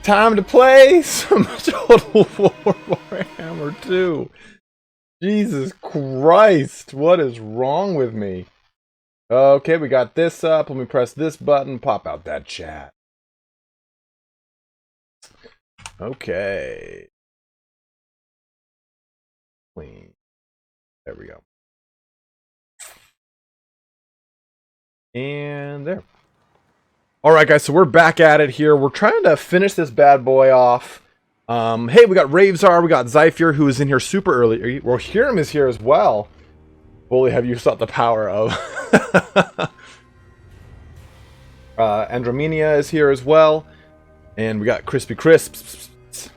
Time to play some Total War Warhammer 2. Jesus Christ, what is wrong with me? Okay, we got this up. Let me press this button, pop out that chat. Okay. Clean. There we go. And there. Alright guys, so we're back at it here. We're trying to finish this bad boy off. Hey, we got Ravesar, we got Zypher, who is in here super early. Well, Hiram is here as well. Fully have you sought the power of. Andromenia is here as well. And we got Crispy Crisps. So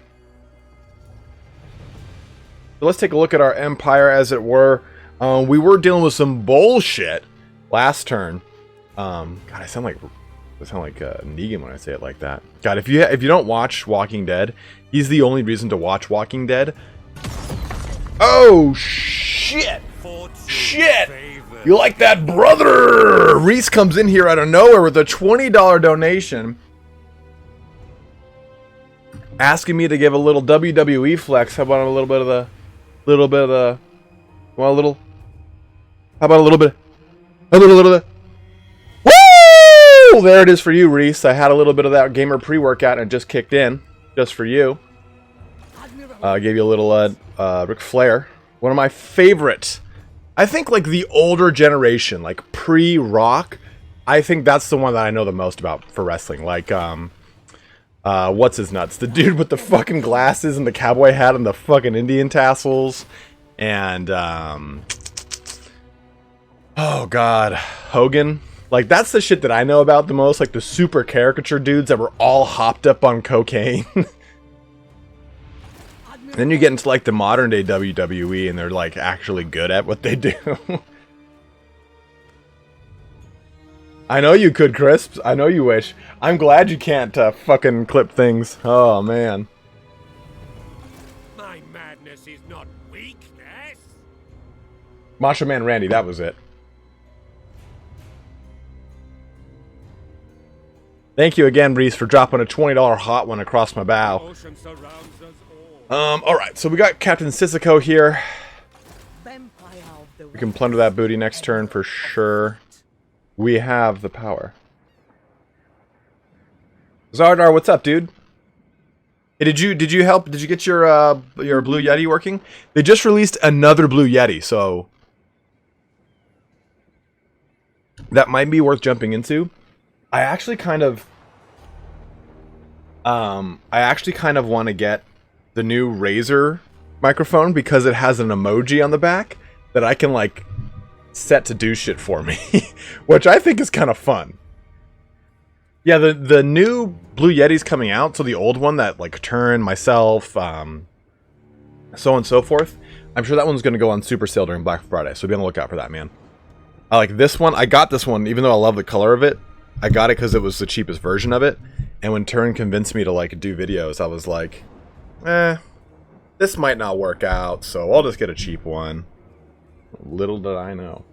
let's take a look at our empire, as it were. We were dealing with some bullshit last turn. God, I sound like Negan when I say it like that. God, if you don't watch Walking Dead, he's the only reason to watch Walking Dead. Oh shit! Shit! You like that, brother? Reese comes in here out of nowhere with a $20 donation, asking me to give a little WWE flex. How about a little bit of the, well, a little. How about a little bit of. Woo! There it is for you, Reese. I had a little bit of that gamer pre-workout and it just kicked in, just for you. Gave you a little Ric Flair. One of my favorite. I think like the older generation, like pre-Rock. I think that's the one that I know the most about for wrestling. Like what's his nuts? The dude with the fucking glasses and the cowboy hat and the fucking Indian tassels. And oh god, Hogan. Like that's the shit that I know about the most. Like the super caricature dudes that were all hopped up on cocaine. Then you get into like the modern day WWE and they're like actually good at what they do. I know you could, Crisps. I know you wish. I'm glad you can't fucking clip things. Oh man. My madness is not weakness. Macho Man Randy, that was it. Thank you again, Reese, for dropping a $20 hot one across my bow. Alright, so we got Captain Sissoko here. We can plunder that booty next turn for sure. We have the power. Zardar, what's up, dude? Hey, did you help? Did you get your Blue Yeti working? They just released another Blue Yeti, so that might be worth jumping into. I actually kind of want to get the new Razer microphone because it has an emoji on the back that I can like set to do shit for me, which I think is kind of fun. Yeah, the new Blue Yeti's coming out, so the old one that like Turin, myself, so on and so forth. I'm sure that one's going to go on super sale during Black Friday, so be on the lookout for that, man. I like this one. I got this one, even though I love the color of it. I got it because it was the cheapest version of it. And when Turin convinced me to like do videos, I was like, this might not work out, so I'll just get a cheap one. Little did I know.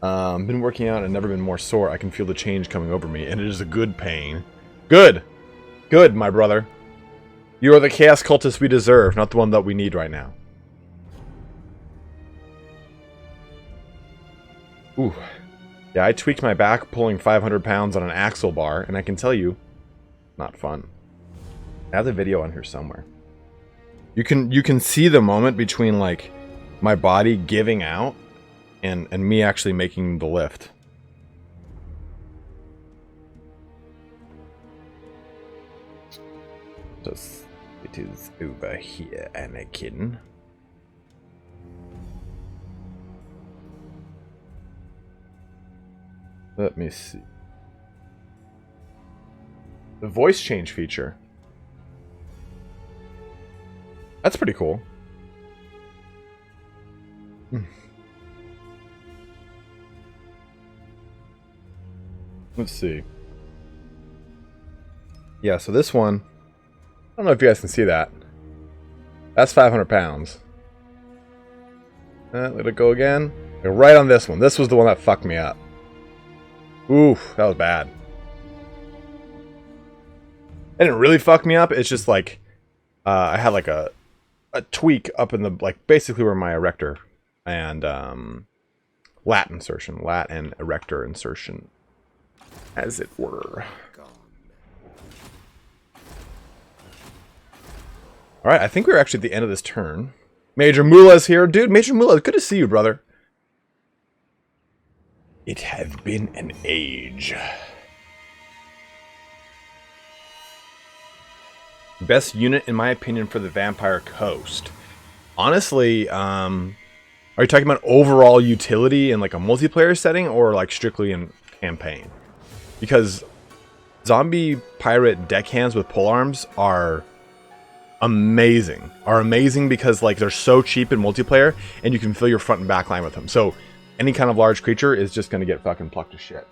Been working out and never been more sore. I can feel the change coming over me, and it is a good pain. Good! Good, my brother. You are the chaos cultist we deserve, not the one that we need right now. Ooh. Yeah, I tweaked my back pulling 500 pounds on an axle bar, and I can tell you, not fun. I have the video on here somewhere. You can see the moment between like my body giving out and me actually making the lift. Just it is over here, Anakin. Let me see. The voice change feature. That's pretty cool. Let's see. Yeah, so this one, I don't know if you guys can see that. That's 500 pounds. Let it go again. Right on this one. This was the one that fucked me up. Oof, that was bad. It didn't really fuck me up. It's just like I had like a tweak up in the, like, basically where my erector and lat and erector insertion, as it were. All right, I think we're actually at the end of this turn. Major Mula's here. Dude, Major Mula, good to see you, brother. It has been an age. Best unit, in my opinion, for the Vampire Coast. Honestly, are you talking about overall utility in like a multiplayer setting or like strictly in campaign? Because zombie pirate deckhands with polearms are amazing. Because like they're so cheap in multiplayer and you can fill your front and back line with them. So any kind of large creature is just going to get fucking plucked to shit.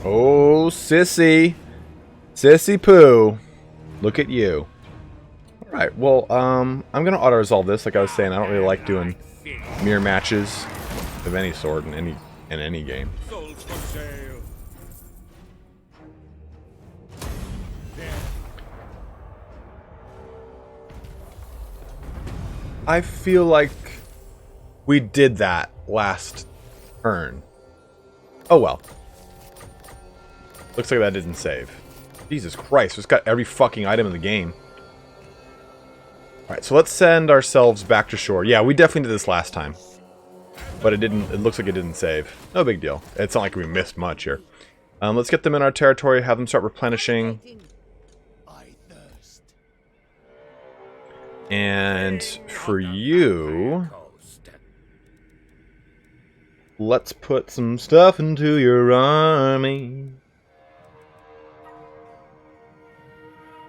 Oh, sissy. Sissy poo. Look at you. Alright, well, I'm gonna auto-resolve this. Like I was saying, I don't really like doing mirror matches of any sort in any game. I feel like we did that last turn. Oh well. Looks like that didn't save. Jesus Christ, it's got every fucking item in the game. Alright, so let's send ourselves back to shore. Yeah, we definitely did this last time. But it looks like it didn't save. No big deal. It's not like we missed much here. Let's get them in our territory, have them start replenishing. And for you, let's put some stuff into your army.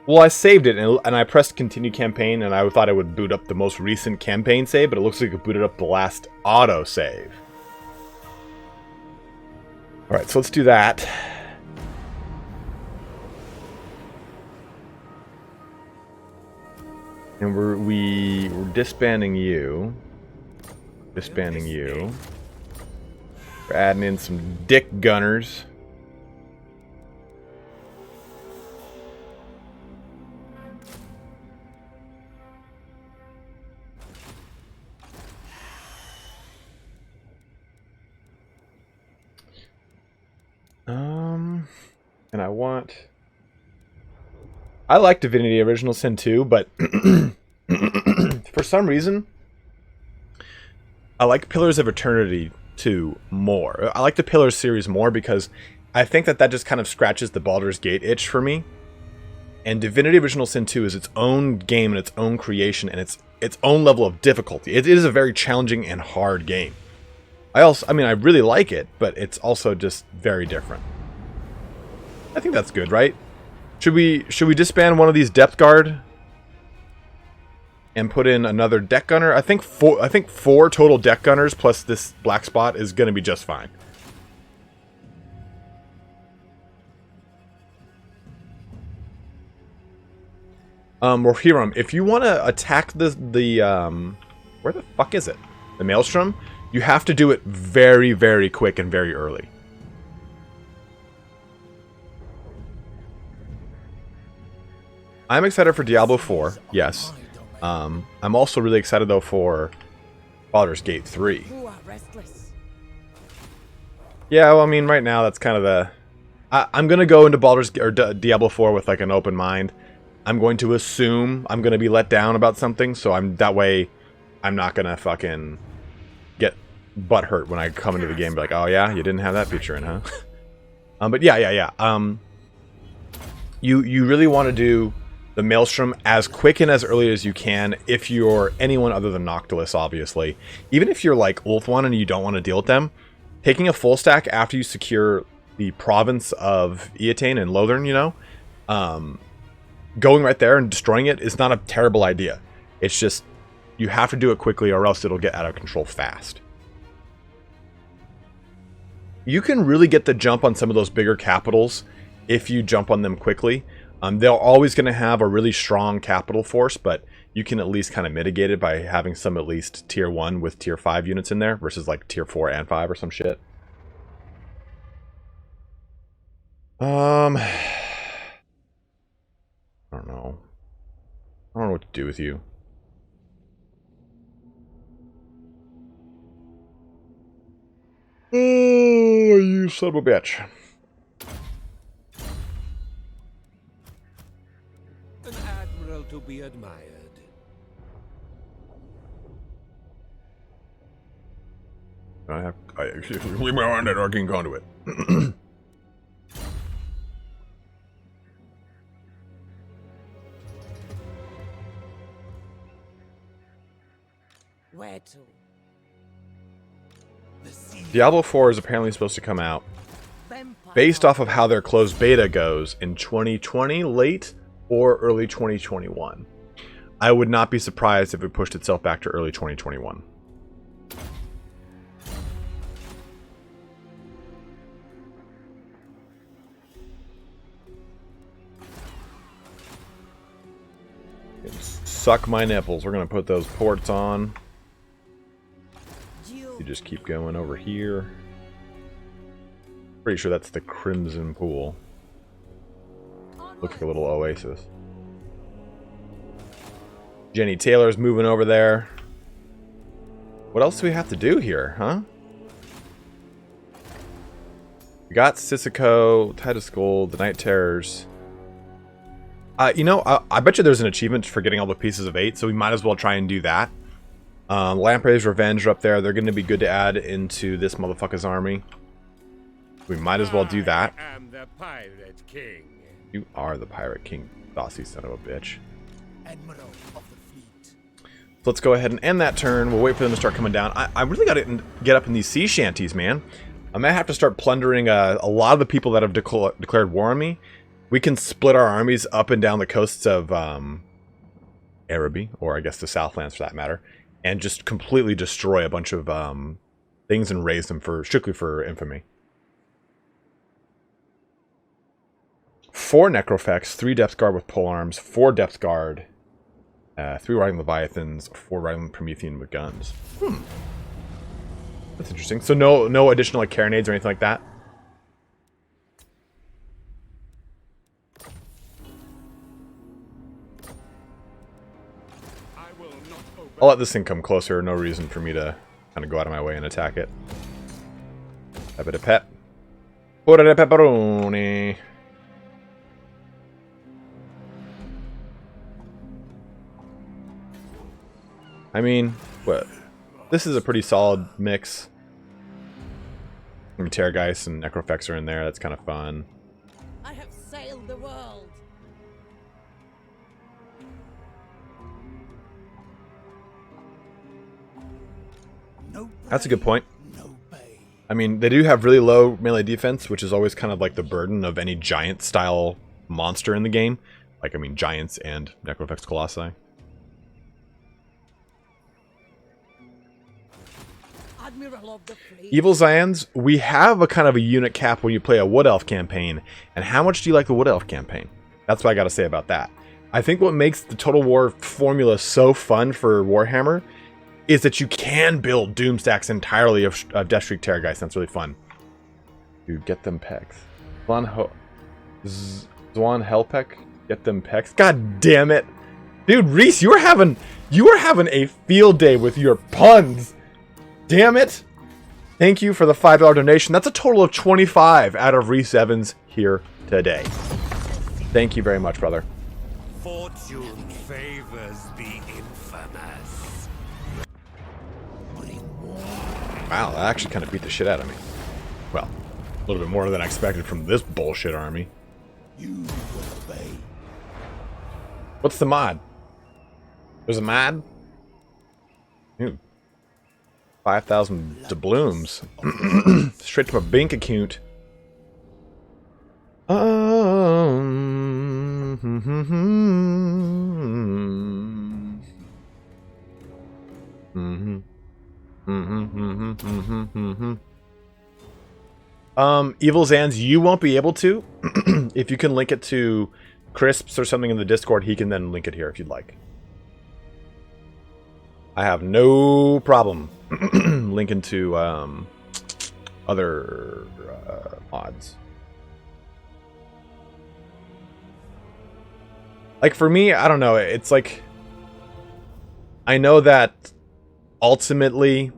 Well, I saved it, and I pressed continue campaign, and I thought it would boot up the most recent campaign save, but it looks like it booted up the last auto save. Alright, so let's do that. And we're disbanding you. Disbanding you. We're adding in some dick gunners. And I like Divinity Original Sin 2, but for some reason, I like Pillars of Eternity 2 more. I like the Pillars series more because I think that just kind of scratches the Baldur's Gate itch for me. And Divinity Original Sin 2 is its own game and its own creation and its own level of difficulty. It is a very challenging and hard game. I really like it, but it's also just very different. I think that's good, right? Should we disband one of these depth guard and put in another deck gunner? I think four total deck gunners plus this black spot is going to be just fine. Warhammer, if you want to attack the where the fuck is it? The Maelstrom? You have to do it very, very quick and very early. I'm excited for Diablo 4, yes. I'm also really excited, though, for Baldur's Gate 3. Yeah, well, I mean, right now, that's kind of the... I'm going to go into Diablo 4 with, like, an open mind. I'm going to assume I'm going to be let down about something, so that way I'm not going to fucking get butthurt when I come into the game and be like, oh, yeah? You didn't have that feature in, huh? But yeah. You really want to do the Maelstrom as quick and as early as you can if you're anyone other than Noctilus, obviously. Even if you're like Ulthuan and you don't want to deal with them, taking a full stack after you secure the province of Eataine and Lothern, you know, going right there and destroying it is not a terrible idea. It's just, you have to do it quickly or else it'll get out of control fast. You can really get the jump on some of those bigger capitals if you jump on them quickly. They're always going to have a really strong capital force, but you can at least kind of mitigate it by having some at least tier 1 with tier 5 units in there versus like tier 4 and 5 or some shit. I don't know. I don't know what to do with you. Oh, you son of a bitch. An admiral to be admired. We may on that arcane conduit. Where to? Diablo 4 is apparently supposed to come out based off of how their closed beta goes in 2020 late or early 2021. I would not be surprised if it pushed itself back to early 2021. Suck my nipples. We're going to put those ports on. You just keep going over here. Pretty sure that's the Crimson Pool. Looks like a little oasis. Jenny Taylor's moving over there. What else do we have to do here, huh? We got Sissoko, Titus Gold, the Night Terrors. You know, I bet you there's an achievement for getting all the pieces of 8, so we might as well try and do that. Lamprey's Revenge are up there. They're going to be good to add into this motherfucker's army. We might as well do that. I am the Pirate King. You are the Pirate King, saucy son of a bitch. Admiral of the fleet. So let's go ahead and end that turn. We'll wait for them to start coming down. I really got to get up in these sea shanties, man. I might have to start plundering a lot of the people that have declared war on me. We can split our armies up and down the coasts of Araby, or I guess the Southlands for that matter, and just completely destroy a bunch of things and raise them strictly for infamy. 4 Necrofex, 3 Depth Guard with polearms, 4 Depth Guard, 3 Riding Leviathans, 4 Riding Promethean with guns. That's interesting. So no additional like carronades or anything like that? I'll let this thing come closer. No reason for me to kind of go out of my way and attack it. A bit of pep. Put it a pepperoni. I mean, what? This is a pretty solid mix. I mean, Terrorgeist and Necrofex are in there. That's kind of fun. I have sailed the world. That's a good point. I mean, they do have really low melee defense, which is always kind of like the burden of any giant-style monster in the game. Like, I mean, giants and Necrofex Colossi. Admiral of the fleet. Evil Zyans, we have a kind of a unit cap when you play a Wood Elf campaign. And how much do you like the Wood Elf campaign? That's what I gotta say about that. I think what makes the Total War formula so fun for Warhammer is that you can build doom stacks entirely of Deathstreak Terrorgeist. That's really fun. Dude, get them pecs. Zwan Helpek, get them pecs. God damn it. Dude, Reese, you were having a field day with your puns. Damn it. Thank you for the $5 donation. That's a total of 25 out of Reese Evans here today. Thank you very much, brother. Fortune favors the infamous. Wow, that actually kind of beat the shit out of me. Well, a little bit more than I expected from this bullshit army. You will obey. What's the mod? There's a mod? Ooh. 5,000 doubloons. Straight to my bank account. Evil Zans, you won't be able to. If you can link it to Crisps or something in the Discord, he can then link it here if you'd like. I have no problem linking to other mods. Like for me, I don't know. It's like I know that ultimately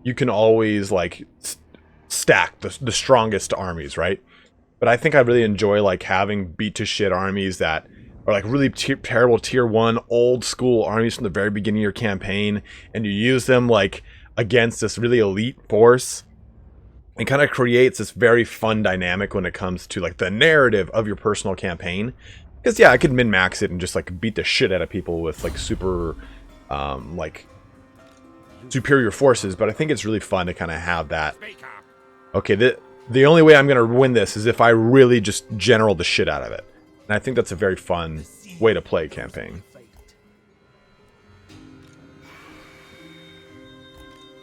you can always like stack the strongest armies, right? But I think I really enjoy like having beat to shit armies that are like really terrible tier 1 old school armies from the very beginning of your campaign, and you use them like against this really elite force. It kind of creates this very fun dynamic when it comes to like the narrative of your personal campaign. Because yeah, I could min-max it and just like beat the shit out of people with like super like superior forces, but I think it's really fun to kind of have that. Okay, the only way I'm going to win this is if I really just general the shit out of it. And I think that's a very fun way to play a campaign.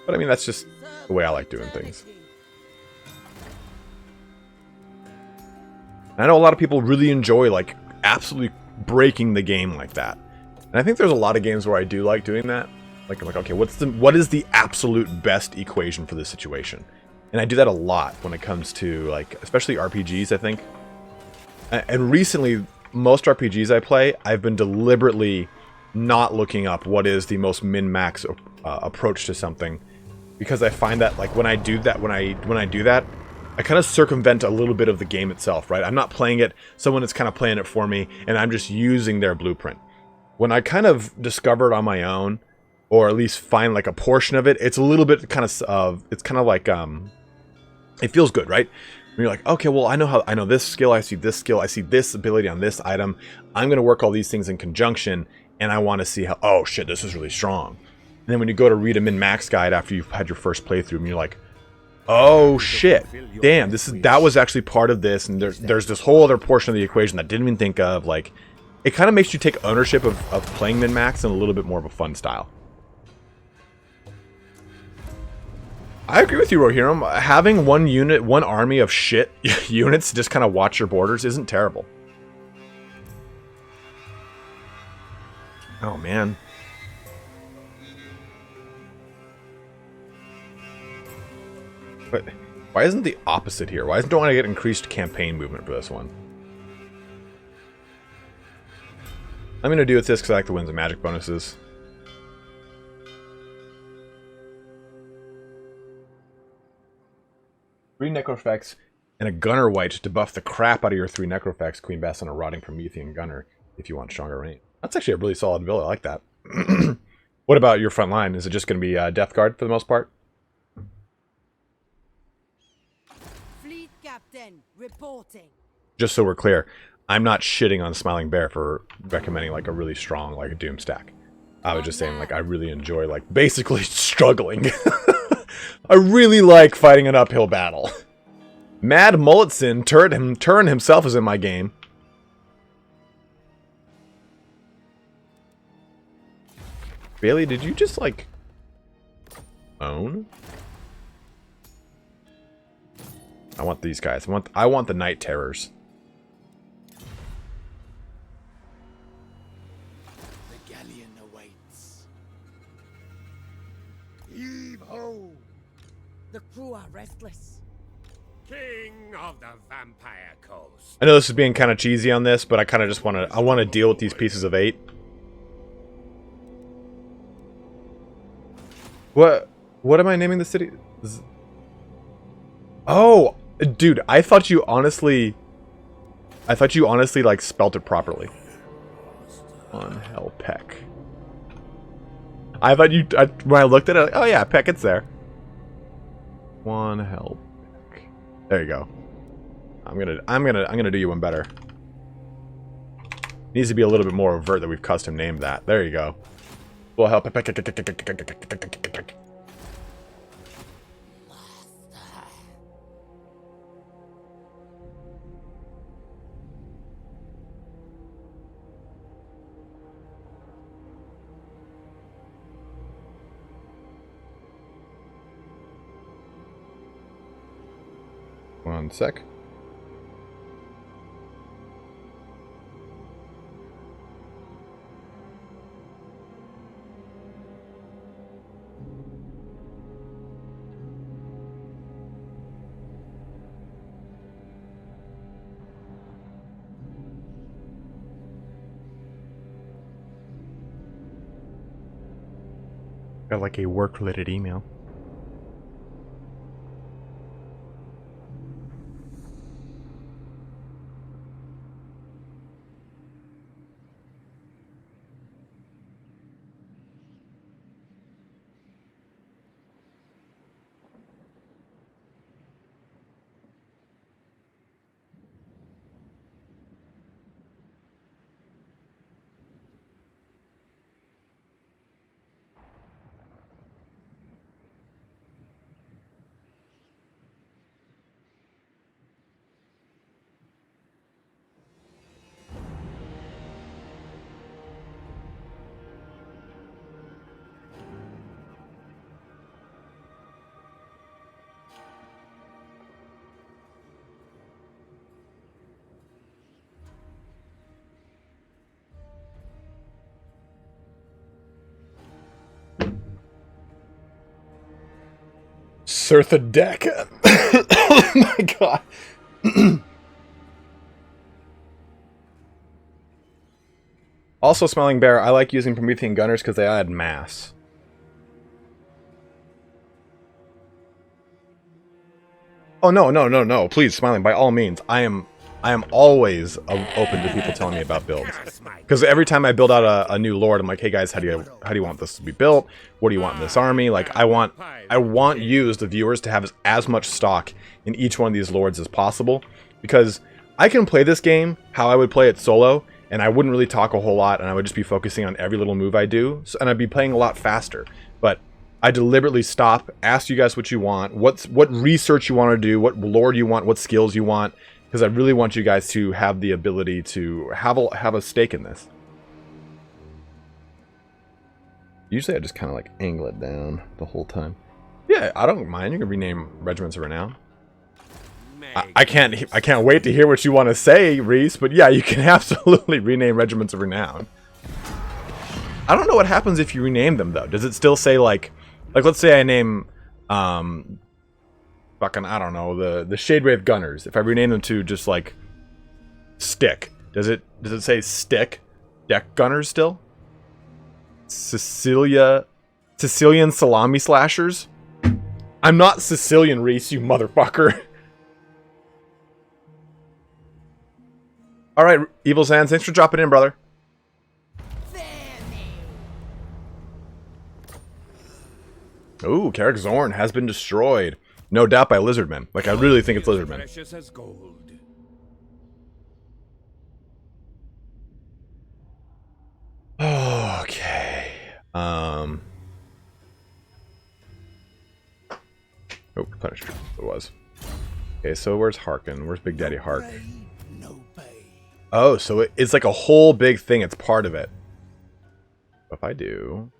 But I mean, that's just the way I like doing things. And I know a lot of people really enjoy like absolutely breaking the game like that. And I think there's a lot of games where I do like doing that. Like I'm like, okay, what is the absolute best equation for this situation? And I do that a lot when it comes to like, especially RPGs, I think. And recently, most RPGs I play, I've been deliberately not looking up what is the most min-max approach to something, because I find that like when I do that, I kind of circumvent a little bit of the game itself, right? I'm not playing it, someone is kind of playing it for me, and I'm just using their blueprint. When I kind of discover it on my own, or at least find like a portion of it, it's a little bit kind of, it's kind of like, it feels good, right? When you're like, okay, well, I know this skill, I see this ability on this item. I'm going to work all these things in conjunction, and I want to see how, oh shit, this is really strong. And then when you go to read a min-max guide after you've had your first playthrough, and you're like, oh shit, damn, that was actually part of this, and there's this whole other portion of the equation that I didn't even think of. Like, it kind of makes you take ownership of playing min-max in a little bit more of a fun style. I agree with you, Rohirrim. Having one army of shit units to just kind of watch your borders isn't terrible. Oh, man. But why isn't the opposite here? Why don't I get increased campaign movement for this one? I'm going to do with this because I like the wins and magic bonuses. Three Necrofex and a Gunner White to buff the crap out of your 3 Necrofex, Queen Bess, and a Rotting Promethean Gunner if you want stronger range. That's actually a really solid build. I like that. What about your front line? Is it just going to be Death Guard for the most part? Fleet captain reporting. Just so we're clear, I'm not shitting on Smiling Bear for recommending like a really strong like a Doom stack. I was just saying like I really enjoy like basically struggling. I really like fighting an uphill battle. Mad Mulletson Turn himself is in my game. Bailey, did you just like own? I want these guys. I want the Night Terrors. The galleon awaits. Heave ho! The crew are restless. King of the Vampire Coast. I know this is being kind of cheesy on this, but I kind of just want to deal with these pieces of 8. What am I naming the city? Oh, dude, I thought you honestly like spelt it properly. On Hell Peck. I thought you when I looked at it, like, oh yeah, Peck, it's there. One Hell Peck. There you go. I'm gonna do you one better. Needs to be a little bit more overt that we've custom named that. There you go. Will help. One sec. Got like a work-related email. Surtha deck. Oh my god. Also, Smiling Bear, I like using Promethean Gunners because they add mass. Oh no. Please, Smiling, by all means. I am always open to people telling me about builds. Because every time I build out a new lord, I'm like, hey guys, how do you want this to be built? What do you want in this army? Like, I want you as the viewers to have as much stock in each one of these lords as possible. Because I can play this game how I would play it solo, and I wouldn't really talk a whole lot, and I would just be focusing on every little move I do, and I'd be playing a lot faster. But I deliberately stop, ask you guys what you want, what research you want to do, what lord you want, what skills you want, because I really want you guys to have the ability to have a stake in this. Usually I just kind of like angle it down the whole time. Yeah, I don't mind. You can rename Regiments of Renown. I can't wait to hear what you want to say, Reese, but yeah, you can absolutely rename Regiments of Renown. I don't know what happens if you rename them, though. Does it still say, like let's say I name, fucking, I don't know, the Shade Wraith Gunners. If I rename them to just, like, Stick, does it say Stick Deck Gunners still? Sicilian Salami Slashers? I'm not Sicilian, Reese, you motherfucker. Alright, Evil Sands, thanks for dropping in, brother. Ooh, Carrick Zorn has been destroyed. No doubt by Lizardmen. Like, I really think it's Lizardmen. Precious as gold. Okay. Oh, Punisher. It was. Okay, so where's Harkon? Where's Big Daddy Hark? Oh, so it's like a whole big thing. It's part of it. If I do...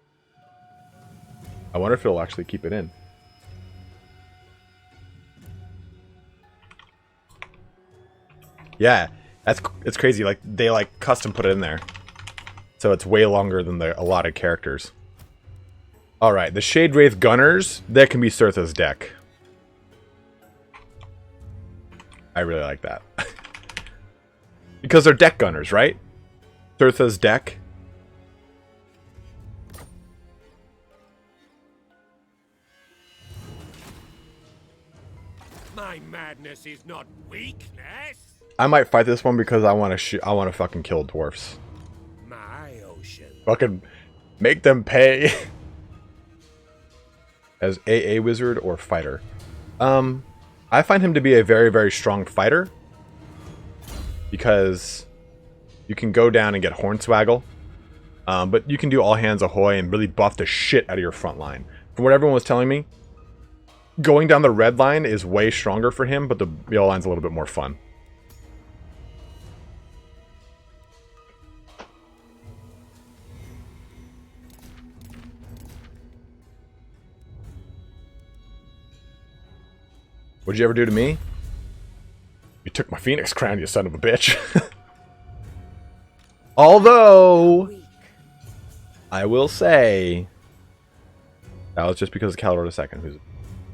I wonder if it'll actually keep it in. Yeah, it's crazy. Like, they like custom put it in there. So it's way longer than the allotted characters. Alright, the Shade Wraith Gunners, that can be Surtha's deck. I really like that. Because they're deck gunners, right? Surtha's deck. My madness is not weakness. I might fight this one because I want to fucking kill dwarfs. My ocean. Fucking make them pay. As AA wizard or fighter. I find him to be a very, very strong fighter. Because you can go down and get Hornswaggle. But you can do all hands ahoy and really buff the shit out of your front line. From what everyone was telling me, going down the red line is way stronger for him, but the yellow line's a little bit more fun. What'd you ever do to me? You took my Phoenix crown, you son of a bitch. Although, I will say, that was just because of Calor II, who's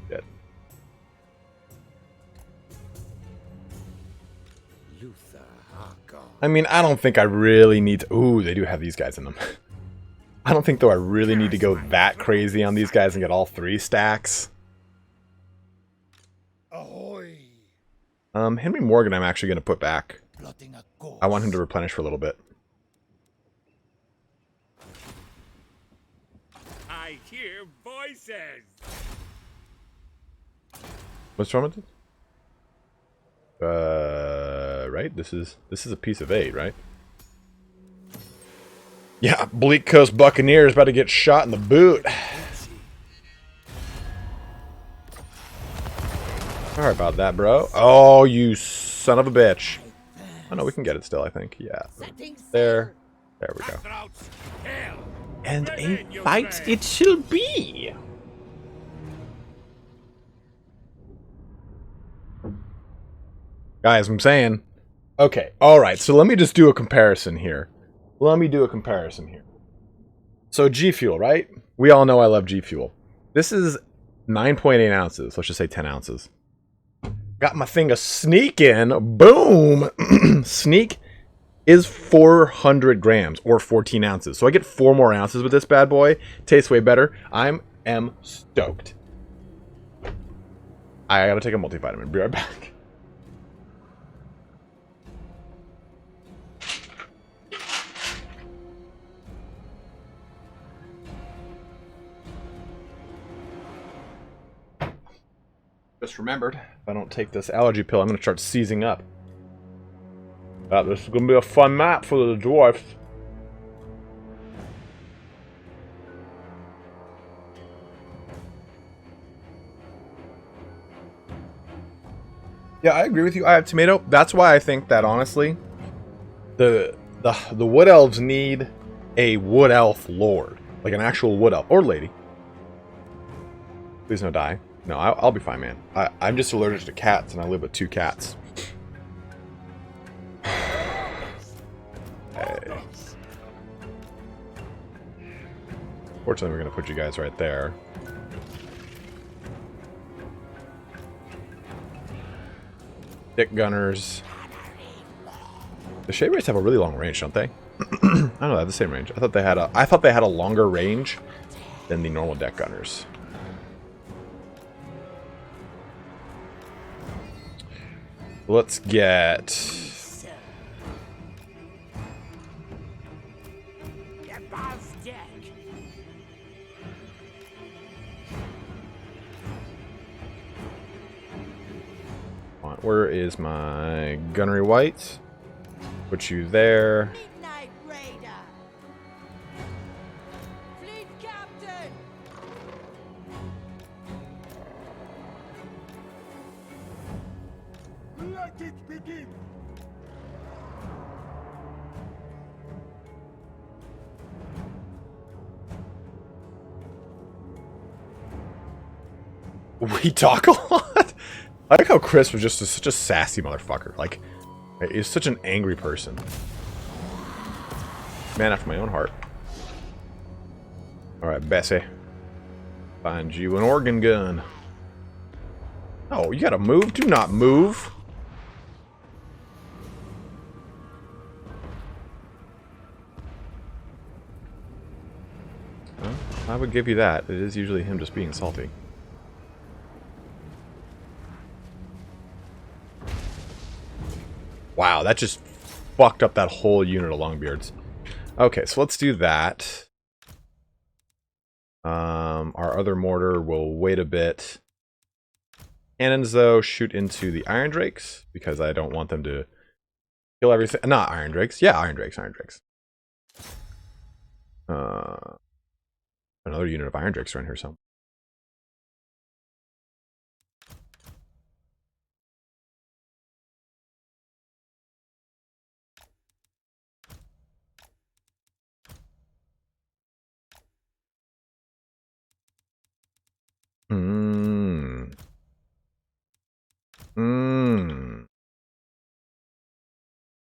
dead. Luthor, Harkon. I mean, I don't think I really need to... Ooh, they do have these guys in them. I don't think, though, I really need to go that crazy on these guys and get all 3 stacks. Ahoy! Henry Morgan I'm actually going to put back. I want him to replenish for a little bit. I hear voices. What's wrong with it? Right? This is a piece of 8, right? Yeah, Bleak Coast Buccaneers about to get shot in the boot. Sorry about that, bro. Oh, you son of a bitch. Oh, no, we can get it still, I think. Yeah. There. There we go. And a fight it shall be. Guys, I'm saying. Okay, alright, so let me just do a comparison here. So G Fuel, right? We all know I love G Fuel. This is 9.8 ounces. Let's just say 10 ounces. Got my thing a sneak in. Boom! Sneak is 400 grams or 14 ounces. So I get 4 more ounces with this bad boy. Tastes way better. I am stoked. I gotta take a multivitamin. Be right back. Just remembered, if I don't take this allergy pill, I'm going to start seizing up. This is going to be a fun map for the dwarfs. Yeah, I agree with you. I have tomato. That's why I think that, honestly, the wood elves need a wood elf lord. Like an actual wood elf. Or lady. Please no die. No, I'll be fine, man. I'm just allergic to cats, and I live with 2 cats. Hey. Fortunately, we're going to put you guys right there. Dick gunners. The Shade Rays have a really long range, don't they? I don't know, they have the same range. I thought they had a longer range than the normal deck gunners. Let's get... Where is my gunnery white? Put you there. Midnight Raider. Fleet Captain. Let it begin. We talk a lot. I like how Chris was just such a sassy motherfucker. Like, he's such an angry person. Man after my own heart. Alright, Bessie. Find you an organ gun. Oh, you gotta move? Do not move. Well, I would give you that. It is usually him just being salty. Wow, that just fucked up that whole unit of Longbeards. Okay, so let's do that. Our other mortar will wait a bit. Cannons, though, shoot into the Iron Drakes, because I don't want them to Kill everything. Not Iron Drakes. Yeah, Iron Drakes. Iron Drakes. Another unit of Iron Drakes around here. So. Mmm. Mmm.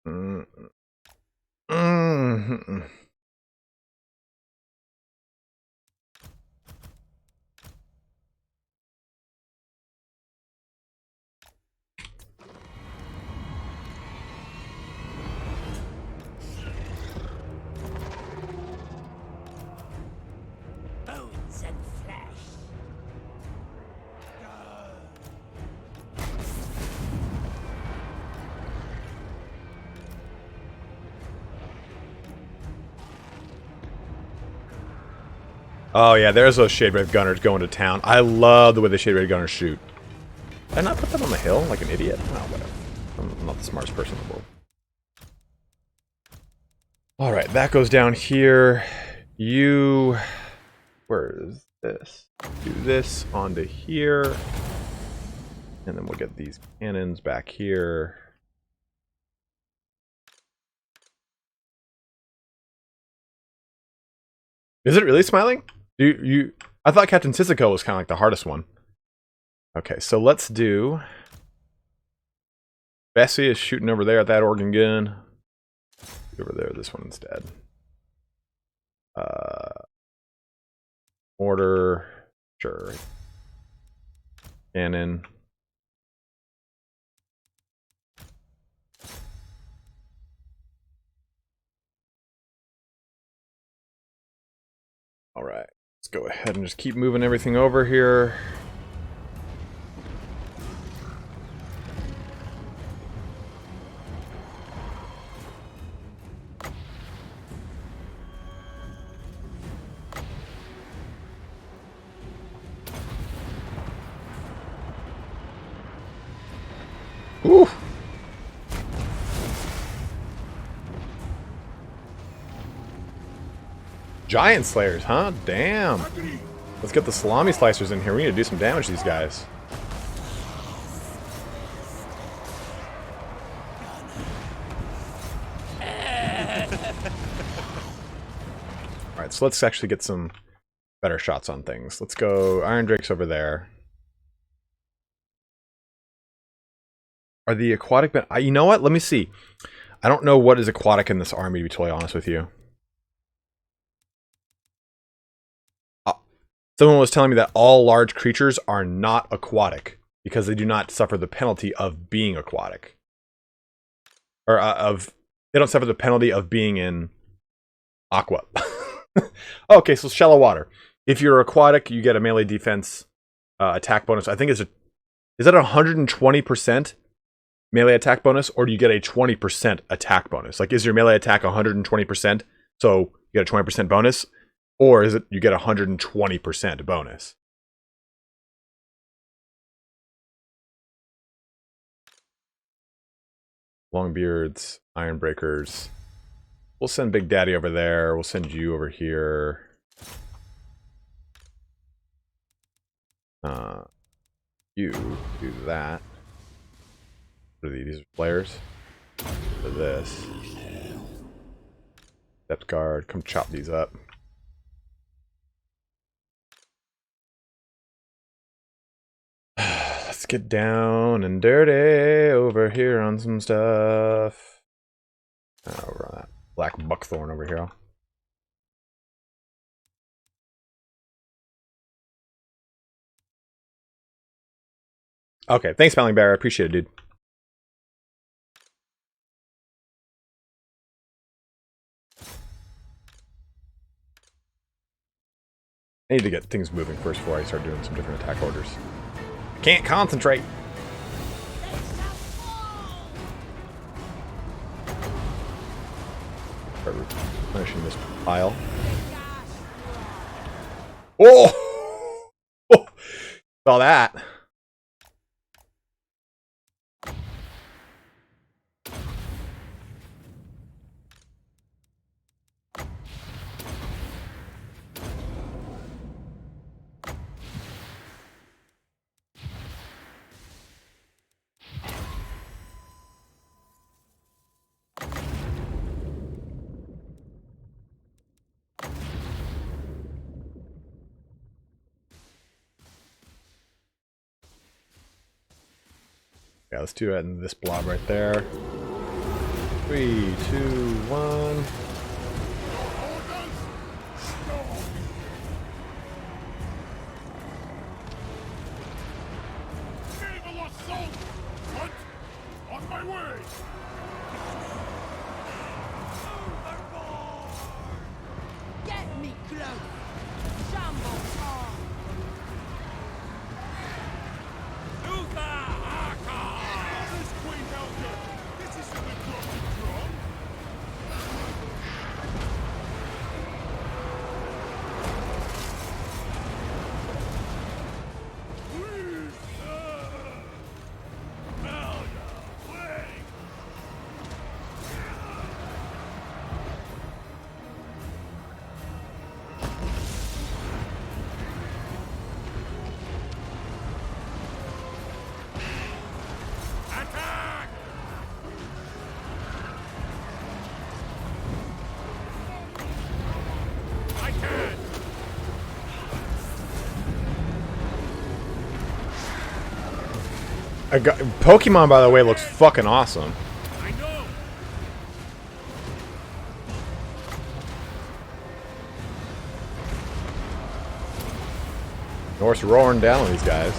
Mmm. Mmm. Bones and flesh. Oh yeah, there's those Shade Red Gunners going to town. I love the way the Shade Red Gunners shoot. Did I not put them on the hill like an idiot? Oh, whatever. I'm not the smartest person in the world. Alright, that goes down here. You... Where is this? Do this onto here. And then we'll get these cannons back here. Is it really smiling? I thought Captain Sissoko was kind of like the hardest one. Okay, so let's do... Bessie is shooting over there at that organ gun. Over there, this one instead. Mortar. Sure. Cannon. Alright. Let's go ahead and just keep moving everything over here. Ooh. Giant Slayers, huh? Damn. Let's get the salami slicers in here. We need to do some damage to these guys. Alright, so let's actually get some better shots on things. Let's go Iron Drakes over there. Are the aquatic... You know what? Let me see. I don't know what is aquatic in this army, to be totally honest with you. Someone was telling me that all large creatures are not aquatic because they do not suffer the penalty of being aquatic. Or they don't suffer the penalty of being in aqua. Okay, so shallow water. If you're aquatic, you get a melee defense attack bonus. I think is that 120% melee attack bonus, or do you get a 20% attack bonus? Like, is your melee attack 120%, so you get a 20% bonus? Or is it you get 120% bonus? Longbeards, Ironbreakers. We'll send Big Daddy over there. We'll send you over here. You do that. What are these? These are players. For this. Depth guard. Come chop these up. Let's get down and dirty over here on some stuff. Over on that black buckthorn over here. Okay, thanks, Smiling Bear. I appreciate it, dude. I need to get things moving first before I start doing some different attack orders. I can't concentrate. Start replenishing this pile. Oh! Saw that. Okay, let's do it in this blob right there. 3, 2, 1. On my way! Get me close! Shamble on! Luthor! Harkon! This Queen Helga! This isn't the Crossing Tron! Pokemon, by the way, looks fucking awesome. I know! Norse roaring down on these guys.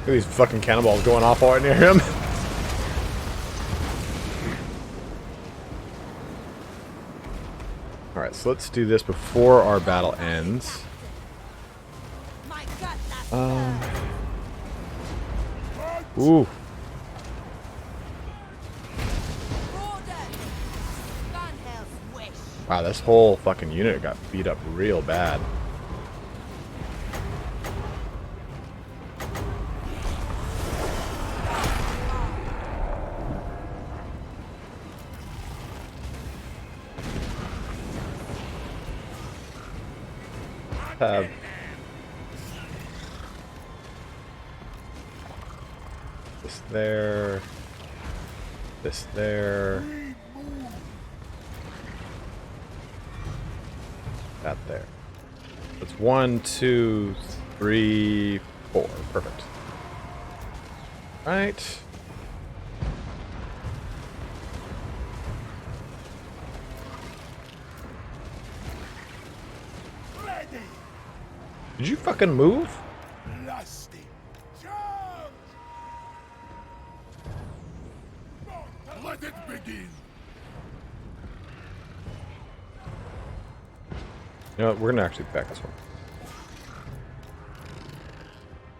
Look at these fucking cannonballs going off right near him. Alright, so let's do this before our battle ends. My gut last Ooh. Wow, this whole fucking unit got beat up real bad. Have this there, this there, that there. That's 1, 2, 3, 4. Perfect. Right. Did you fucking move? Lusty. Charge! Let it begin. You know what? We're gonna actually back this one.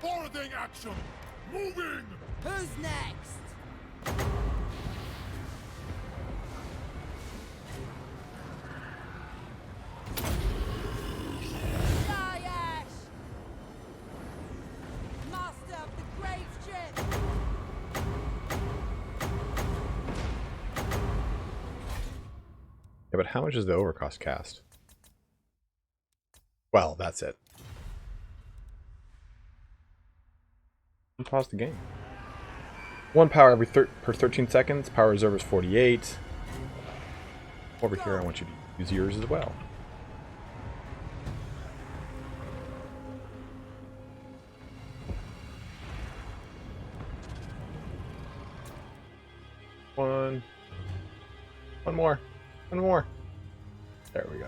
Boarding action. Moving. Who's next? Yeah, but how much is the overcost cast? Well, that's it. Pause the game. 1 power every per 13 seconds. Power reserve is 48. Over here, I want you to use yours as well. One more. One more. There we go.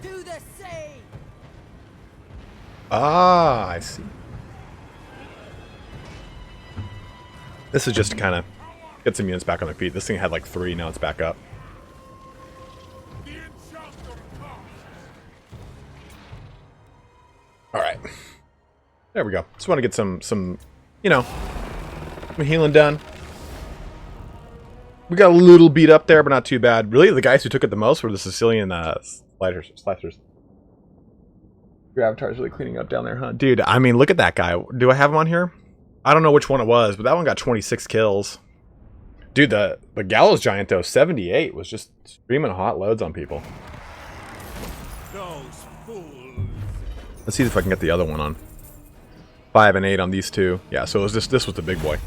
Do the same. Ah, I see. This is just to kind of get some units back on their feet. This thing had like 3, now it's back up. All right. There we go. Just want to get some, you know, Some healing done. We got a little beat up there, but not too bad. Really, the guys who took it the most were the Sicilian slicers. Your avatar's really cleaning up down there, huh? Dude, I mean, look at that guy. Do I have him on here? I don't know which one it was, but that one got 26 kills. Dude, the Gallows Giant, though, 78, was just screaming hot loads on people. Those fools. Let's see if I can get the other one on. 5 and 8 on these two. Yeah, so it was this was the big boy.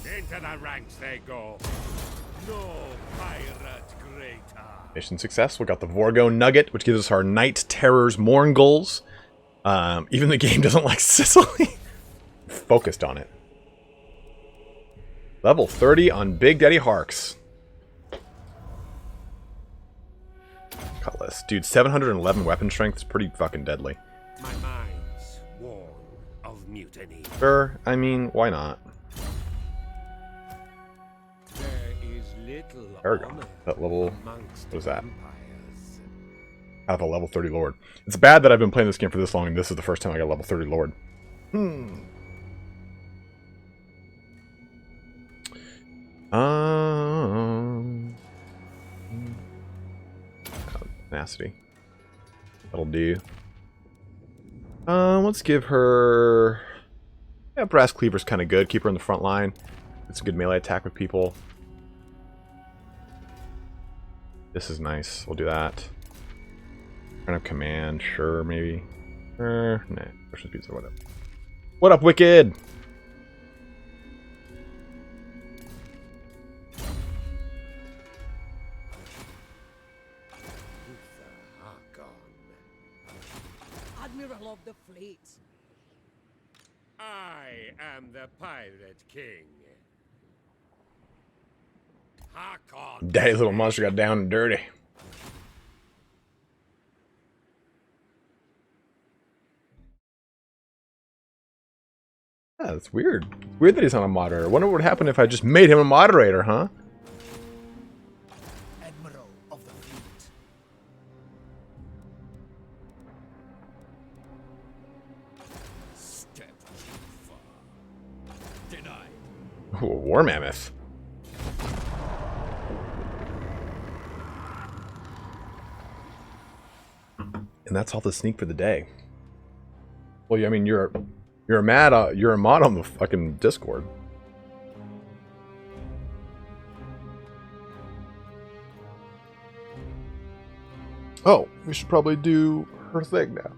Into the ranks they go. No pirate greater. Mission success. We got the Vorgo Nugget, which gives us our Night Terrors Mourngulls. Even the game doesn't like Sicily. Focused on it. Level 30 on Big Daddy Harks. Cutlass. Dude, 711 weapon strength is pretty fucking deadly. My mind's worn of mutiny. Sure, I mean, why not? There is little Harkon. honor That level... amongst What is that? vampires. I have a level 30 Lord. It's bad that I've been playing this game for this long, and this is the first time I got a level 30 Lord. Tenacity. That'll do. Let's give her... Yeah, Brass Cleaver's kind of good. Keep her in the front line. It's a good melee attack with people. This is nice. We'll do that. Kind of command, sure, maybe. Nah, push speeds or whatever. What up, Wicked? Harkon. Admiral of the fleet. I am the Pirate King. Harkon. Daddy's little monster got down and dirty. Yeah, that's weird. Weird that he's not a moderator. Wonder what would happen if I just made him a moderator, huh? Admiral of the fleet. Step too far. Denied. Ooh, a war mammoth. And that's all the sneak for the day. Well, yeah, I mean, you're a mod on the fucking Discord. Oh, we should probably do her thing now.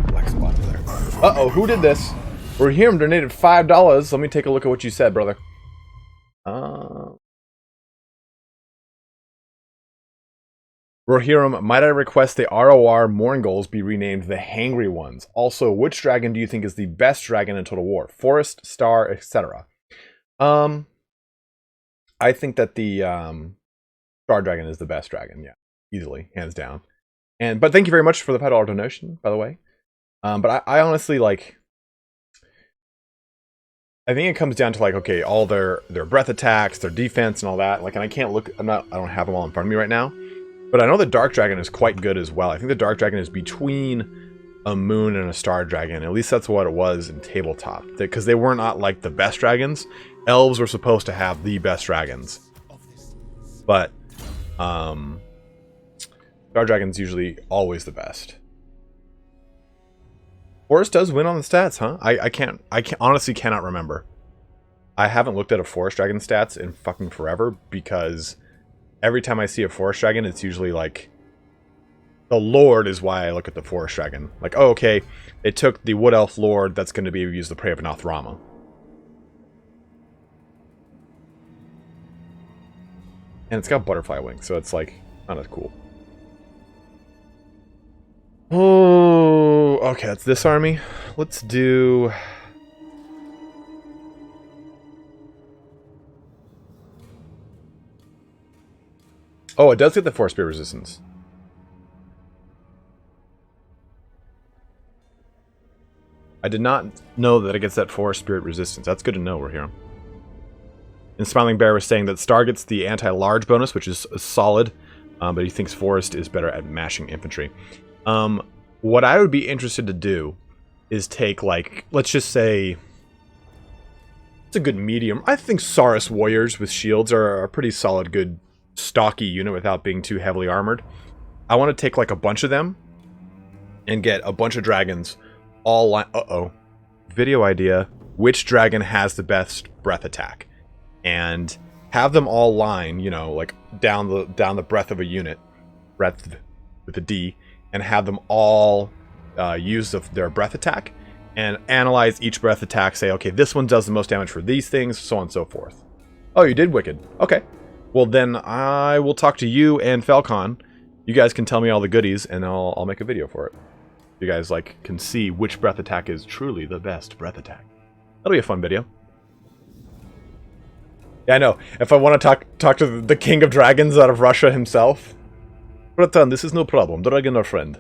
Black spot over there. Uh-oh, who did this? We're here and donated $5. Let me take a look at what you said, brother. Rohirrim, might I request the ROR Mourngulls be renamed the Hangry Ones? Also, which dragon do you think is the best dragon in Total War? Forest, Star, etc. I think that the Star Dragon is the best dragon, yeah. Easily, hands down. But thank you very much for the $5 donation, by the way. But I honestly, like... I think it comes down to, like, okay, all their breath attacks, their defense, and all that. Like, and I can't look... I don't have them all in front of me right now. But I know the Dark Dragon is quite good as well. I think the Dark Dragon is between a Moon and a Star Dragon. At least that's what it was in Tabletop. Because they were not like the best dragons. Elves were supposed to have the best dragons. But Star Dragon's usually always the best. Forest does win on the stats, huh? I honestly cannot remember. I haven't looked at a Forest Dragon stats in fucking forever because every time I see a Forest Dragon, it's usually like... The Lord is why I look at the Forest Dragon. Like, oh, okay, it took the Wood Elf Lord that's going to be use the Prey of Nothrama. And it's got butterfly wings, so it's like, not as cool. Oh, okay, that's this army. Let's do... Oh, it does get the Force Spear resistance. I did not know that it gets that Force Spirit resistance. That's good to know, we're here. And Smiling Bear was saying that Star gets the anti-large bonus, which is solid. but he thinks Forest is better at mashing infantry. What I would be interested to do is take, like, let's just say, it's a good medium. I think Saurus Warriors with shields are a pretty solid, good, stocky unit without being too heavily armored. I want to take, like, a bunch of them and get a bunch of dragons all video idea. Which dragon has the best breath attack? And have them all line, you know, like down the breadth of a unit, breadth with a D, and have them all use their breath attack and analyze each breath attack. Say, okay, this one does the most damage for these things, so on and so forth. Oh, you did Wicked. Okay. Well, then I will talk to you and Falcon. You guys can tell me all the goodies, and I'll make a video for it. You guys like can see which breath attack is truly the best breath attack. That'll be a fun video. Yeah, I know. If I want to talk to the King of Dragons out of Russia himself. Bratan, this is no problem. Dragon our friend.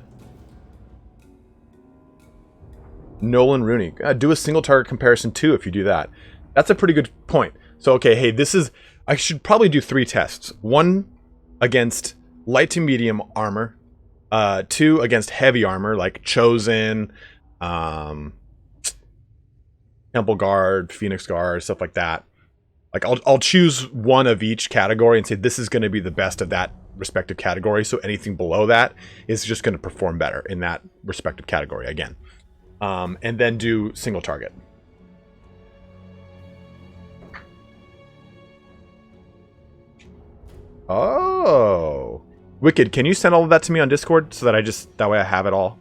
Nolan Rooney. Do a single target comparison too if you do that. That's a pretty good point. So, okay, hey, this is... I should probably do 3 tests. 1 against light to medium armor. 2 against heavy armor, like Chosen, Temple Guard, Phoenix Guard, stuff like that. Like, I'll choose one of each category and say this is going to be the best of that respective category. So anything below that is just going to perform better in that respective category again. And then do single target. Oh, Wicked. Can you send all of that to me on Discord so that that way I have it all?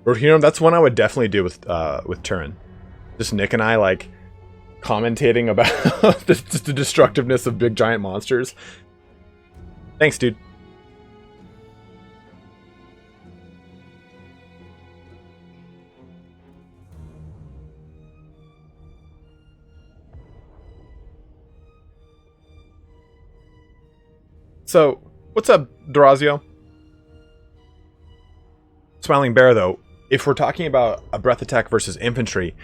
Rohirrim, that's one I would definitely do with Turin. Just Nick and I, like, commentating about the destructiveness of big giant monsters. Thanks, dude. So, what's up, Durazio? Smiling Bear, though, if we're talking about a breath attack versus infantry,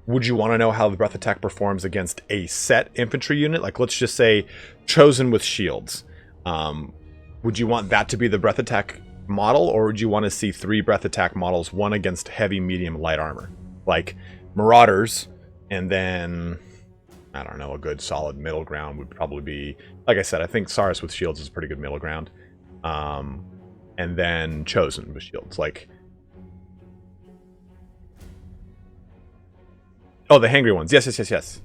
would you want to know how the breath attack performs against a set infantry unit? Like, let's just say Chosen with shields. Would you want that to be the breath attack model, or would you want to see 3 breath attack models, one against heavy, medium, light armor? Like Marauders, and then... I don't know, a good solid middle ground would probably be, like I said, I think Saurus with shields is a pretty good middle ground. And then Chosen with shields. Like, oh, the hangry ones. Yes.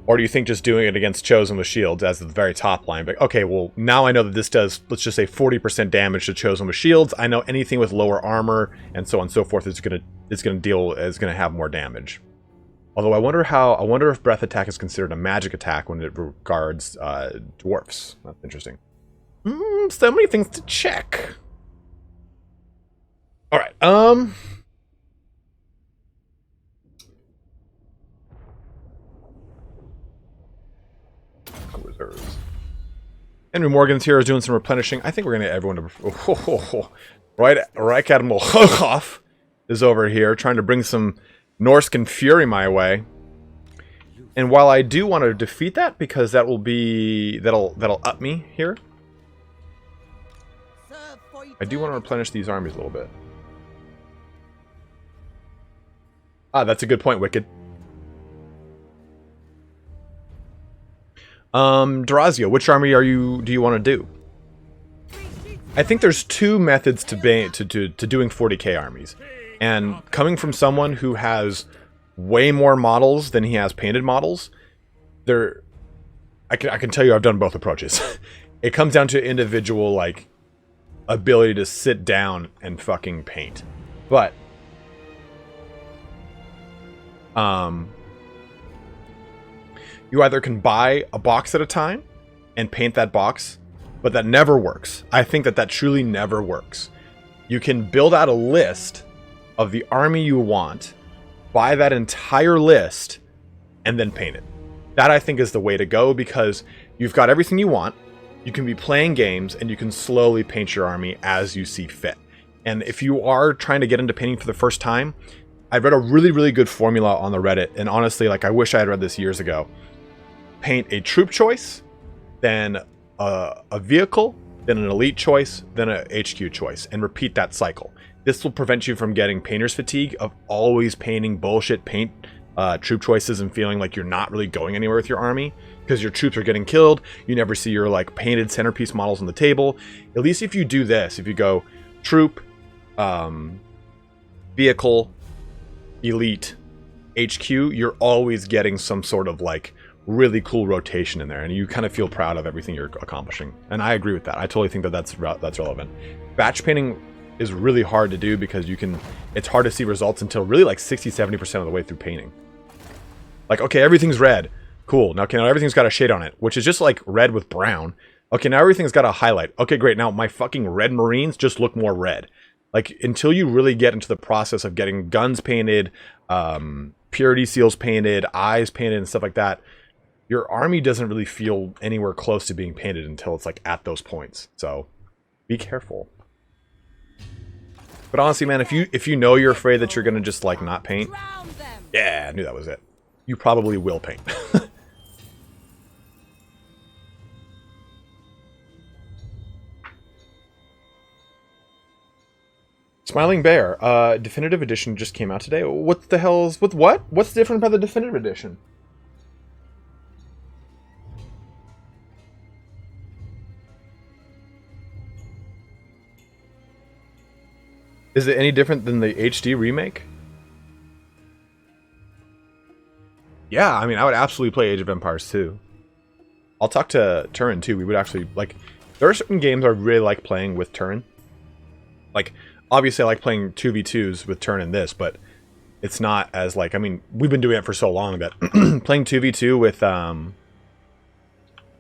Or do you think just doing it against Chosen with shields as the very top line? But okay, well, now I know that this does, let's just say 40% damage to Chosen with shields. I know anything with lower armor and so on and so forth is gonna have more damage. Although I wonder if breath attack is considered a magic attack when it regards dwarfs. That's interesting. So many things to check. All right. Reserves. Henry Morgan's here is doing some replenishing. I think we're gonna get everyone to. Right, Admiral Hochoff is over here trying to bring some Norscan fury my way. And while I do want to defeat that, because that'll up me here, I do want to replenish these armies a little bit. Ah, that's a good point, Wicked. Durazio, which army do you want to do? I think there's 2 methods to doing 40k armies. And coming from someone who has way more models than he has painted models, I can tell you I've done both approaches. It comes down to individual, like, ability to sit down and fucking paint. But you either can buy a box at a time and paint that box, but that never works. I think that truly never works. You can build out a list of the army you want, buy that entire list, and then paint it. That, I think, is the way to go, because you've got everything you want, you can be playing games, and you can slowly paint your army as you see fit. And if you are trying to get into painting for the first time, I read a really, really good formula on the Reddit, and honestly, like, I wish I had read this years ago. Paint a troop choice, then a vehicle, then an elite choice, then a HQ choice, and repeat that cycle. This will prevent you from getting painter's fatigue of always painting bullshit paint troop choices and feeling like you're not really going anywhere with your army because your troops are getting killed. You never see your like painted centerpiece models on the table. At least if you do this, if you go troop, vehicle, elite, HQ, you're always getting some sort of like really cool rotation in there, and you kind of feel proud of everything you're accomplishing. And I agree with that. I totally think that that's relevant. Batch painting is really hard to do because it's hard to see results until really like 60-70% of the way through painting. Like, okay, everything's red. Cool. Now, okay, now everything's got a shade on it, which is just like red with brown. Okay, now everything's got a highlight. Okay, great. Now my fucking red Marines just look more red. Like, until you really get into the process of getting guns painted, purity seals painted, eyes painted, and stuff like that, your army doesn't really feel anywhere close to being painted until it's like at those points. So be careful. But honestly, man, if you know you're afraid that you're gonna just like not paint, yeah, I knew that was it. You probably will paint. Smiling Bear, Definitive Edition just came out today. What the hell's with what? What's different about the Definitive Edition? Is it any different than the HD remake? Yeah, I mean, I would absolutely play Age of Empires 2. I'll talk to Turin too. We would actually, like, there are certain games I really like playing with Turin. Like, obviously I like playing 2v2s with Turin in this, but it's not as, like, I mean, we've been doing it for so long that playing 2v2 with,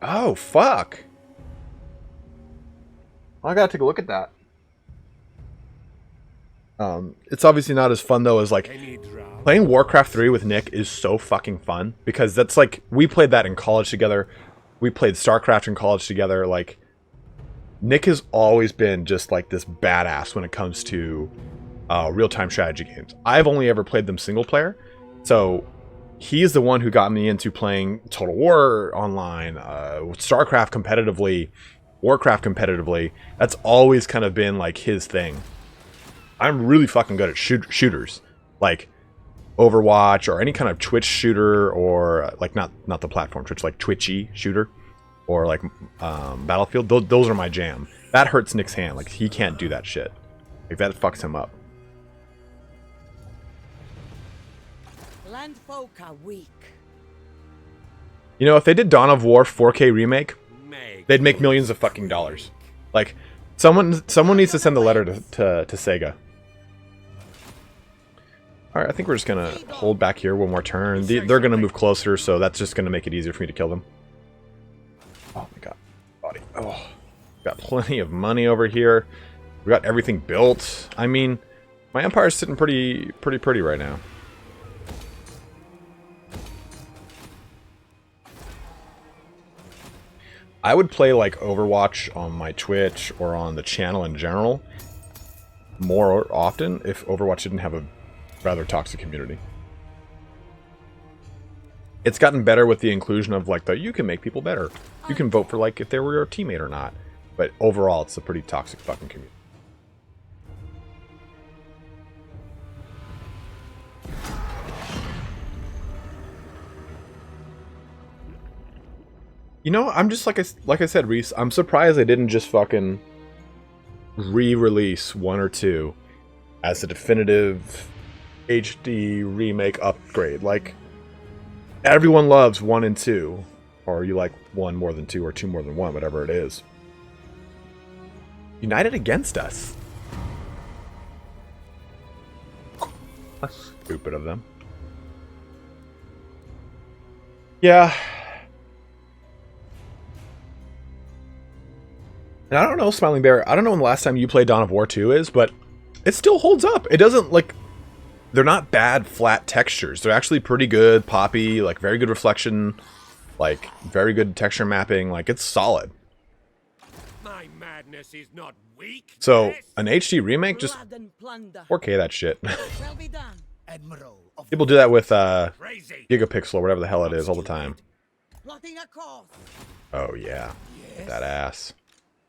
oh, fuck. I gotta take a look at that. It's obviously not as fun though as like playing Warcraft 3 with Nick is so fucking fun because that's like we played that in college together. We played StarCraft in college together. Like Nick has always been just like this badass when it comes to real-time strategy games. I've only ever played them single player, so he's the one who got me into playing Total War online, StarCraft competitively, Warcraft competitively. That's always kind of been like his thing. I'm really fucking good at shooters, like Overwatch or any kind of Twitch shooter, or like not the platform Twitch, like Twitchy shooter, or like Battlefield. Those are my jam. That hurts Nick's hand. Like he can't do that shit. Like that fucks him up. Landfolk are weak. You know, if they did Dawn of War 4K remake, they'd make millions of fucking dollars. Like someone needs to send a letter to Sega. Alright, I think we're just gonna hold back here one more turn. They're gonna move closer, so that's just gonna make it easier for me to kill them. Oh my god. Body. Oh. Got plenty of money over here. We got everything built. I mean, my empire's sitting pretty right now. I would play like Overwatch on my Twitch or on the channel in general more often if Overwatch didn't have a rather toxic community. It's gotten better with the inclusion of like you can make people better. You can vote for like if they were your teammate or not. But overall, it's a pretty toxic fucking community. You know, I'm just like I said, Reese. I'm surprised they didn't just fucking re-release 1 or 2 as a definitive HD remake upgrade. Like everyone loves 1 and 2, or you like 1 more than 2 or 2 more than 1, whatever it is. United against us. That's stupid of them. Yeah. And I don't know, Smiling Bear, I don't know when the last time you played Dawn of War 2 is, but it still holds up. It doesn't, like, they're not bad flat textures. They're actually pretty good, poppy, like, very good reflection, like, very good texture mapping. Like, it's solid. My madness is not weak. So, an HD remake, just 4K that shit. Shall be done. Admiral of People do that with Crazy. Gigapixel or whatever the hell it is all the time. plotting a course. Oh yeah, that ass.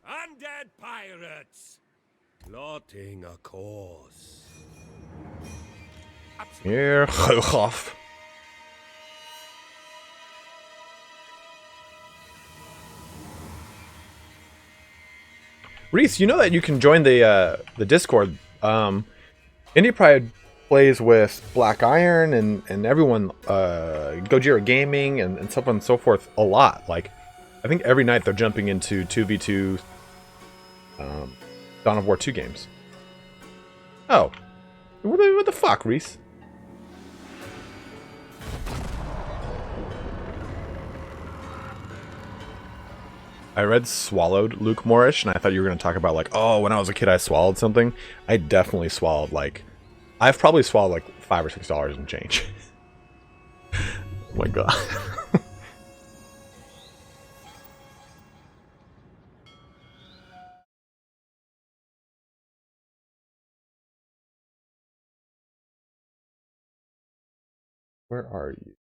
Undead pirates. Plotting a course. Here, off. Reese, you know that you can join the Discord. Indie Pride plays with Black Iron and everyone, Gojira Gaming and so on and so forth a lot. Like, I think every night they're jumping into 2v2 Dawn of War 2 games. Oh. What the fuck, Reese? I read swallowed Luke Moorish, and I thought you were going to talk about, like, oh, when I was a kid I swallowed something. I definitely swallowed, like, I've probably swallowed, like, $5 or $6 and change. Oh my god. Where are you?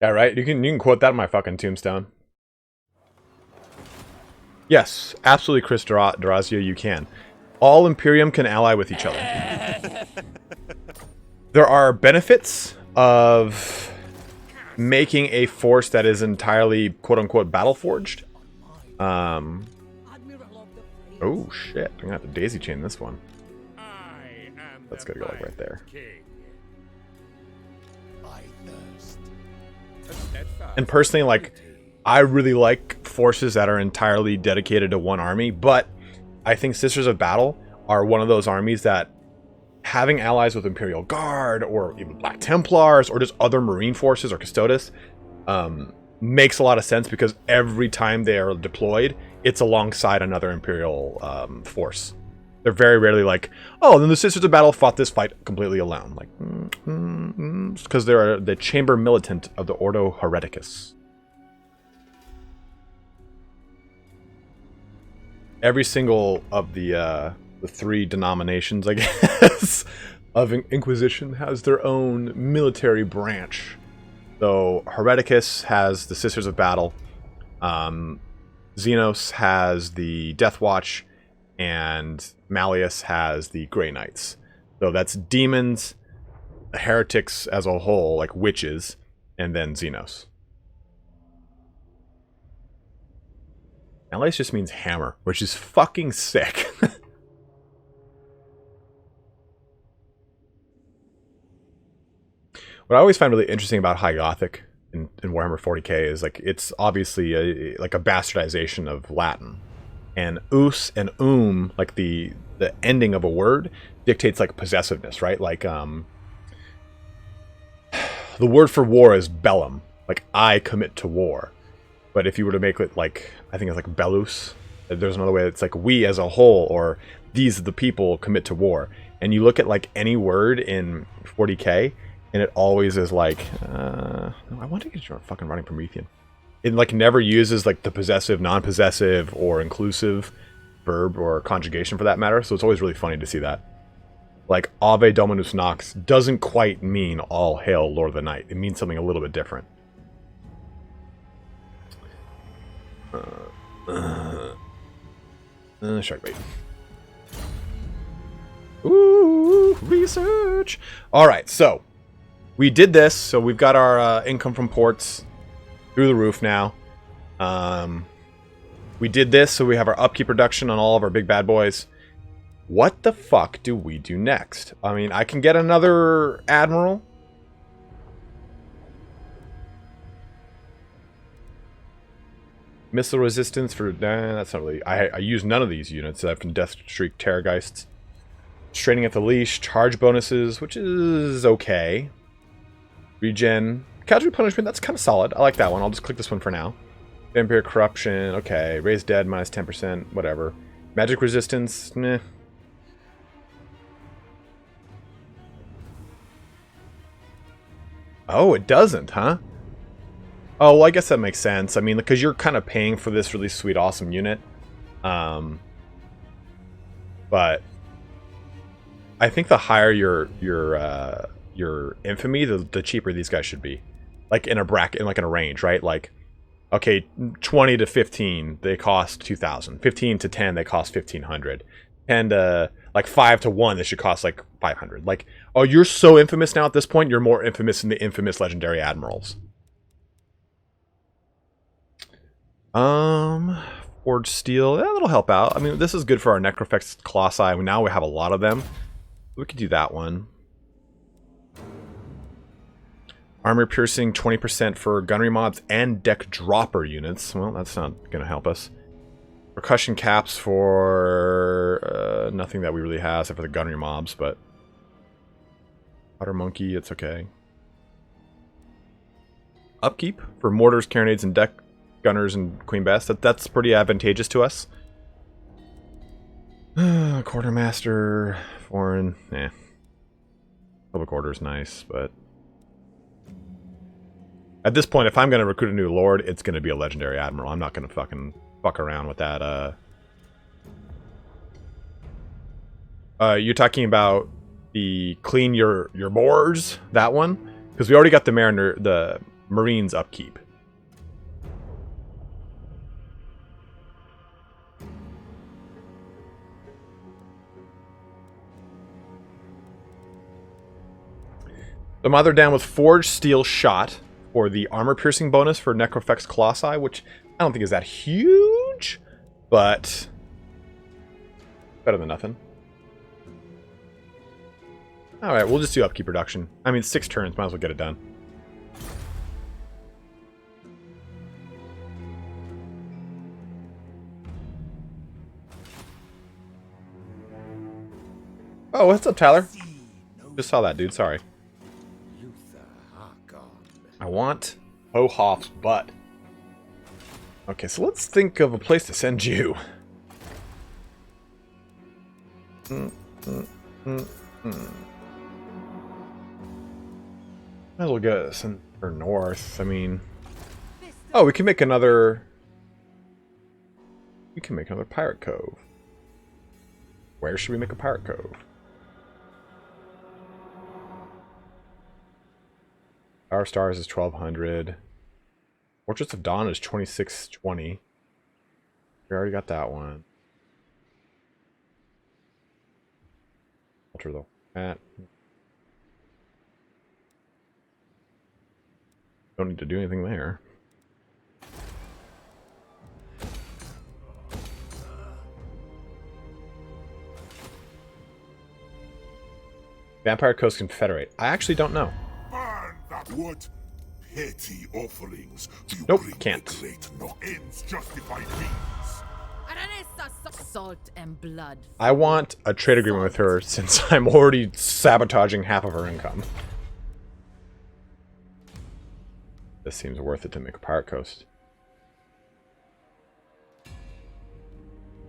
Yeah, right? You can quote that in my fucking tombstone. Yes, absolutely, Chris Durazio, you can. All Imperium can ally with each other. There are benefits of making a force that is entirely quote-unquote battle-forged. Admiral of the fleet. Oh, shit. I'm gonna have to daisy chain this one. I am That's the gotta go, like, right there. King. I thirst. A steadfast And personally, like, unity. I really like forces that are entirely dedicated to one army, but I think Sisters of Battle are one of those armies that having allies with Imperial Guard or even Black Templars or just other Marine forces or Custodes makes a lot of sense, because every time they are deployed, it's alongside another Imperial force. They're very rarely like, oh, then the Sisters of Battle fought this fight completely alone. Like, because they're the Chamber Militant of the Ordo Hereticus. Every single of the three denominations, I guess, of Inquisition has their own military branch. So Hereticus has the Sisters of Battle, Xenos has the Death Watch, and Malleus has the Grey Knights. So that's demons, heretics as a whole, like witches, and then Xenos. Malleus just means hammer, which is fucking sick. What I always find really interesting about High Gothic in Warhammer 40k is, like, it's obviously like a bastardization of Latin. And us and like the ending of a word dictates, like, possessiveness, right? Like, the word for war is bellum. Like, I commit to war. But if you were to make it, like, I think it's like bellus, there's another way that's like we as a whole, or these are the people commit to war. And you look at, like, any word in 40k, and it always is like, no, I want to get your fucking running Promethean. It, like, never uses, like, the possessive, non-possessive, or inclusive verb or conjugation for that matter. So it's always really funny to see that. Like, Ave Dominus Nox doesn't quite mean all hail Lord of the Night. It means something a little bit different. Sharkbait. Ooh, research. All right, so we did this. So we've got our income from ports through the roof now. We did this, so we have our upkeep reduction on all of our big bad boys. What the fuck do we do next? I mean, I can get another admiral. Missile resistance for... Nah, that's not really... I use none of these units aside from Deathstreak Terrorgeists. Straining at the leash. Charge bonuses, which is okay. Regen. Casualty punishment, that's kind of solid. I like that one. I'll just click this one for now. Vampire corruption, okay. Raise dead minus 10%, whatever. Magic resistance, meh. Oh, it doesn't, huh? Oh, well, I guess that makes sense. I mean, because you're kind of paying for this really sweet, awesome unit. But I think the higher your infamy, the cheaper these guys should be. Like in a bracket, like in a range, right? Like, okay, 20 to 15, they cost 2,000. 15 to 10, they cost 1,500. 10 to like 5 to 1, they should cost like 500. Like, oh, you're so infamous now at this point. You're more infamous than the infamous legendary admirals. Forged steel, that'll help out. I mean, this is good for our Necrofex Colossi. Now we have a lot of them. We could do that one. Armor piercing 20% for gunnery mobs and deck dropper units. Well, that's not going to help us. Percussion caps for nothing that we really have except for the gunnery mobs, but Powder Monkey, it's okay. Upkeep for mortars, carronades, and deck gunners and Queen Bess. That's pretty advantageous to us. Quartermaster, foreign, Public order is nice, but at this point, if I'm going to recruit a new lord, it's going to be a legendary admiral. I'm not going to fucking fuck around with that. You're talking about the clean your boars, that one, because we already got the Marines upkeep. The mother down with forged steel shot for the armor piercing bonus for Necrofex Colossi, which I don't think is that huge, but better than nothing. Alright, we'll just do upkeep reduction. I mean, 6 turns, might as well get it done. Oh, what's up, Tyler? Just saw that, dude, sorry. I want Hohoff's butt. Okay, so let's think of a place to send you. Might as well go send her north. I mean, oh, we can make another. We can make another pirate cove. Where should we make a pirate cove? Our Stars is 1,200. Fortress of Dawn is 2,620. We already got that one. Alter the cat. Don't need to do anything there. Vampire Coast Confederate. I actually don't know. What petty offerings do you Nope, bring can't. the great no ends justify means? Salt and blood. I want a trade agreement with her since I'm already sabotaging half of her income. This seems worth it to make a pirate coast.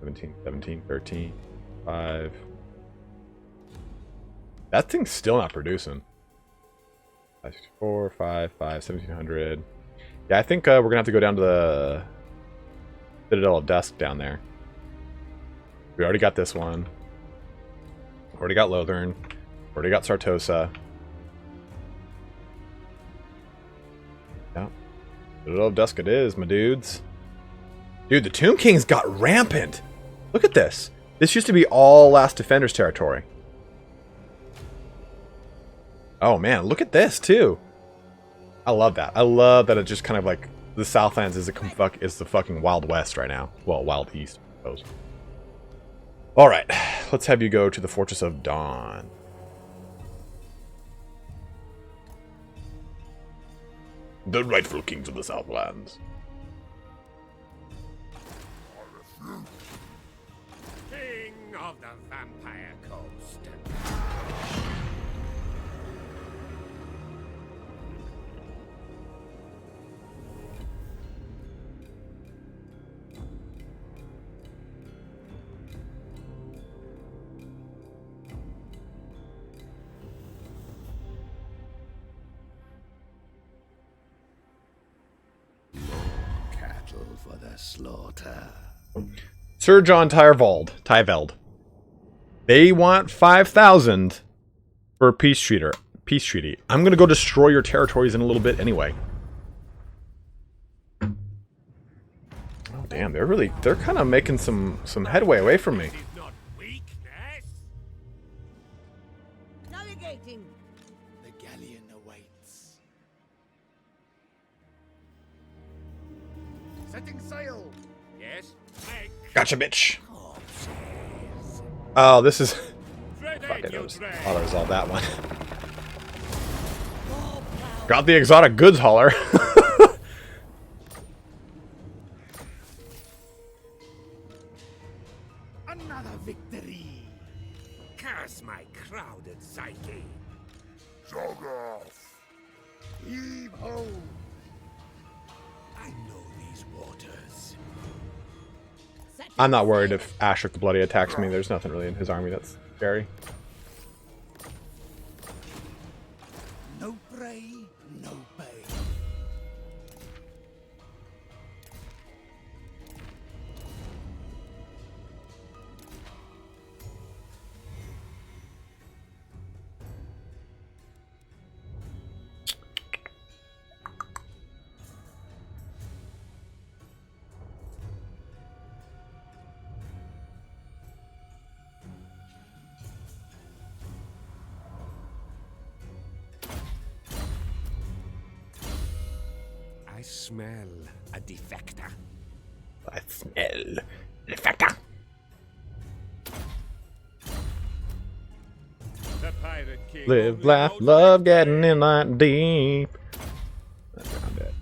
17, 17, 13, 5. That thing's still not producing. 564, 5, 5, 1,700. Yeah, I think we're gonna have to go down to the Citadel of Dusk down there. We already got this one. Already got Lothern. Already got Sartosa. Yeah. Citadel of Dusk it is, my dudes. Dude, the Tomb Kings got rampant. Look at this. This used to be all Last Defenders territory. Oh man, look at this too. I love that. I love that it just kind of like the Southlands is the fucking Wild West right now. Well, Wild East, I suppose. All right, let's have you go to the Fortress of Dawn. The rightful kings of the Southlands. King of the Vampire Coast. slaughter. Sir John Tyveld. They want 5,000 for a peace treaty. I'm gonna go destroy your territories in a little bit anyway. Oh damn, they're kind of making some headway away from me. This is not weakness. Navigating. The galleon awaits. Setting sail. Yes. Make. Gotcha, bitch. Oh, this is. Dread Fuck, I it, you noticed. dread. I'll resolve that one. Got the exotic goods hauler. Another victory. Curse my crowded psyche. Jog off. Heave ho. I know these waters. I'm not worried if Ashok the Bloody attacks me. There's nothing really in his army that's scary. No prey, no pay. I smell a defector. I smell defector. The pirate king. Live, only laugh, knows love, victory. getting in that deep. That's around it.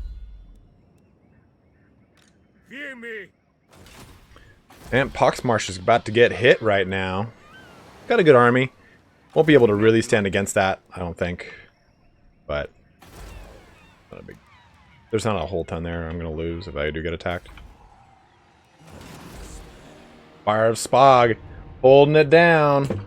Fear me. And Poxmarsh is about to get hit right now. Got a good army. Won't be able to really stand against that, I don't think. But not a big. There's not a whole ton there. I'm gonna lose if I do get attacked. Fire of Spog, holding it down.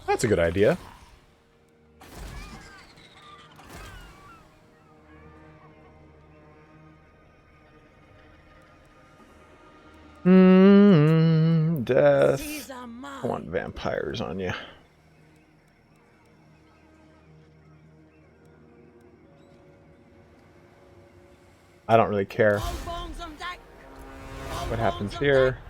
That's a good idea. Death. These are mine. I want vampires on you. I don't really care All bones on deck. All what bones happens on here. deck.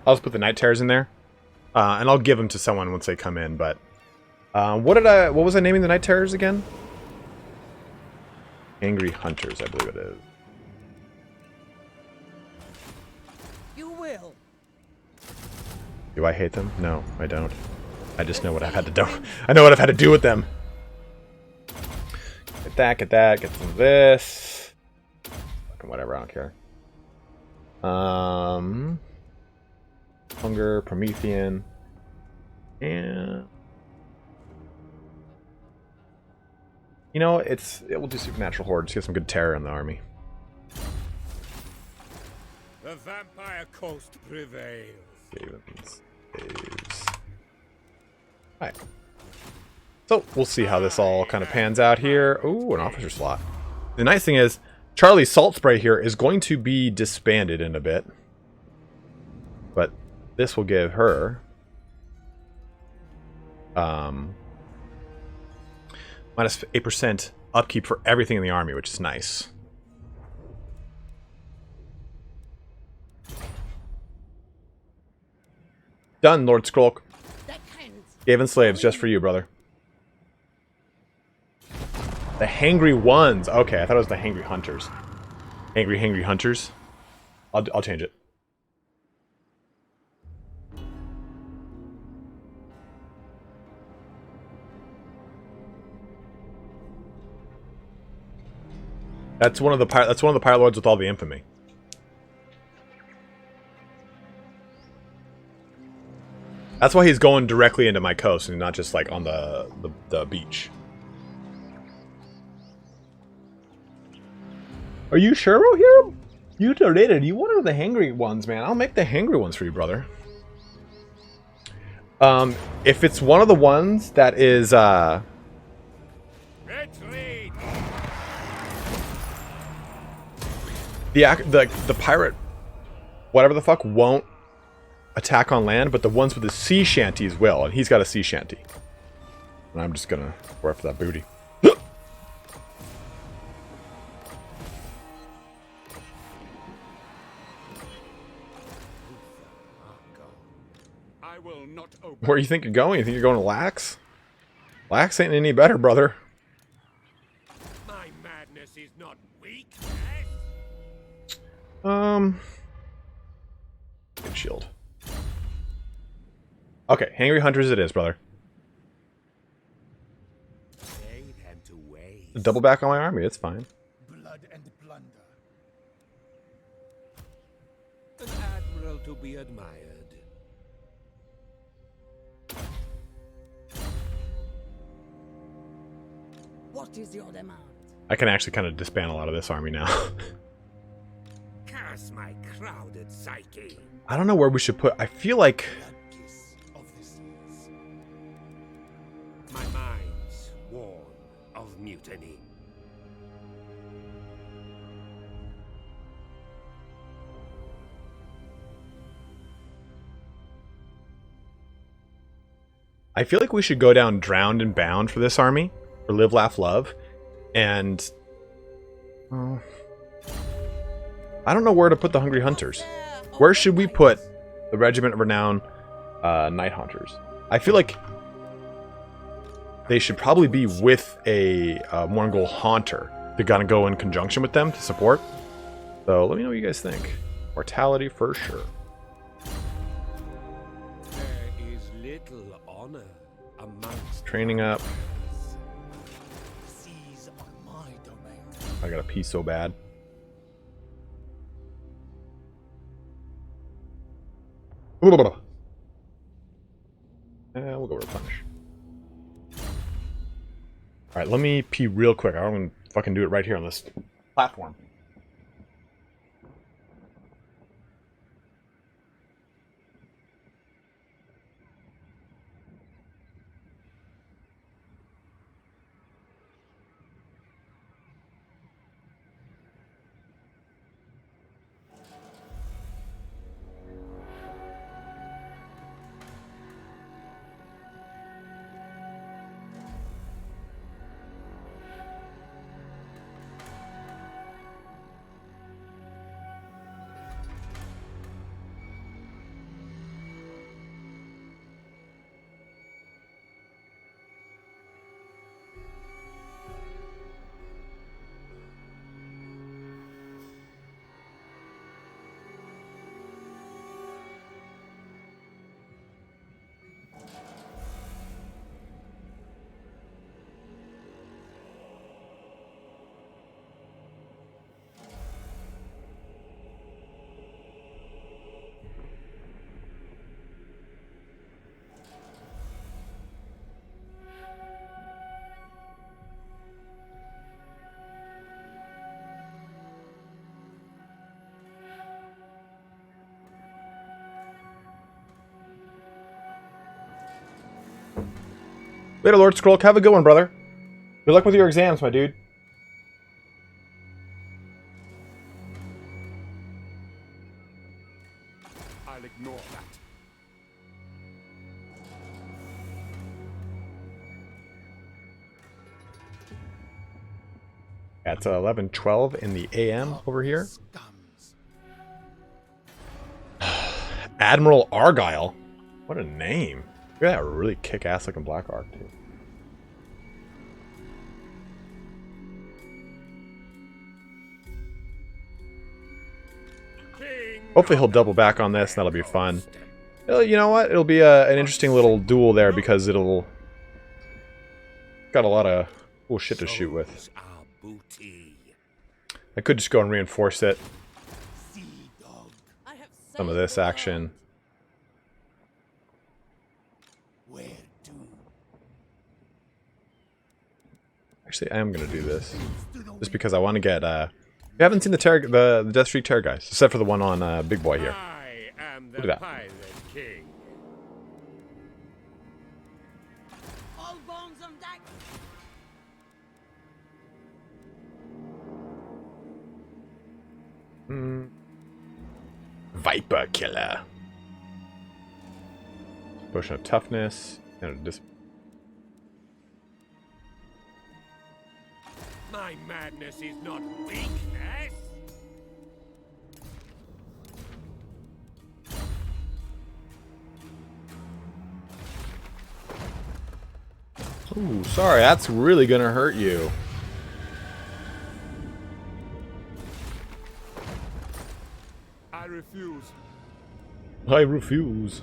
I'll just put the Night Terrors in there. And I'll give them to someone once they come in, but... what was I naming the Night Terrors again? Angry Hunters, I believe it is. You will. Do I hate them? No, I don't. I just know what I've had to do. I know what I've had to do with them. Get that, get some of this. Fucking whatever, I don't care. Hunger, Promethean, and you know, it will do Supernatural Horde. Just get some good terror in the army. The vampire coast prevails. Alright. So, we'll see how this all kind of pans out here. Ooh, an officer slot. The nice thing is, Charlie's Salt Spray here is going to be disbanded in a bit. But this will give her minus 8% upkeep for everything in the army, which is nice. Done, Lord Skrulk. Deckhands. Gaven slaves just for you, brother. The Hangry Ones. Okay, I thought it was the Hangry Hunters. Hangry Hunters. I'll change it. That's one of the Pirate Lords with all the infamy. That's why he's going directly into my coast and not just like on the beach. Are you sure we'll hear him? You donated. You wanted the hangry ones, man. I'll make the hangry ones for you, brother. If it's one of the ones that is, Retreat! the pirate, whatever the fuck, won't attack on land, but the ones with the sea shanties will, and he's got a sea shanty. And I'm just gonna go after that booty. I will not obey. Where do you think you're going? You think you're going to Lax? Lax ain't any better, brother. My madness is not weakness. Good shield. Okay, Hangry Hunters it is, brother. Lay them to waste. Double back on my army, it's fine. Blood and plunder. An admiral to be admired. What is your demand? I can actually kind of disband a lot of this army now. Curse my crowded psyche. I don't know where we should put... I feel like... Blood kiss of the seas. My mind's worn of mutiny. I feel like we should go down Drowned and Bound for this army. For Live, Laugh, Love. And... I don't know where to put the Hungry Hunters. Where should we put the Regiment of Renown Night Hunters? I feel like they should probably be with a Mongol Haunter. They're gonna go in conjunction with them to support. So let me know what you guys think. Mortality for sure. There is little honor amongst Training up. The seas are my domain. I got a pee so bad. We'll go replenish. Alright, let me pee real quick. I don't want to fucking do it right here on this platform. Later, Lord Scroll. Have a good one, brother. Good luck with your exams, my dude. I'll ignore that. At 11:12 in the AM over here. Scums. Admiral Argyle. What a name. Look at that really kick-ass looking Black Ark, too. Hopefully he'll double back on this, and that'll be fun. You know what? It'll be an interesting little duel there, because it'll... got a lot of cool shit to shoot with. I could just go and reinforce it. Sea dog. I have Some of saved this the world. action. Where to? Actually, I am going to do this. Just because I want to get We haven't seen the Death Streak Terror guys, except for the one on Big Boy here. I am Look the at that. Pirate King. All bones on deck. Viper Killer. Potion of Toughness. And My madness is not weakness. Ooh, sorry, that's really gonna hurt you. I refuse. I refuse.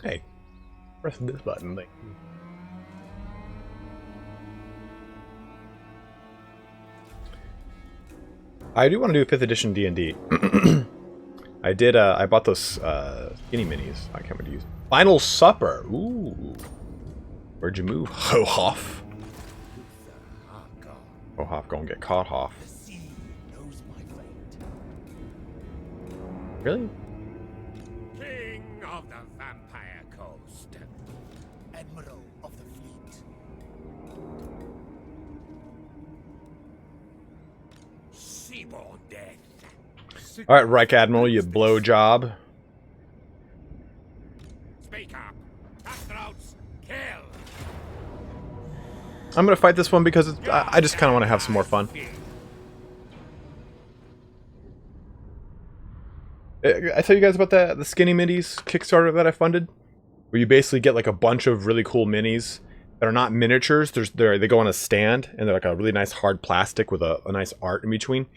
Hey, press this button. Thank you. I do want to do 5th edition D&D. I did. I bought those skinny minis. I can't wait to use. Final Supper. Ooh. Where'd you move? Ho-Hoff. Harkon. Ho-Hoff gonna get caught, Hoff. The sea knows my fate. Really? King of the Vampire Coast. Admiral of the fleet. Seaborn death. All right, Reich Admiral, you blowjob. Speak up. Cutthroats. Kill. I'm gonna fight this one because it's, I just kind of want to have some more fun. I tell you guys about the skinny minis Kickstarter that I funded, where you basically get like a bunch of really cool minis that are not miniatures. They go on a stand and they're like a really nice hard plastic with a nice art in between.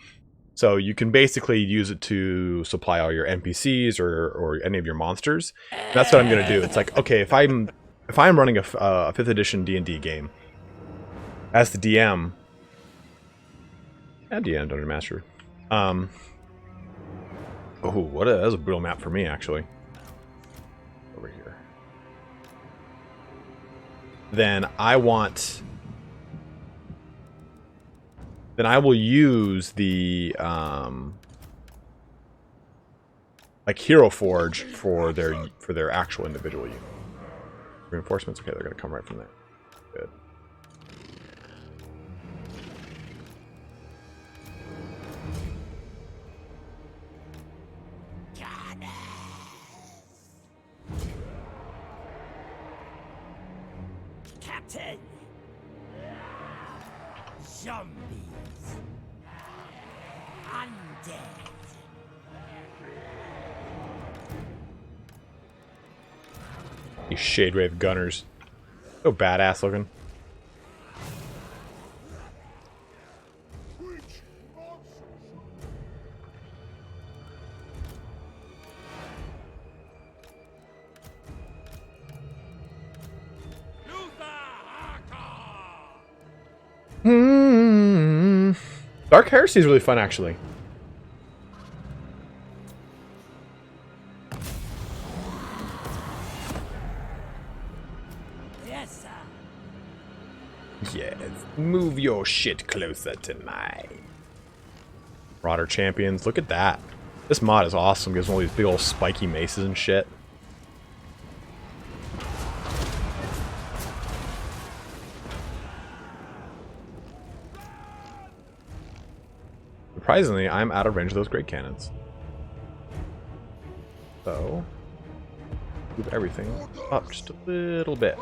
So you can basically use it to supply all your NPCs or any of your monsters. And that's what I'm gonna do. It's like, okay, if I'm running a 5th edition D&D game as the DM, yeah, DM Dungeon Master. Oh, that was a brutal map for me, actually. Over here. Then I will use the like Hero Forge for their actual individual unit. Reinforcements, okay, they're gonna come right from there. Good. Captain. Zombies. Undead. These Shade Wave Gunners. So badass looking. Dark Heresy is really fun, actually. Yes, sir. Yes, move your shit closer to mine. Marauder Champions, look at that. This mod is awesome. Gives all these big old spiky maces and shit. Surprisingly, I'm out of range of those great cannons. So, move everything up just a little bit.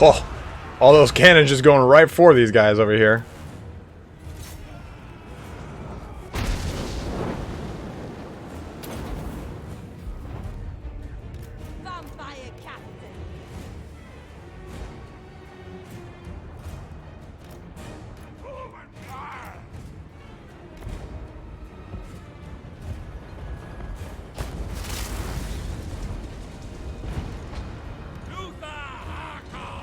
Oh, all those cannons just going right for these guys over here. Vampire captain. Luthor Harkon!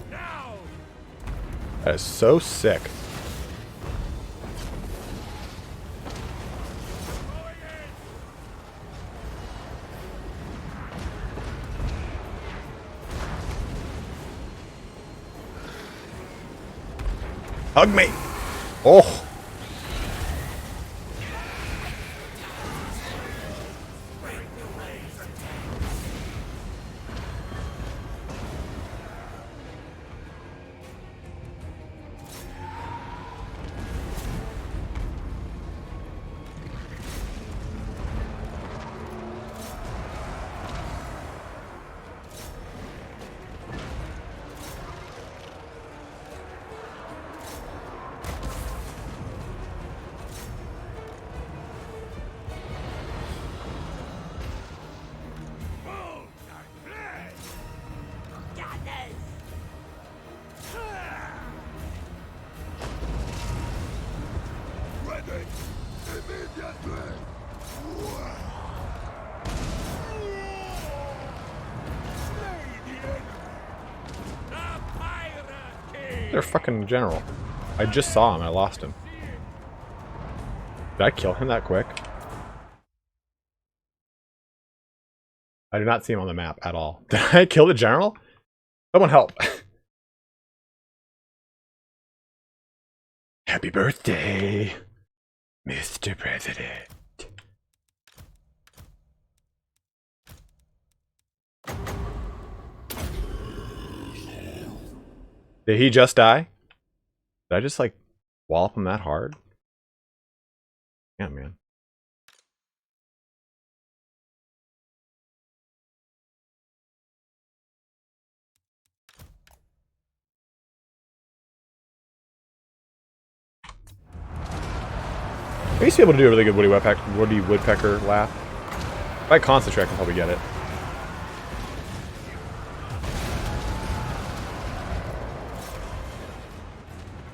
Now! That is so sick. Going in! Hug me. Oh. Boom! And play! Gathers. Ready! Immediately! Slay the enemy! The Pirate King! They're fucking general. I just saw him. I lost him. Did I kill him that quick? I did not see him on the map at all. Did I kill the general? Someone help. Happy birthday, Mr. President. Did he just die? Did I just like wallop him that hard? Yeah, man. I used to be able to do a really good Woody Woodpecker laugh. If I concentrate, I can probably get it.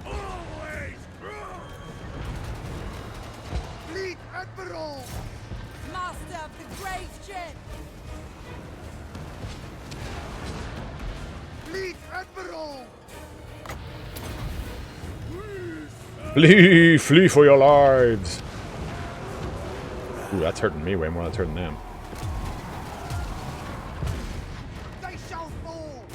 Always true! Fleet Admiral! Master of the great ship. Fleet Admiral! Flee! Flee for your lives! Ooh, that's hurting me way more than it's hurting them. They shall fall!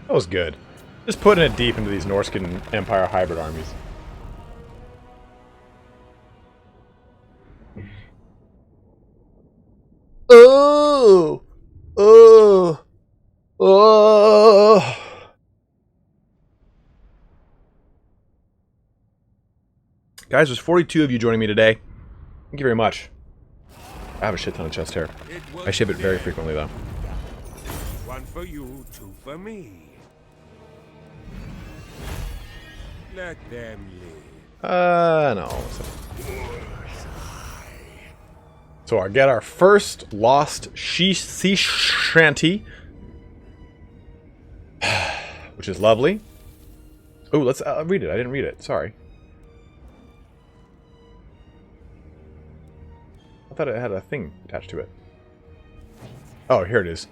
That was good. Just putting it deep into these Norscan Empire hybrid armies. Oh! Oh! Oh! Guys, there's 42 of you joining me today. Thank you very much. I have a shit ton of chest hair. I shave it very frequently, though. One for you, two for me. Let them live. No. So I get our first lost sea shanty, which is lovely. Oh, let's read it. I didn't read it. Sorry. I thought it had a thing attached to it. Oh, here it is.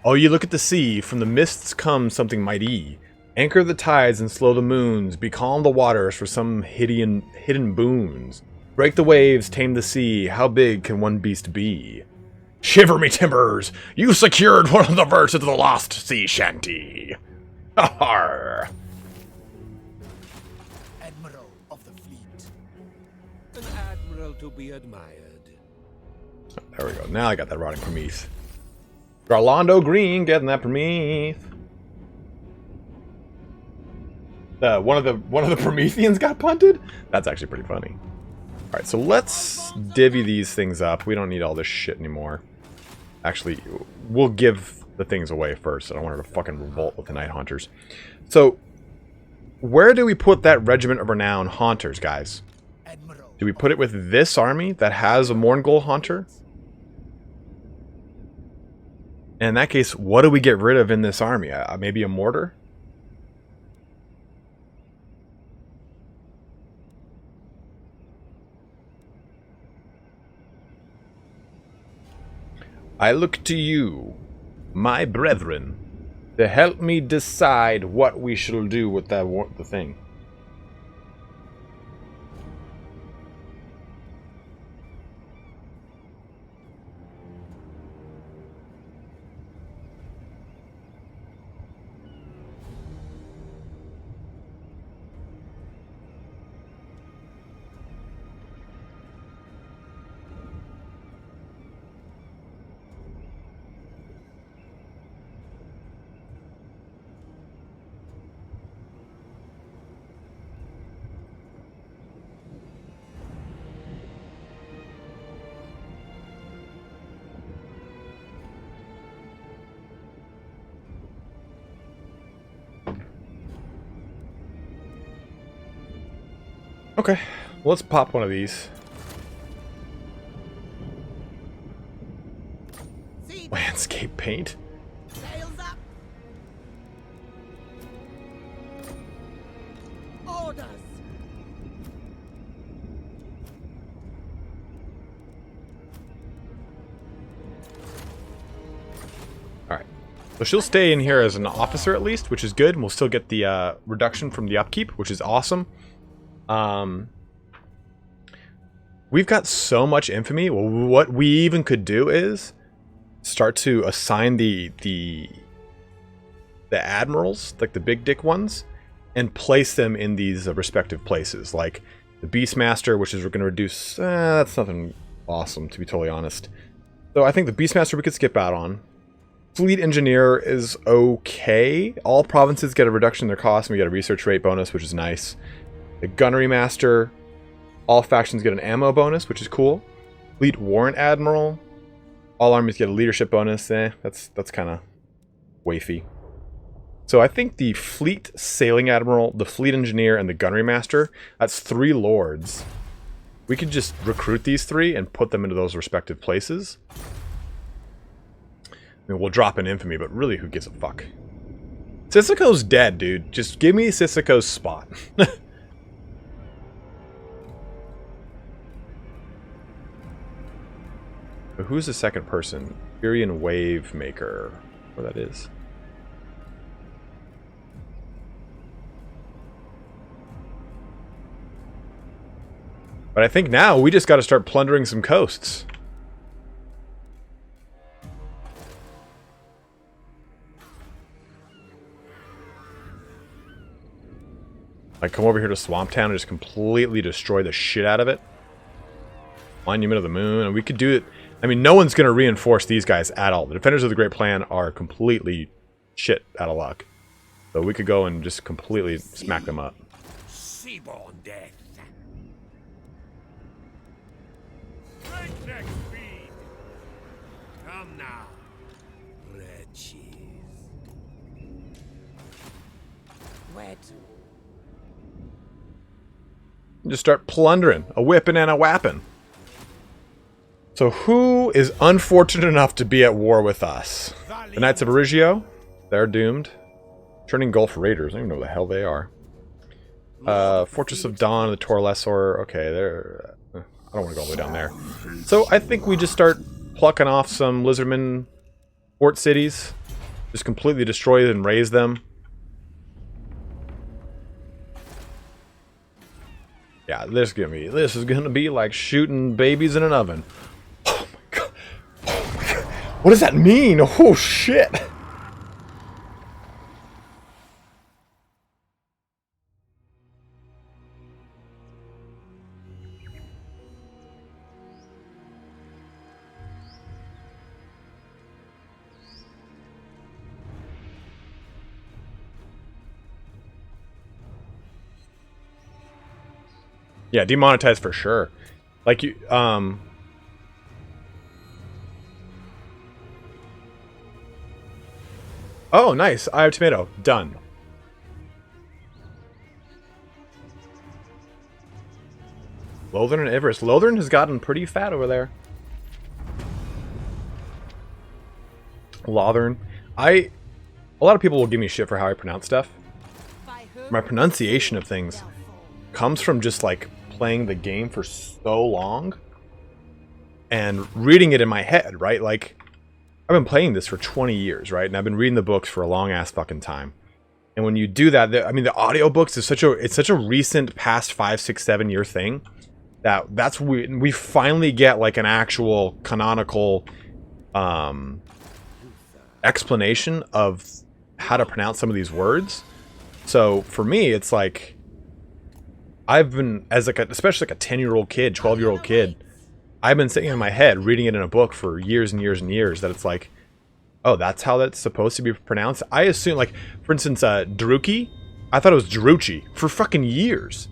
Oh, you look at the sea, from the mists comes something mighty. Anchor the tides and slow the moons, becalm the waters for some hidden boons. Break the waves, tame the sea, how big can one beast be? Shiver me timbers, you secured one of the verses of the lost sea shanty. Har. Admiral of the fleet. An admiral to be admired. There we go, now I got that rotting Prometheus. Garlando Green getting that Prometheus. One of the Prometheans got punted? That's actually pretty funny. Alright, so let's divvy these things up. We don't need all this shit anymore. Actually, we'll give the things away first. I don't want her to fucking revolt with the Night Haunters. So, where do we put that Regiment of Renown Haunters, guys? Do we put it with this army that has a Morngul Haunter? And in that case, what do we get rid of in this army? Maybe a mortar? I look to you, my brethren, to help me decide what we shall do with the thing. Okay, well, let's pop one of these. Landscape paint. Sails up. Orders. Alright. So she'll stay in here as an officer at least, which is good. And we'll still get the reduction from the upkeep, which is awesome. We've got so much infamy. Well, what we even could do is start to assign the admirals, like the big dick ones, and place them in these respective places. Like the Beastmaster, which is going to reduce... that's nothing awesome, to be totally honest. So I think the Beastmaster we could skip out on. Fleet Engineer is okay. All provinces get a reduction in their cost, and we get a research rate bonus, which is nice. The Gunnery Master, all factions get an ammo bonus, which is cool. Fleet Warrant Admiral, all armies get a leadership bonus. That's kind of wafy. So I think the Fleet Sailing Admiral, the Fleet Engineer, and the Gunnery Master, that's 3 lords. We could just recruit these 3 and put them into those respective places. I mean, we'll drop an infamy, but really, who gives a fuck? Sisiko's dead, dude. Just give me Sisiko's spot. Who's the second person? Furian Wave Maker. Where that is. But I think now we just got to start plundering some coasts. Like, come over here to Swamp Town and just completely destroy the shit out of it. Monument of the Moon, and we could do it. I mean, no one's going to reinforce these guys at all. The Defenders of the Great Plan are completely shit out of luck. So we could go and just completely smack them up. Seaborn death. Breakneck speed. Come now, wretches. Where to? Just start plundering. A whipping and a whapping. So who is unfortunate enough to be at war with us? The Knights of Origio. They're doomed. Turning Gulf Raiders. I don't even know who the hell they are. Fortress of Dawn, the Torlessor. Okay, they're... I don't want to go all the way down there. So I think we just start plucking off some Lizardman port cities. Just completely destroy and raise them. Yeah, this is gonna be like shooting babies in an oven. Oh my god. Oh my god. What does that mean? Oh shit. Yeah, demonetized for sure. Like you, oh, nice. I have tomato. Done. Lothern and Everest. Lothern has gotten pretty fat over there. Lothern. A lot of people will give me shit for how I pronounce stuff. My pronunciation of things comes from just like playing the game for so long and reading it in my head, right? Like, I've been playing this for 20 years, right? And I've been reading the books for a long ass fucking time. And when you do that, I mean, the audiobooks is such a recent past 5, 6, 7 year thing that's we finally get like an actual canonical explanation of how to pronounce some of these words. So for me, it's like I've been, as like especially like a 10-year-old kid, 12-year-old kid, I've been sitting in my head reading it in a book for years and years and years, that it's like, oh, that's how that's supposed to be pronounced. I assume, like, for instance, Druki, I thought it was Druchi for fucking years.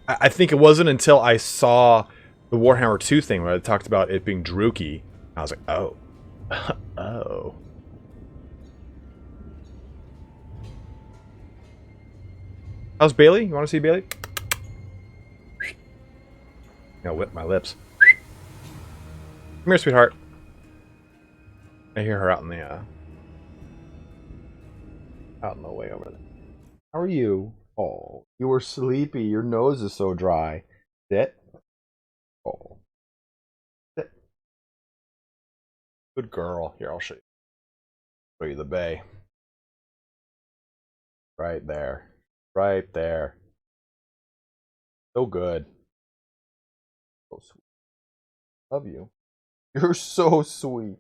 I think it wasn't until I saw the Warhammer 2 thing where it talked about it being Druki. I was like, oh. Oh. How's Bailey? You want to see Bailey? I'll whip my lips. Come here, sweetheart. I hear her out in the way over there. How are you? Oh, you were sleepy. Your nose is so dry. Sit. Oh. Sit. Good girl. Here, I'll show you. Show you the bay. Right there. Right there. So good. So sweet. Love you. You're so sweet.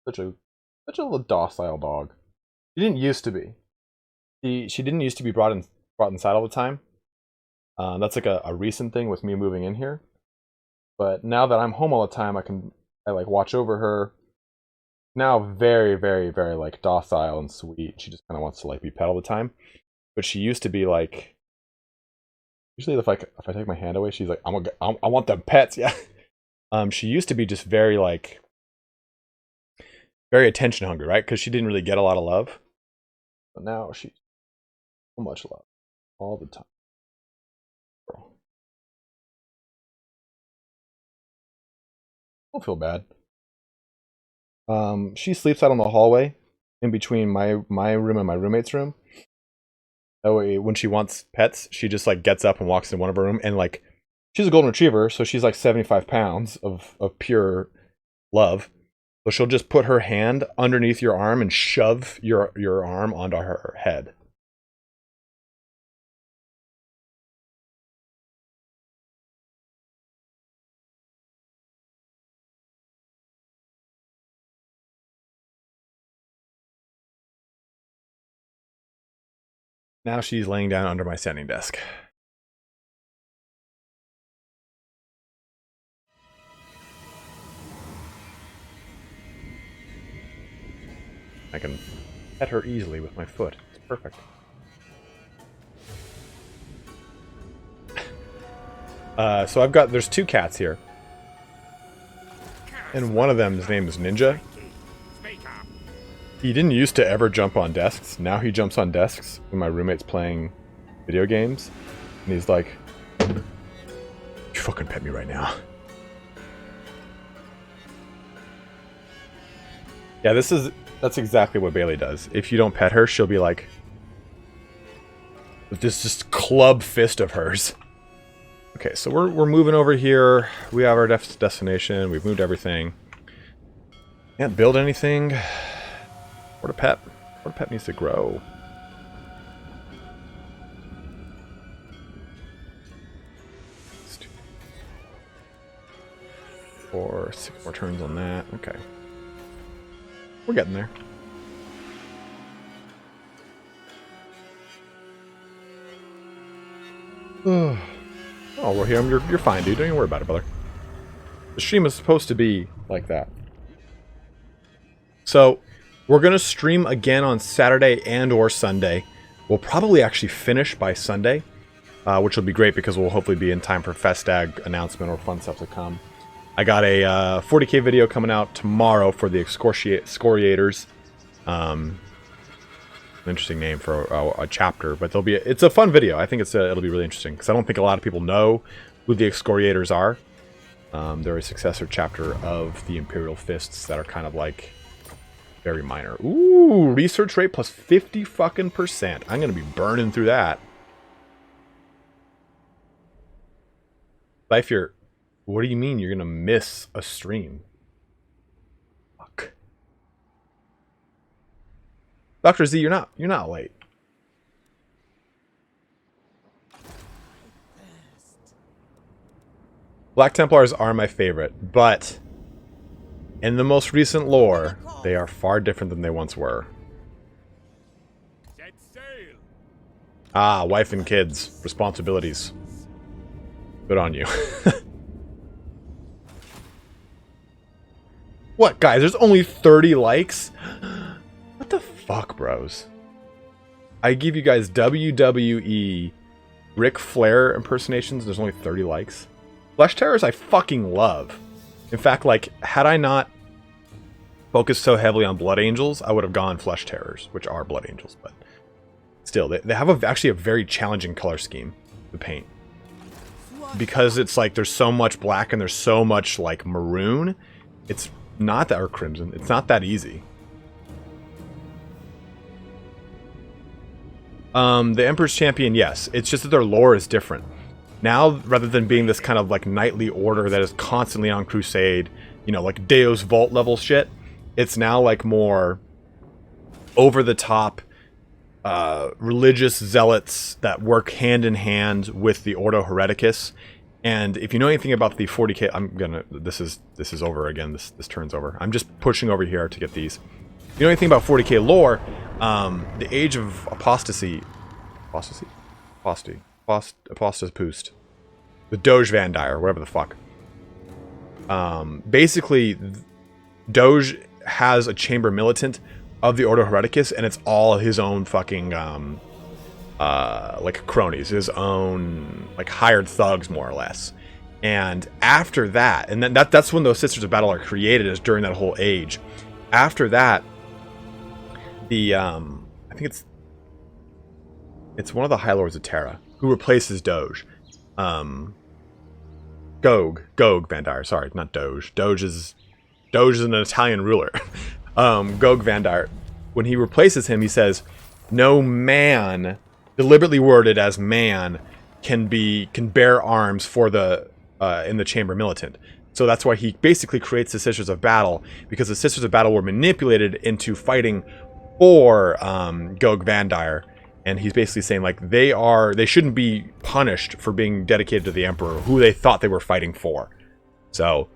Such a little docile dog. She didn't used to be. She didn't used to be brought inside all the time. That's like a recent thing with me moving in here. But now that I'm home all the time, I like watch over her. Now very, very, very like docile and sweet. She just kind of wants to like be pet all the time. But she used to be like, usually if I take my hand away, she's like, I want them pets, yeah. She used to be just very like, very attention hungry, right? Because she didn't really get a lot of love. But now she's so much love all the time. Girl. Don't feel bad. She sleeps out on the hallway in between my room and my roommate's room. That way, when she wants pets, she just like gets up and walks in one of her room, and like she's a golden retriever, so she's like 75 pounds of pure love. So she'll just put her hand underneath your arm and shove your arm onto her head. Now she's laying down under my standing desk. I can pet her easily with my foot. It's perfect. So there's two cats here. And one of them's name is Ninja. He didn't used to ever jump on desks. Now he jumps on desks when my roommate's playing video games. And he's like, you fucking pet me right now. Yeah, that's exactly what Bailey does. If you don't pet her, she'll be like, with this just club fist of hers. Okay, so we're moving over here. We have our destination. We've moved everything. Can't build anything. Porta Pet. Porta Pet needs to grow. For 6 more turns on that. Okay. We're getting there. Oh, well, here, you're fine, dude. Don't even worry about it, brother. The stream is supposed to be like that. So, we're going to stream again on Saturday and or Sunday. We'll probably actually finish by Sunday, which will be great because we'll hopefully be in time for Festag announcement or fun stuff to come. I got a 40k video coming out tomorrow for the Excoriators. Interesting name for a chapter, but it's a fun video. I think it'll be really interesting because I don't think a lot of people know who the Excoriators are. They're a successor chapter of the Imperial Fists that are kind of like very minor. Ooh, research rate plus 50 fucking %. I'm gonna be burning through that. Life, what do you mean you're gonna miss a stream? Fuck. Dr. Z, you're not late. Black Templars are my favorite, but in the most recent lore, they are far different than they once were. Set sail. Ah, wife and kids, responsibilities. Good on you. What, guys? There's only 30 likes? What the fuck, bros? I give you guys WWE Ric Flair impersonations. There's only 30 likes. Flesh Terrors I fucking love. In fact, like, had I not focused so heavily on Blood Angels, I would have gone Flesh Terrors, which are Blood Angels, but still, they have actually a very challenging color scheme, the paint. Because it's like there's so much black and there's so much like maroon, it's not that, or crimson, it's not that easy. The Emperor's Champion, yes, it's just that their lore is different. Now, rather than being this kind of like knightly order that is constantly on crusade, you know, like Deus Vault level shit, it's now like more over the top religious zealots that work hand in hand with the Ordo Hereticus. And if you know anything about the 40k, this is over again. This turn's over. I'm just pushing over here to get these. If you know anything about 40k lore, the Age of Apostasy, Apostasy, the Doge Vandire, whatever the fuck. Basically, Doge has a chamber militant of the Ordo Hereticus, and it's all his own fucking like cronies, his own like hired thugs, more or less. And after that, and then that's when those Sisters of Battle are created, is during that whole age. After that, the I think it's one of the High Lords of Terra who replaces Doge. Gog Vandire, sorry, not Doge. Doge is an Italian ruler. Gog Vandire, when he replaces him, he says, "No man," deliberately worded as man, can bear arms for the in the chamber militant. So that's why he basically creates the Sisters of Battle, because the Sisters of Battle were manipulated into fighting for Gog Vandire. And he's basically saying, like, they shouldn't be punished for being dedicated to the Emperor, who they thought they were fighting for. So,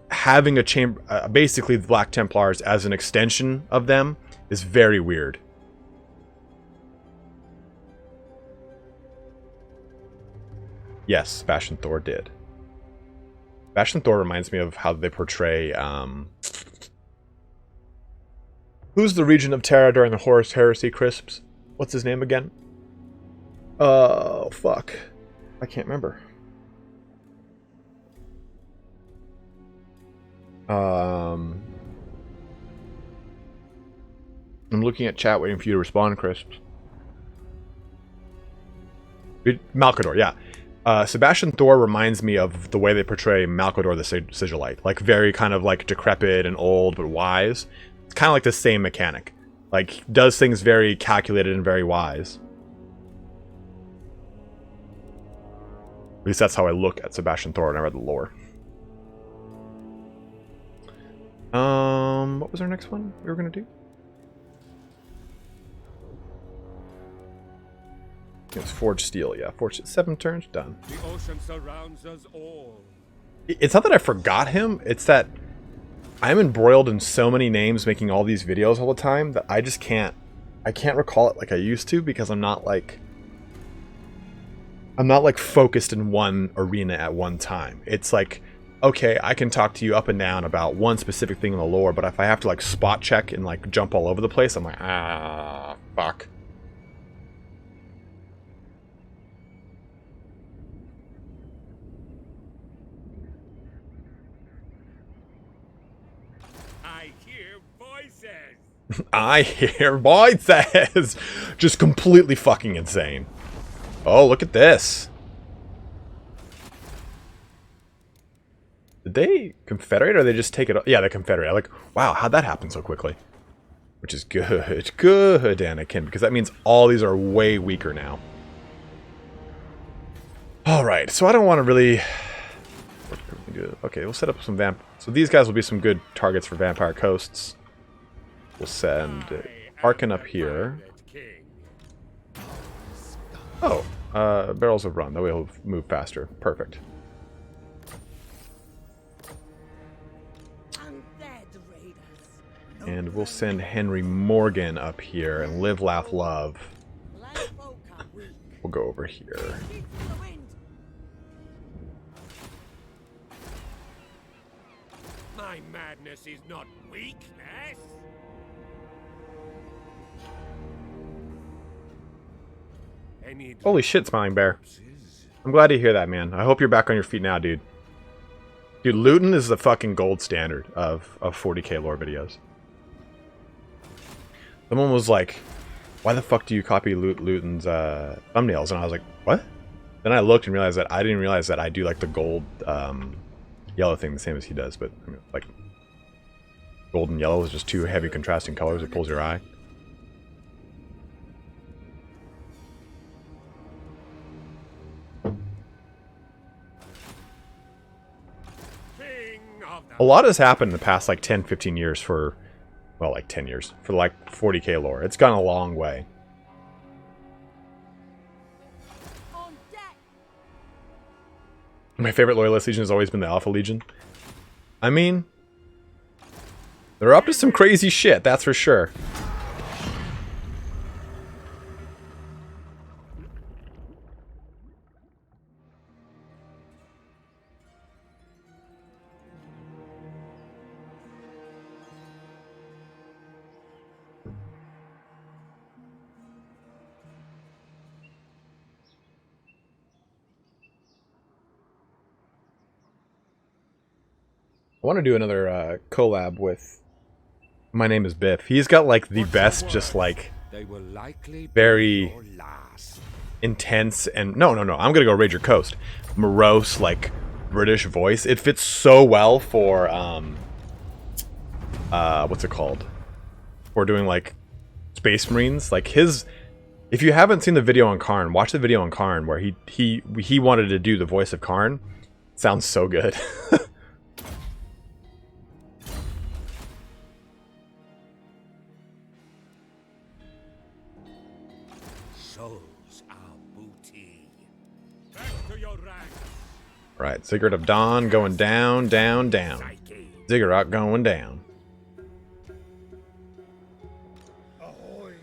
having a chamber, basically the Black Templars as an extension of them, is very weird. Yes, Sebastian Thor did. Sebastian Thor reminds me of how they portray, who's the Regent of Terra during the Horus Heresy crisps? What's his name again? Oh, fuck. I can't remember. I'm looking at chat waiting for you to respond, crisps. Malcador, yeah. Sebastian Thor reminds me of the way they portray Malcador the Sigilite. Like, very kind of like decrepit and old, but wise. It's kind of like the same mechanic. Like, does things very calculated and very wise. At least that's how I look at Sebastian Thor when I read the lore. What was our next one we were gonna do? It's Forge Steel, yeah. Forge 7 turns, done. The ocean surrounds us all. It's not that I forgot him, it's that I'm embroiled in so many names making all these videos all the time that I just can't recall it like I used to because I'm not like focused in one arena at one time. It's like, okay, I can talk to you up and down about one specific thing in the lore, but if I have to like spot check and like jump all over the place, I'm like, fuck. I hear voices. I hear voices! Just completely fucking insane. Oh, look at this. Did they confederate or they just take it? Yeah, they confederate. Like, wow, how'd that happen so quickly? Which is good. Good, Anakin, because that means all these are way weaker now. Alright, so I don't want to really... What can we do? Okay, we'll set up some vamp... So these guys will be some good targets for Vampire Coasts. We'll send Harkon up here. Oh, Barrels of Run. That way he'll move faster. Perfect. And we'll send Henry Morgan up here and Live, Laugh, Love. We'll go over here. My madness is not weakness. Holy shit, Smiling Bear. I'm glad to hear that, man. I hope you're back on your feet now, dude. Dude, Luton is the fucking gold standard of 40k lore videos. Someone was like, why the fuck do you copy Luton's thumbnails? And I was like, what? Then I looked and realized that I didn't realize that I do like the gold yellow thing the same as he does. But I mean, like, gold and yellow is just two heavy contrasting colors. It pulls your eye. A lot has happened in the past like 10, 15 years for, well, like 10 years, for like 40k lore. It's gone a long way. My favorite Loyalist Legion has always been the Alpha Legion. I mean, they're up to some crazy shit, that's for sure. I want to do another collab with My Name is Biff. He's got like the best, just like very intense and no, I'm gonna go Raid Your Coast. Morose, like British voice. It fits so well for what's it called? For doing like Space Marines. Like his, if you haven't seen the video on Karn, watch the video on Karn where he wanted to do the voice of Karn. Sounds so good. Right, Ziggurat of Dawn going down, down, down. Ziggurat going down. Ahoy.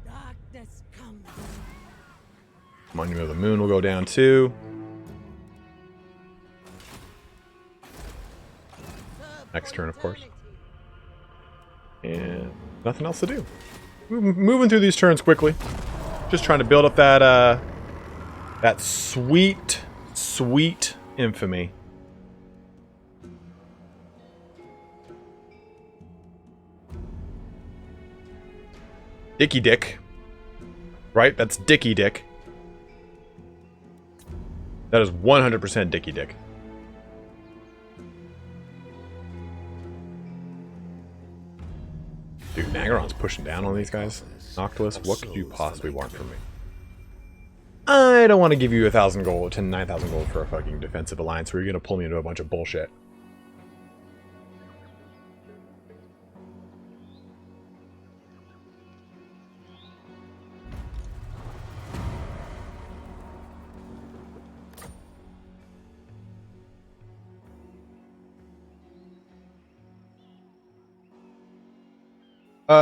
Darkness comes. Monument of the Moon will go down too. Next turn, of course. And nothing else to do. Moving through these turns quickly. Just trying to build up that that sweet, sweet infamy. Dicky Dick. Right? That's Dicky Dick. That is 100% Dicky Dick. Dude, Nagaron's pushing down on these guys. Noctilus, what could you possibly want from me? I don't want to give you 1,000 gold to 9,000 gold for a fucking defensive alliance where you're going to pull me into a bunch of bullshit.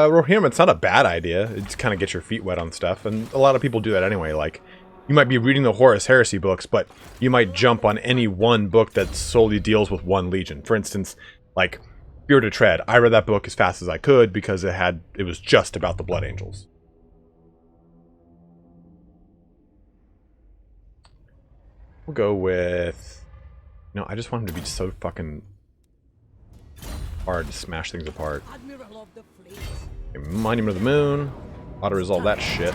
Warhammer, it's not a bad idea. It's kind of get your feet wet on stuff, and a lot of people do that anyway. Like, you might be reading the Horus Heresy books, but you might jump on any one book that solely deals with one legion. For instance, like Fear to Tread. I read that book as fast as I could because it was just about the Blood Angels. We'll go with... No, I just want him to be so fucking hard to smash things apart. Admiral of the fleet. Okay, Monument of the Moon. Auto-resolve that shit.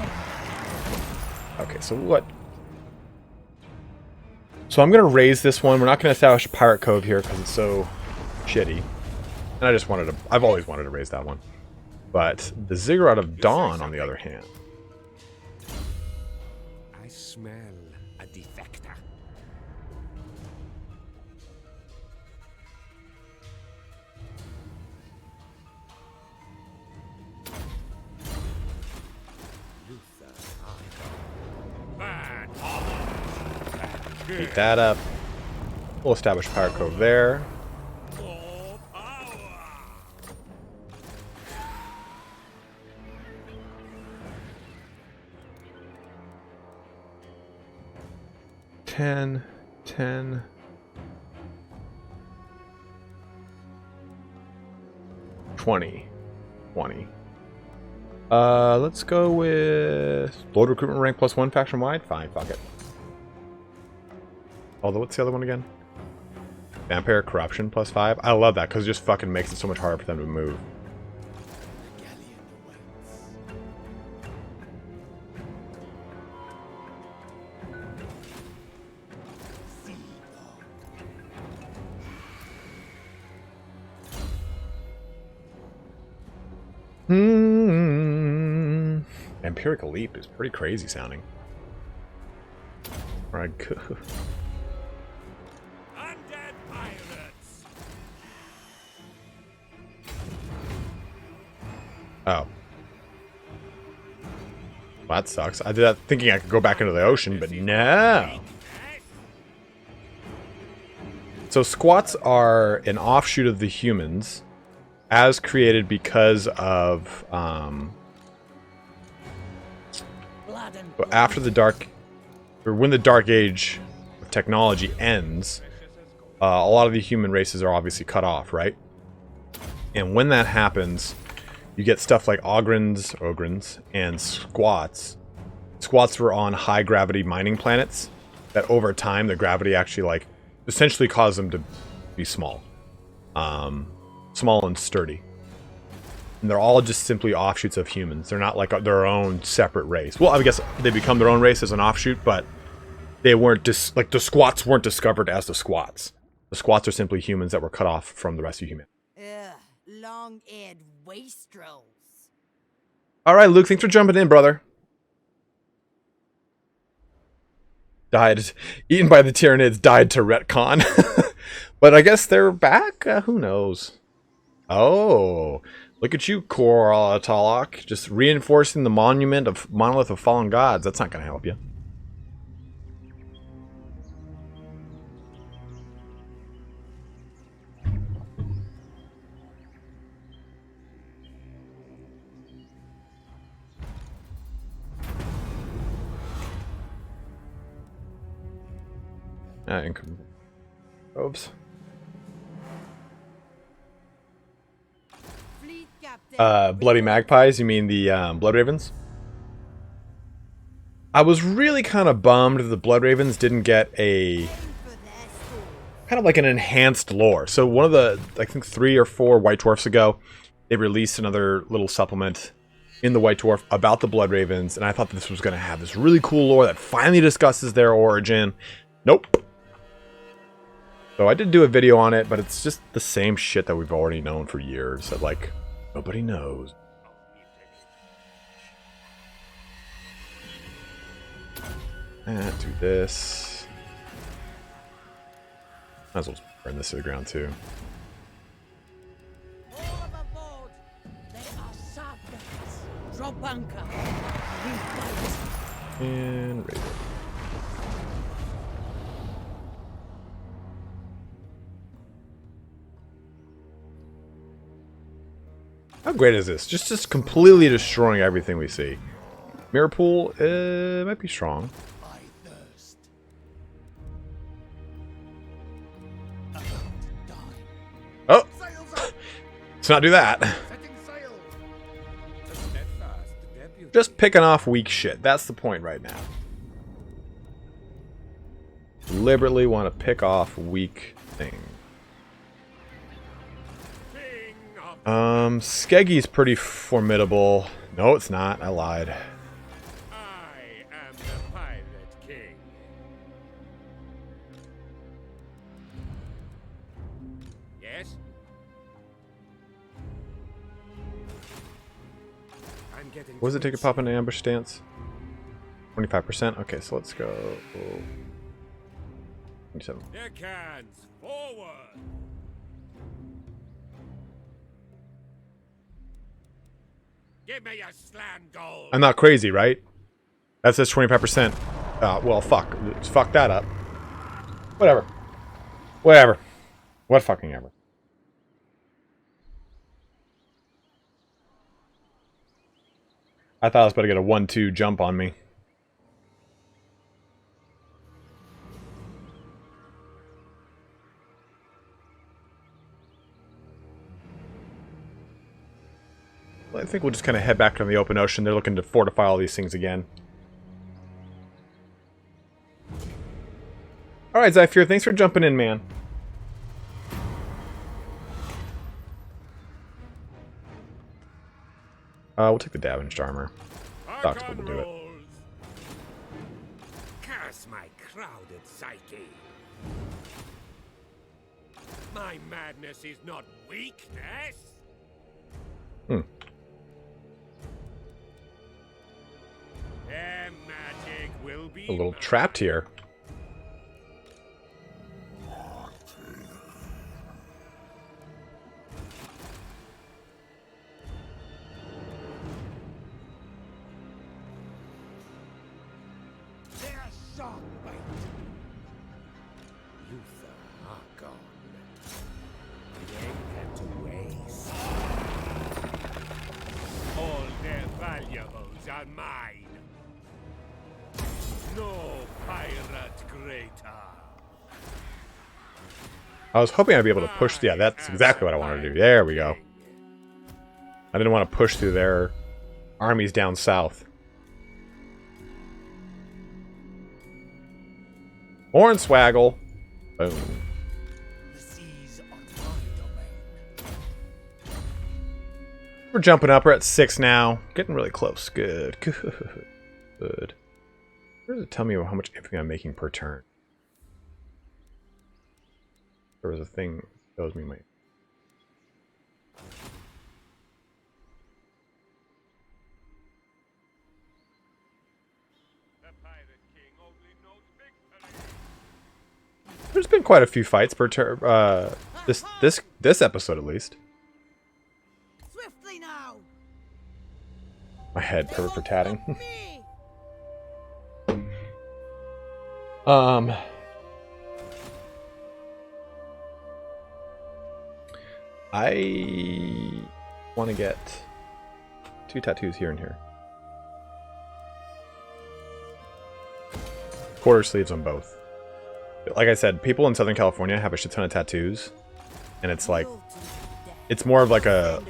Okay, so what? So I'm going to raise this one. We're not going to establish a Pirate Cove here because it's so shitty. And I just wanted to... I've always wanted to raise that one. But the Ziggurat of Dawn, on the other hand... I smell a defector. Beat that up. We'll establish Pirate Cove there. More power. 10, 10. 20. 20. Let's go with Lord Recruitment rank +1 faction wide. Fine, fuck it. Although, what's the other one again? Vampire Corruption +5. I love that because it just fucking makes it so much harder for them to move. Empirical Leap is pretty crazy sounding. Alright, good. Undead pirates. Oh. Well, that sucks. I did that thinking I could go back into the ocean, but no. So squats are an offshoot of the humans, as created because of after the dark, or when the dark age of technology ends, a lot of the human races are obviously cut off, right? And when that happens, you get stuff like ogrins, and squats. Squats were on high gravity mining planets that over time the gravity actually like essentially caused them to be small. Small and sturdy. And they're all just simply offshoots of humans. They're not like their own separate race. Well, I guess they become their own race as an offshoot, but they weren't like the squats weren't discovered as the squats. The squats are simply humans that were cut off from the rest of humanity. Long-eared wastrels. All right, Luke, thanks for jumping in, brother. Died, eaten by the Tyranids, died to retcon. But I guess they're back? Who knows? Oh, look at you, Talok. Just reinforcing the monolith of fallen gods. That's not going to help you. Coves. Bloody Magpies, you mean the Blood Ravens? I was really kind of bummed that the Blood Ravens didn't get a kind of like an enhanced lore. So one of the, I think 3 or 4 White Dwarfs ago, they released another little supplement in the White Dwarf about the Blood Ravens, and I thought this was going to have this really cool lore that finally discusses their origin. Nope. So I did do a video on it, but it's just the same shit that we've already known for years that, like, nobody knows. And do this. Might as well burn this to the ground, too. All of aboard. They are setbacks. Drop anchor. And raise it. great is this? Just completely destroying everything we see. Mirror pool might be strong. I thirst. Oh, Sails up! let's not do that. Setting sail! The steadfast deputy. Just picking off weak shit. That's the point right now. Deliberately want to pick off weak things. King of Skeggy's pretty formidable. No, it's not. I lied. I am the pirate king. Yes? I'm getting What does it take to pop into ambush stance? 25%? Okay, so let's go. 27. Deckhands, forward! Give me your slam gold! I'm not crazy, right? That says 25%. Well, fuck. Just fuck that up. Whatever. Whatever. What fucking ever. I thought I was about to get a 1-2 jump on me. I think we'll just kind of head back to the open ocean. They're looking to fortify all these things again. Alright, Zyphyr, thanks for jumping in, man. We'll take the Davenged armor. Doc's Harkon will do it. rolls. Curse my crowded psyche. My madness is not weakness. Their magic will be A little mine. trapped here. Their sharp bite. Luthor, Harkon. Yank and waste. All their valuables are mine. No pirate greater. I was hoping I'd be able to push. Yeah, that's exactly what I wanted to do. There we go. I didn't want to push through their armies down south. Hornswaggle. Boom. The seas are my domain. We're jumping up. We're at 6 now. Getting really close. Good. Good. Where does it tell me how much infamy I'm making per turn? There was a thing that shows me my... The pirate king only knows victory. There's been quite a few fights per turn. This episode at least. Swiftly now. My head perfect for tatting. Me. I want to get 2 tattoos here and here. Quarter sleeves on both. Like I said, people in Southern California have a shit ton of tattoos, and it's like, it's more of like a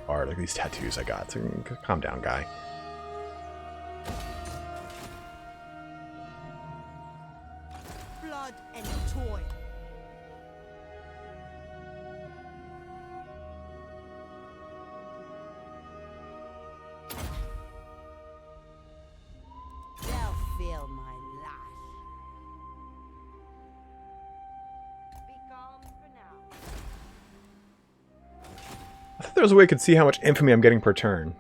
art, like these tattoos I got. So calm down, guy. Blood and toil. They'll feel my lash. Be calm for now. I thought there was a way I could see how much infamy I'm getting per turn.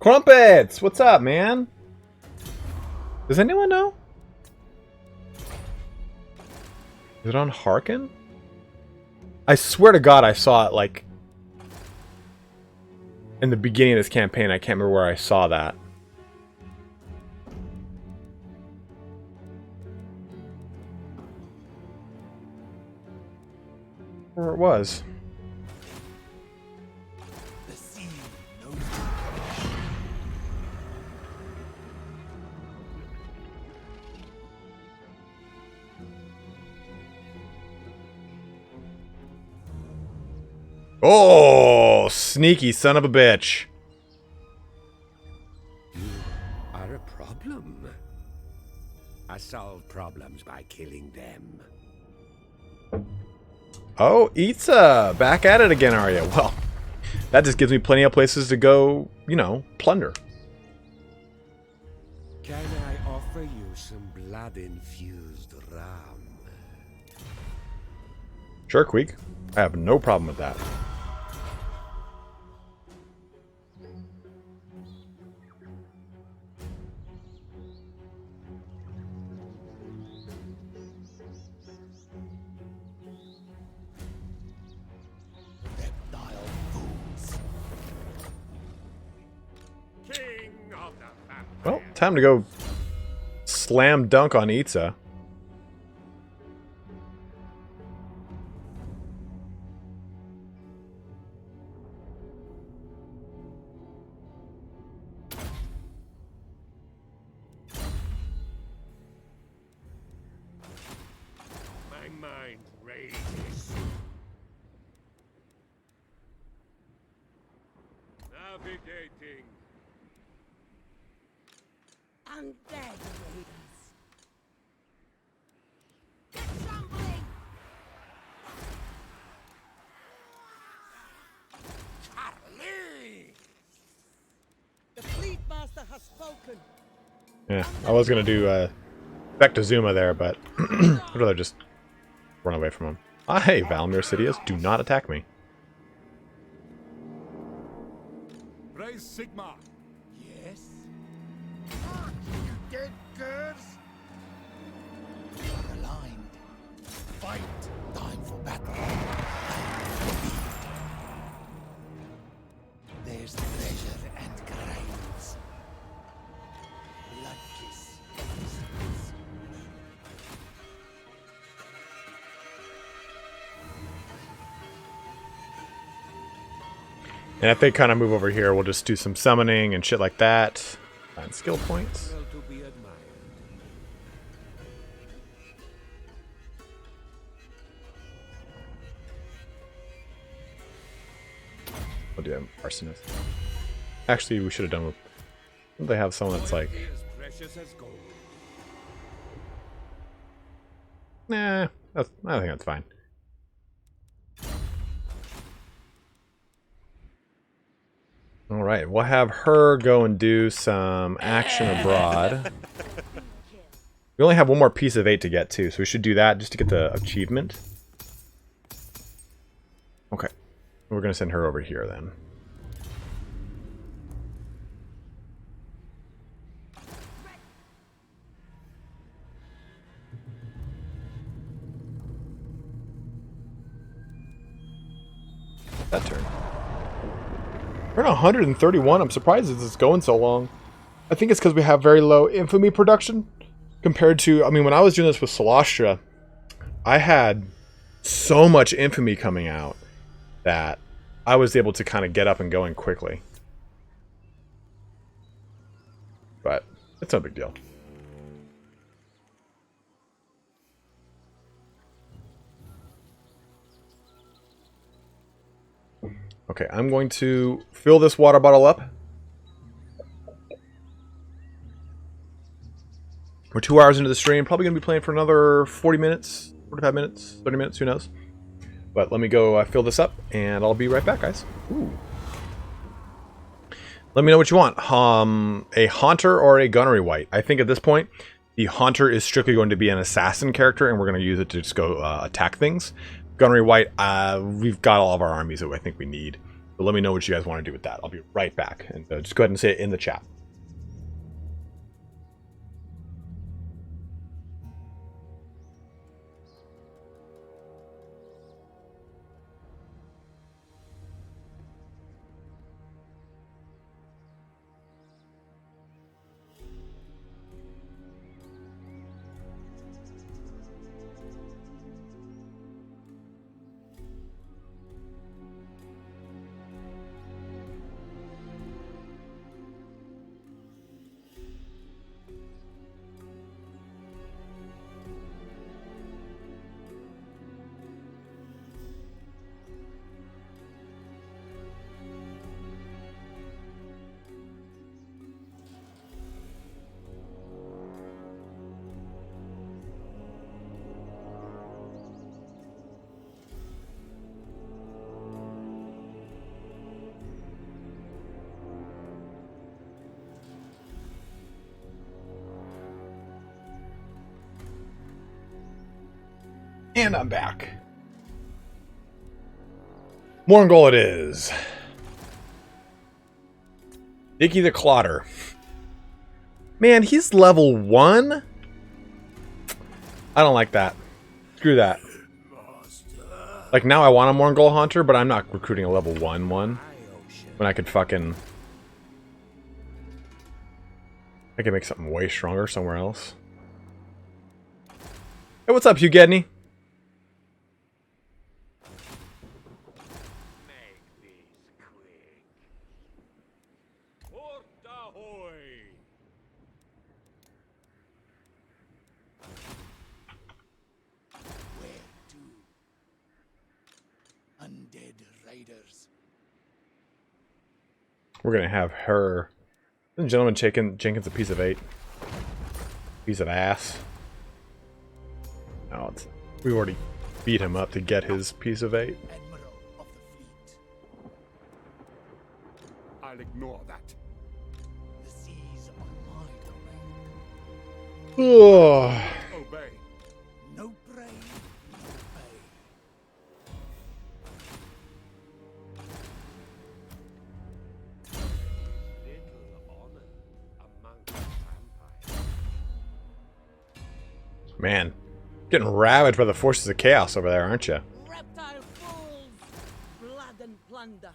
Crumpets! What's up, man? Does anyone know? Is it on Harkon? I swear to God I saw it, like, in the beginning of this campaign. I can't remember where I saw that. Where it was. The sea knows. Oh, sneaky son of a bitch. You are a problem. I solve problems by killing them. Oh, Itza! Back at it again, are you? Well, that just gives me plenty of places to go, you know, plunder. Can I offer you some blood-infused rum? Sure, Queek. I have no problem with that. King of the vampires. Well, time to go slam dunk on Itza. My mind rages. Navigating. Undead raiders. Get trembling! Charlie! The fleet master has spoken. Yeah, I was gonna do back to Zuma there, but I'd rather just run away from him. Ah, hey, Valmir Sidious, do not attack me. Raise Sigma. Yes? You dead curs? We are aligned. Fight! Time for battle. There's treasure and grains. Blood kiss. And if they kind of move over here, we'll just do some summoning and shit like that. Find skill points. Well to be admired. We'll do arsonist. Actually, we should have done with... They have someone that's like... As precious as gold. Nah, I think that's fine. Alright, we'll have her go and do some action abroad. We only have one more piece of 8 to get to, so we should do that just to get the achievement. Okay. We're going to send her over here then. That turn. We're at 131. I'm surprised it's going so long. I think it's because we have very low infamy production compared to... I mean, when I was doing this with Celestia, I had so much infamy coming out that I was able to kind of get up and going quickly. But it's no big deal. Okay, I'm going to fill this water bottle up. We're 2 hours into the stream. Probably going to be playing for another 40 minutes, 45 minutes, 30 minutes, who knows. But let me go fill this up, and I'll be right back, guys. Ooh. Let me know what you want. A Haunter or a Gunnery Wight. I think at this point, the Haunter is strictly going to be an assassin character, and we're going to use it to just go attack things. Gunnery Wight, we've got all of our armies that I think we need. So let me know what you guys want to do with that. I'll be right back. And just go ahead and say it in the chat. And I'm back. Morngol it is. Dicky the Clotter. Man, he's level 1? I don't like that. Screw that. Like, now I want a Morngol Hunter, but I'm not recruiting a level 1 one. When I could fucking... I could make something way stronger somewhere else. Hey, what's up, Hugh Gedney? We're gonna have her. Ladies and gentlemen, Jenkins a piece of 8. Piece of ass. No, we already beat him up to get his piece of 8. Admiral of the fleet. I'll ignore that. The seas are my domain. Ugh. Obey. No prey, no pay. Man, getting ravaged by the forces of chaos over there, aren't you? Reptile fools! Blood and plunder.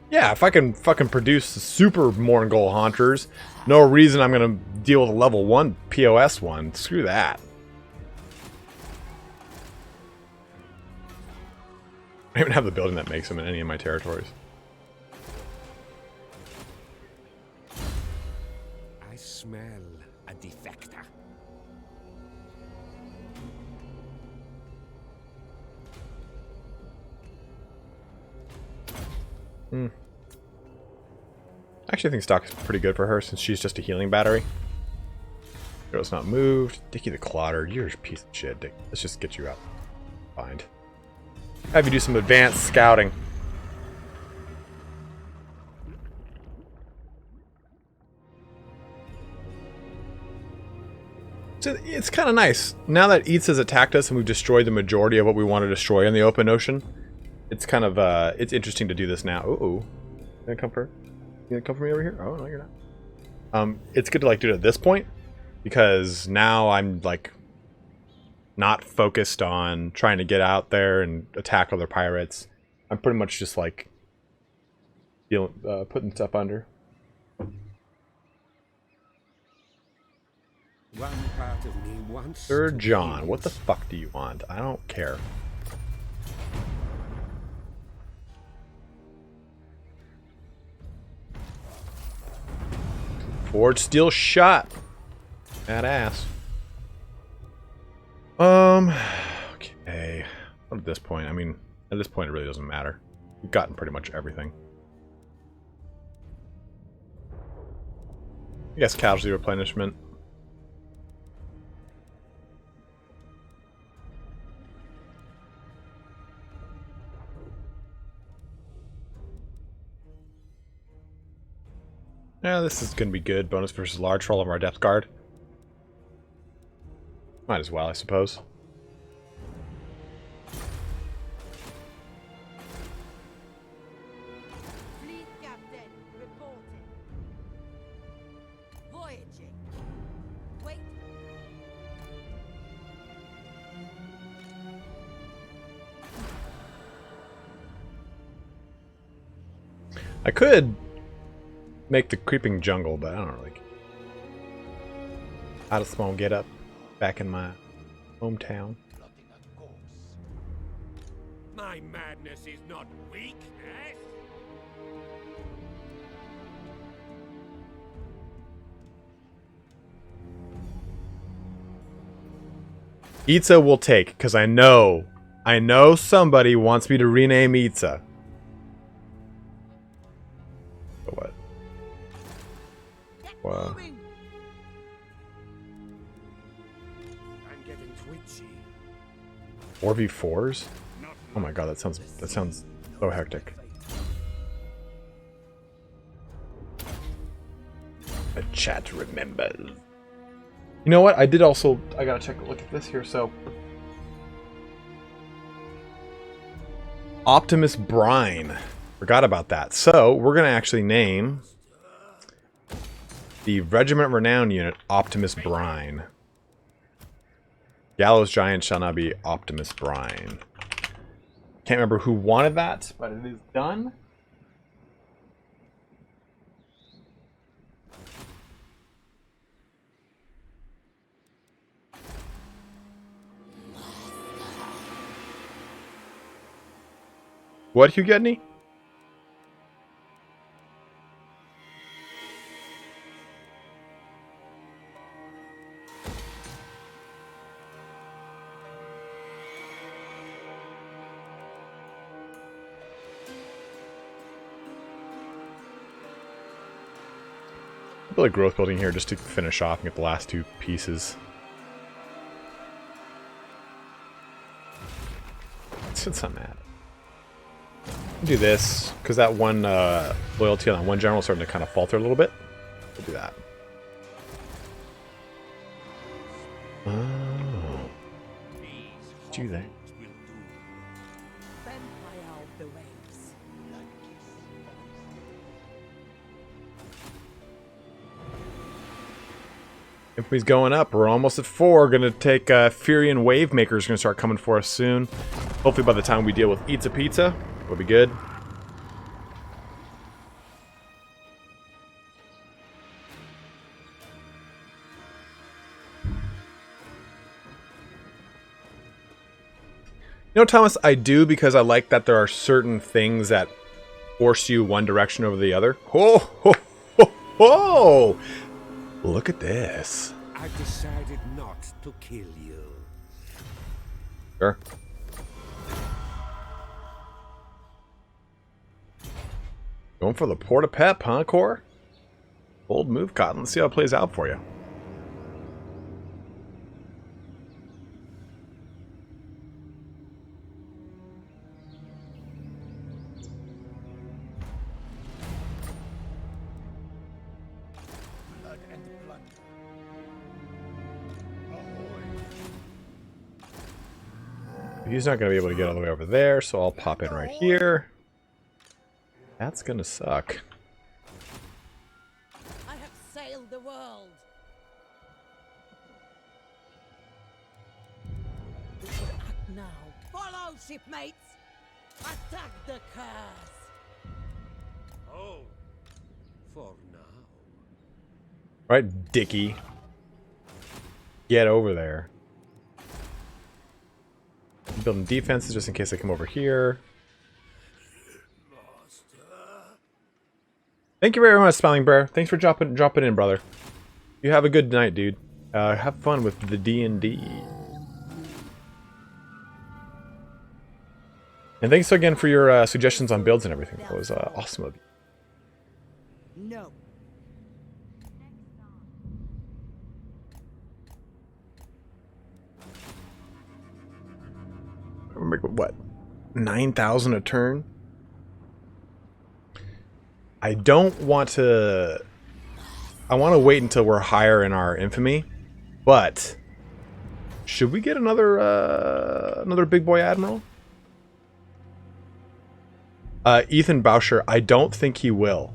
Yeah, if I can fucking produce super Morngol Haunters, no reason I'm gonna deal with a level 1 POS one. Screw that. I don't even have the building that makes them in any of my territories. I smell a defector. Actually, I think stock is pretty good for her since she's just a healing battery. Girl's not moved. Dicky the Clotter, you're a piece of shit, Dick. Let's just get you out. Find. Have you do some advanced scouting. So it's kind of nice. Now that Itza's attacked us and we've destroyed the majority of what we want to destroy in the open ocean, it's kind of, it's interesting to do this now. Uh-oh. You gonna come for? You gonna come for me over here? Oh, no, you're not. It's good to, like, do it at this point, because now I'm, like, not focused on trying to get out there and attack other pirates. I'm pretty much just, like, putting stuff under. One part of me wants Sir to John, be what the fuck do you want? I don't care. Forged steel shot. Badass. Okay. At this point, I mean, at this point it really doesn't matter. We've gotten pretty much everything. I guess casualty replenishment. Yeah, this is going to be good. Bonus versus large for all of our depth guard. Might as well, I suppose. Fleet captain reporting. Voyaging. Wait. I could make the creeping jungle, but I don't really care. Out of small get up back in my hometown. Plotting a course. My madness is not weakness. Itza will take, because I know somebody wants me to rename Itza. But what? Get Wow. moving. I'm getting twitchy. 4v4s? Oh my god, that sounds so hectic. A chat remembers. You know what? I gotta check a look at this here, so. Optimus Brine. Forgot about that. So, we're gonna actually name the Regiment Renown unit Optimus Brine. Gallows Giant shall now be Optimus Brine. Can't remember who wanted that, but it is done. What, Hugh Gedney? Build a growth building here just to finish off and get the last two pieces. Since I'm mad. Do this, because that one loyalty on that one general is starting to kind of falter a little bit. We'll do that. Oh. Do that. Vampire of the waves. Infamy's going up. We're almost at 4. Gonna take Fury and Wave Maker's gonna start coming for us soon. Hopefully by the time we deal with Itza Pizza, we'll be good. You know, Thomas, I do because I like that there are certain things that force you one direction over the other. Ho, ho, ho, ho! Look at this. I've decided not to kill you. Sure. Going for the Porta-Pep, huh, Core? Bold move, Cotton. Let's see how it plays out for you. Blood and plunder. Ahoy. He's not going to be able to get all the way over there, so I'll pop in right here. That's going to suck. I have sailed the world. We should act now. Follow, shipmates. Attack the curse. Oh, for now. Right, Dickie. Get over there. Building defenses just in case they come over here. Thank you very much, Smiling Bear. Thanks for dropping in, brother. You have a good night, dude. Have fun with the D&D. And thanks again for your suggestions on builds and everything. That was awesome of you. No. What? 9,000 a turn? I don't want to I want to wait until we're higher in our infamy, but should we get another another big boy admiral? Ethan Boucher, I don't think he will.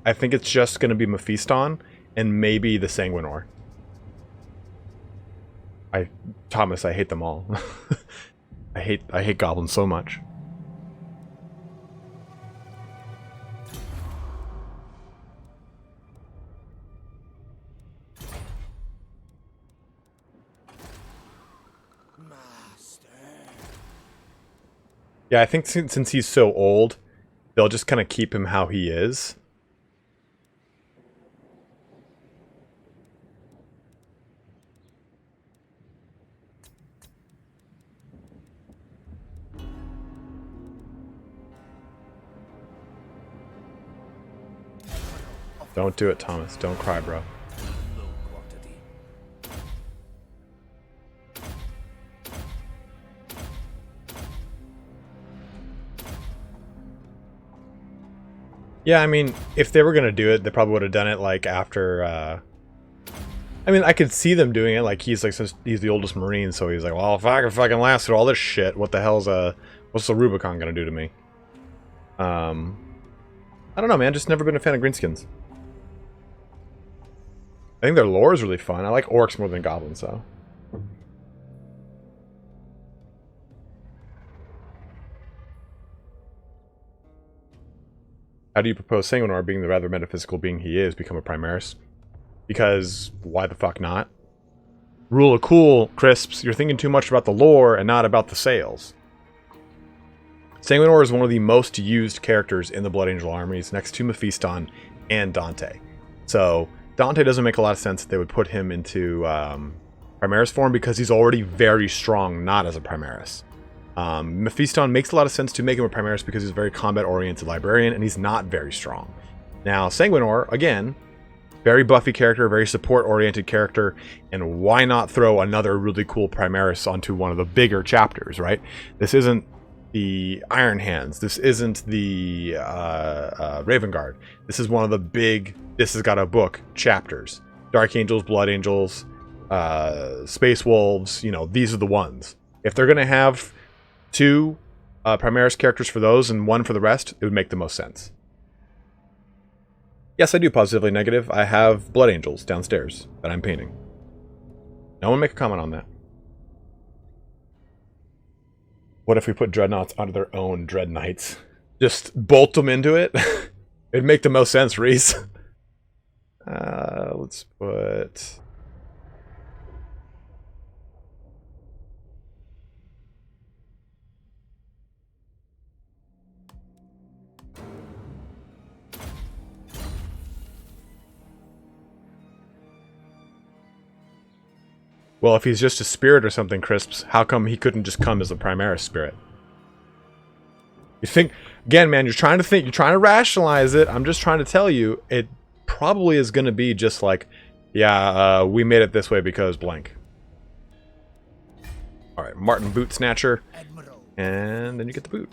I think it's just going to be Mephiston and maybe the Sanguinor. Thomas, I hate them all. I hate goblins so much. Yeah, I think since he's so old, they'll just kind of keep him how he is. Don't do it, Thomas. Don't cry, bro. Yeah, I mean, if they were going to do it, they probably would have done it, like, after, I mean, I could see them doing it, like, he's the oldest Marine, so he's like, well, if I can fucking last through all this shit, what the hell's, what's the Rubicon going to do to me? I don't know, man, just never been a fan of greenskins. I think their lore is really fun. I like orcs more than goblins, though. How do you propose Sanguinor, being the rather metaphysical being he is, become a Primaris? Because why the fuck not? Rule of cool, Crisps, you're thinking too much about the lore and not about the sales. Sanguinor is one of the most used characters in the Blood Angel armies, next to Mephiston and Dante. So Dante doesn't make a lot of sense that they would put him into Primaris form because he's already very strong, not as a Primaris. Mephiston makes a lot of sense to make him a Primaris because he's a very combat-oriented librarian, and he's not very strong. Now, Sanguinor, again, very buffy character, very support-oriented character, and why not throw another really cool Primaris onto one of the bigger chapters, right? This isn't the Iron Hands. This isn't the Raven Guard. This is one of the big, this has got a book, chapters. Dark Angels, Blood Angels, Space Wolves, you know, these are the ones. If they're going to have two Primaris characters for those and one for the rest, it would make the most sense. Yes, I do positively negative. I have Blood Angels downstairs that I'm painting. No one make a comment on that. What if we put Dreadnoughts onto their own Dread Knights? Just bolt them into it? It'd make the most sense, Reese. Let's put... Well, if he's just a spirit or something, Crisps, how come he couldn't just come as a Primaris spirit? You think, again, man, you're trying to rationalize it. I'm just trying to tell you, it probably is going to be just like, yeah, we made it this way because blank. All right, Martin Boot Snatcher, and then you get the boot.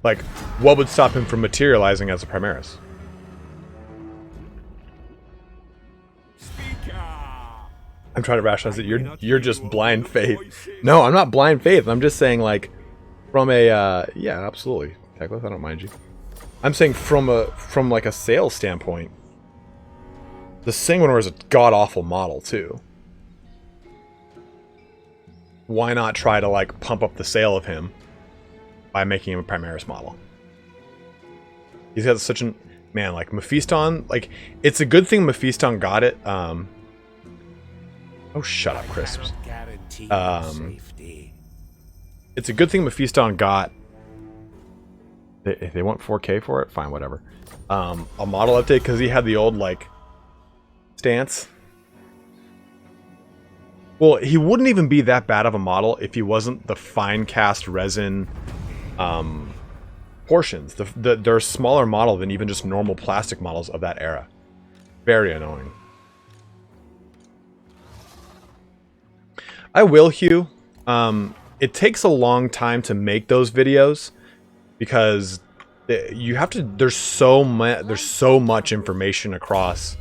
Like, what would stop him from materializing as a Primaris? I'm trying to rationalize it. You're just blind faith. No, I'm not blind faith. I'm just saying, like, from a yeah, absolutely, Techless, I don't mind you. I'm saying from like a sales standpoint, the Sanguinor is a god awful model too. Why not try to like pump up the sale of him by making him a Primaris model? He's got such an... Man, like, Mephiston... Like, it's a good thing Mephiston got it. Oh, shut up, Crisps. It's a good thing Mephiston got... If they want 4K for it, fine, whatever. A model update, because he had the old, like, stance. Well, he wouldn't even be that bad of a model if he wasn't the fine cast resin... portions. They're a smaller model than even just normal plastic models of that era. Very annoying. I will, Hugh. It takes a long time to make those videos because you have to. There's so much information across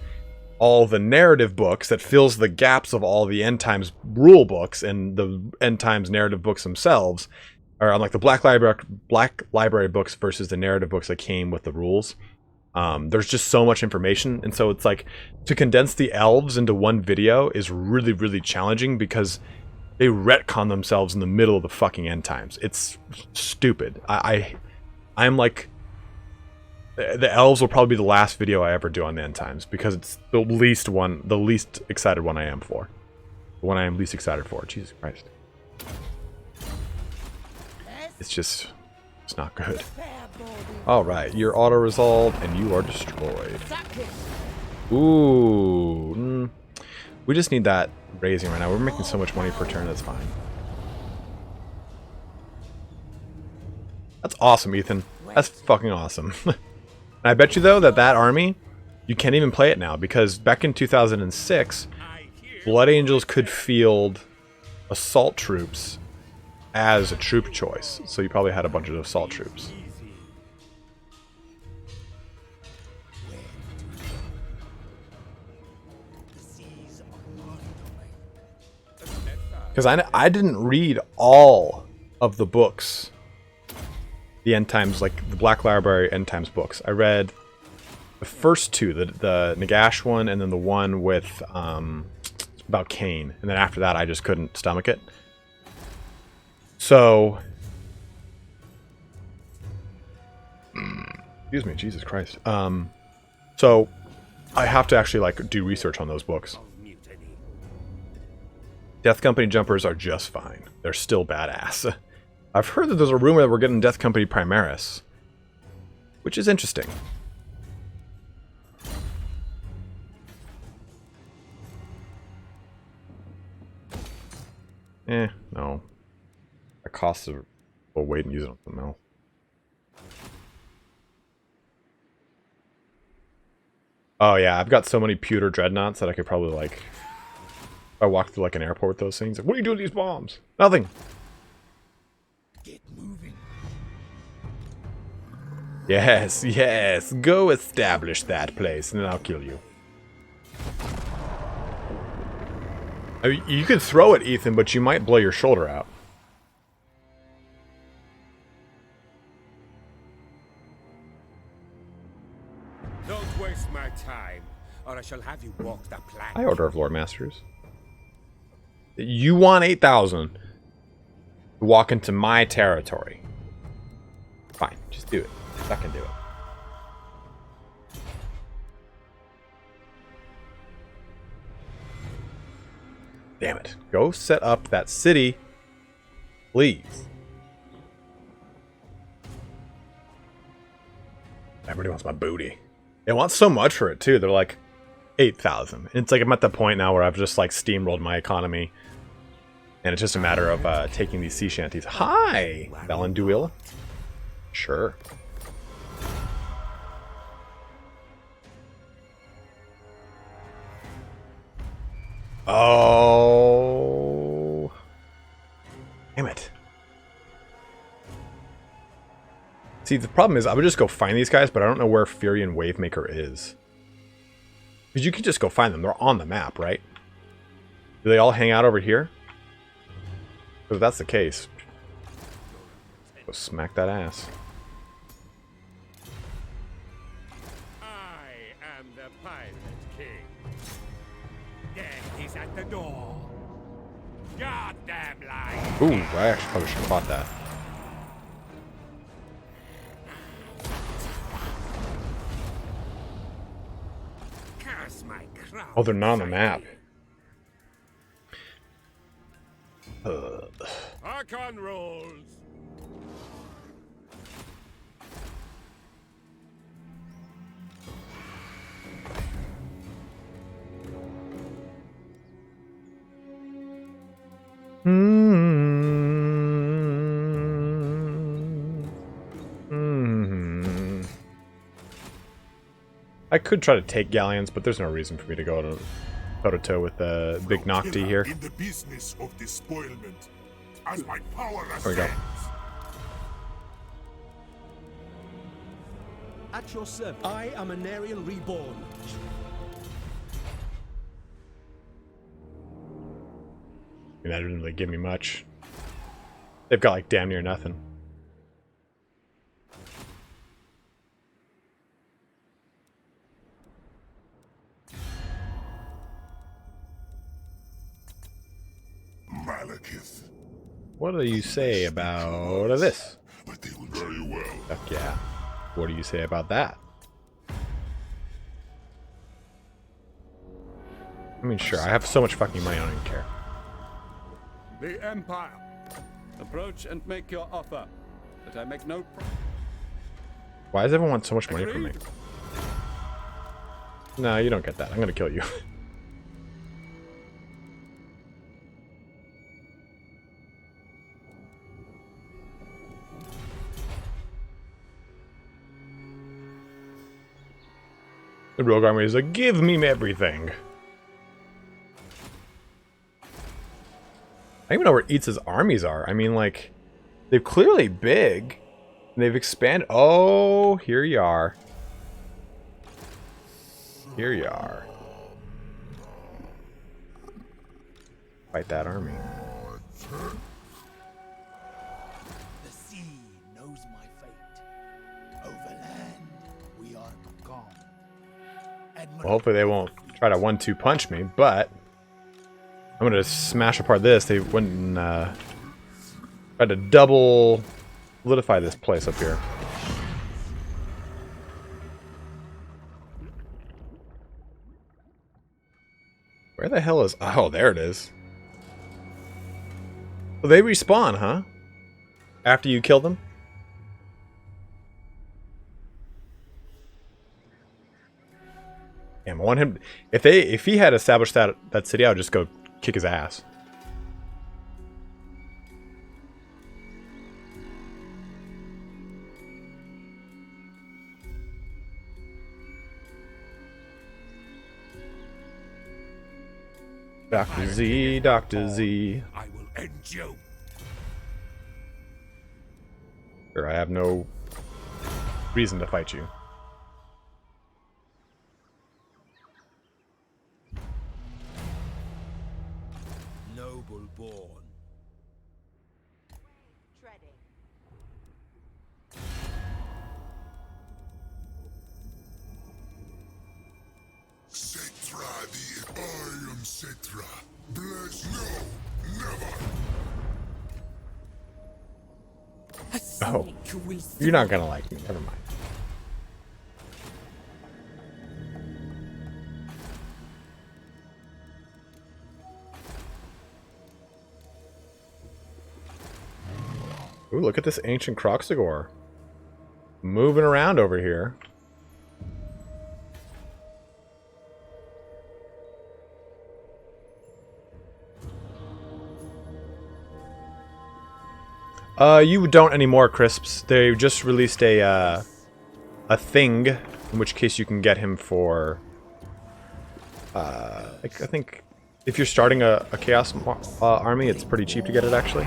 all the narrative books that fills the gaps of all the end times rule books and the end times narrative books themselves, or on like the Black Library books versus the narrative books that came with the rules. There's just so much information, and so it's like to condense the elves into one video is really, really challenging because they retcon themselves in the middle of the fucking end times. It's stupid. I'm like, the elves will probably be the last video I ever do on the end times because it's the least excited one I am for. The one I am least excited for. Jesus Christ. It's not good. Alright, you're auto-resolved and you are destroyed. Ooh. We just need that raising right now. We're making so much money per turn, that's fine. That's awesome, Ethan. That's fucking awesome. And I bet you, though, that army, you can't even play it now, because back in 2006, Blood Angels could field assault troops as a troop choice. So you probably had a bunch of assault troops. Because I didn't read all of the books. The End Times, like the Black Library End Times books. I read the first two, the Nagash one, and then the one with about Cain. And then after that, I just couldn't stomach it. So, excuse me, Jesus Christ. So, I have to actually like do research on those books. Death Company jumpers are just fine. They're still badass. I've heard that there's a rumor that we're getting Death Company Primaris, which is interesting. No. That costs a wait and use it on something else. Oh yeah, I've got so many pewter dreadnoughts that I could probably like, if I walk through like an airport with those things, like, what are you doing with these bombs? Nothing. Get moving. Yes, yes. Go establish that place, and then I'll kill you. I mean, you could throw it, Ethan, but you might blow your shoulder out. Don't waste my time, or I shall have you walk the plank. High Order of Lord Masters. You want 8,000 to walk into my territory. Fine, just do it. Fucking do it. Damn it. Go set up that city, please. Everybody wants my booty. They want so much for it, too. They're like, 8,000. It's like I'm at the point now where I've just, like, steamrolled my economy. And it's just a matter of taking these sea shanties. Hi, Valenduil. Sure. Oh. Damn it. See, the problem is I would just go find these guys, but I don't know where Fury and Wavemaker is. Because you can just go find them. They're on the map, right? Do they all hang out over here? Because if that's the case, go smack that ass. I am the Pirate King. Death is at the door. Goddamn lie. Ooh, I actually probably should have bought that. Curse my crown. Oh, they're not on the map. Harkon rolls. I could try to take galleons, but there's no reason for me to go to toe to toe with Big Nocti here. In the business of despoilment, as my power There we go. At your service. I am an Aryan reborn. That didn't really give me much. They've got like damn near nothing. Malekith. What do you say about this? But they will very well. Fuck yeah. What do you say about that? I mean, sure, I have so much fucking money, I don't even care. The Empire. Approach and make your offer. But I make no Why does everyone want so much money from me? No, you don't get that. I'm gonna kill you. The Rogue Army is like, give me everything. I don't even know where Itza's armies are. I mean, like, they're clearly big. And they've expanded. Oh, here you are. Here you are. Fight that army. The sea knows my fate. Overland, we are gone. Well, hopefully they won't try to 1-2 punch me, but I'm gonna smash apart this. They wouldn't try to double solidify this place up here. Where the hell is... Oh, there it is. Well, they respawn, huh? After you kill them? Damn, I want him... If he had established that city, I would just go kick his ass. Dr. Z, Dr. Z. I will end you. Sure, I have no reason to fight you. Noble born. Treading. Cetra the I am Cetra. Bless no, never. Oh, you're not gonna like me. Never mind. Ooh, look at this ancient Croxagore. Moving around over here. You don't anymore, Crisps. They just released a thing, in which case you can get him for, I think, if you're starting a Chaos army, it's pretty cheap to get it, actually.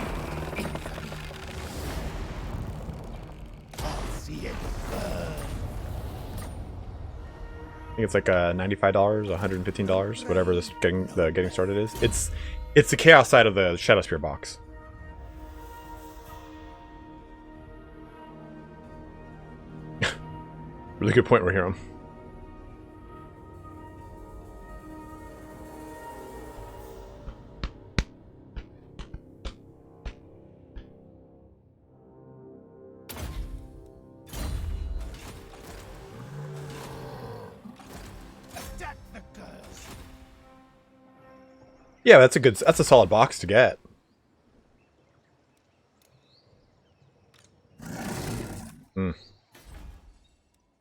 I think it's like $95, $115, whatever this getting started is. It's the Chaos side of the Shadowspear box. Really good point, Rahim. Attack the girls. Yeah, that's a solid box to get.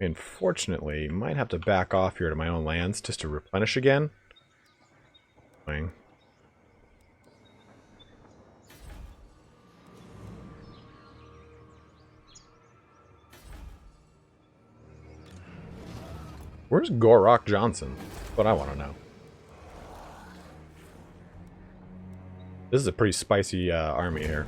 Unfortunately, might have to back off here to my own lands just to replenish again. Fine. Where's Gorok Johnson? That's what I want to know. This is a pretty spicy army here.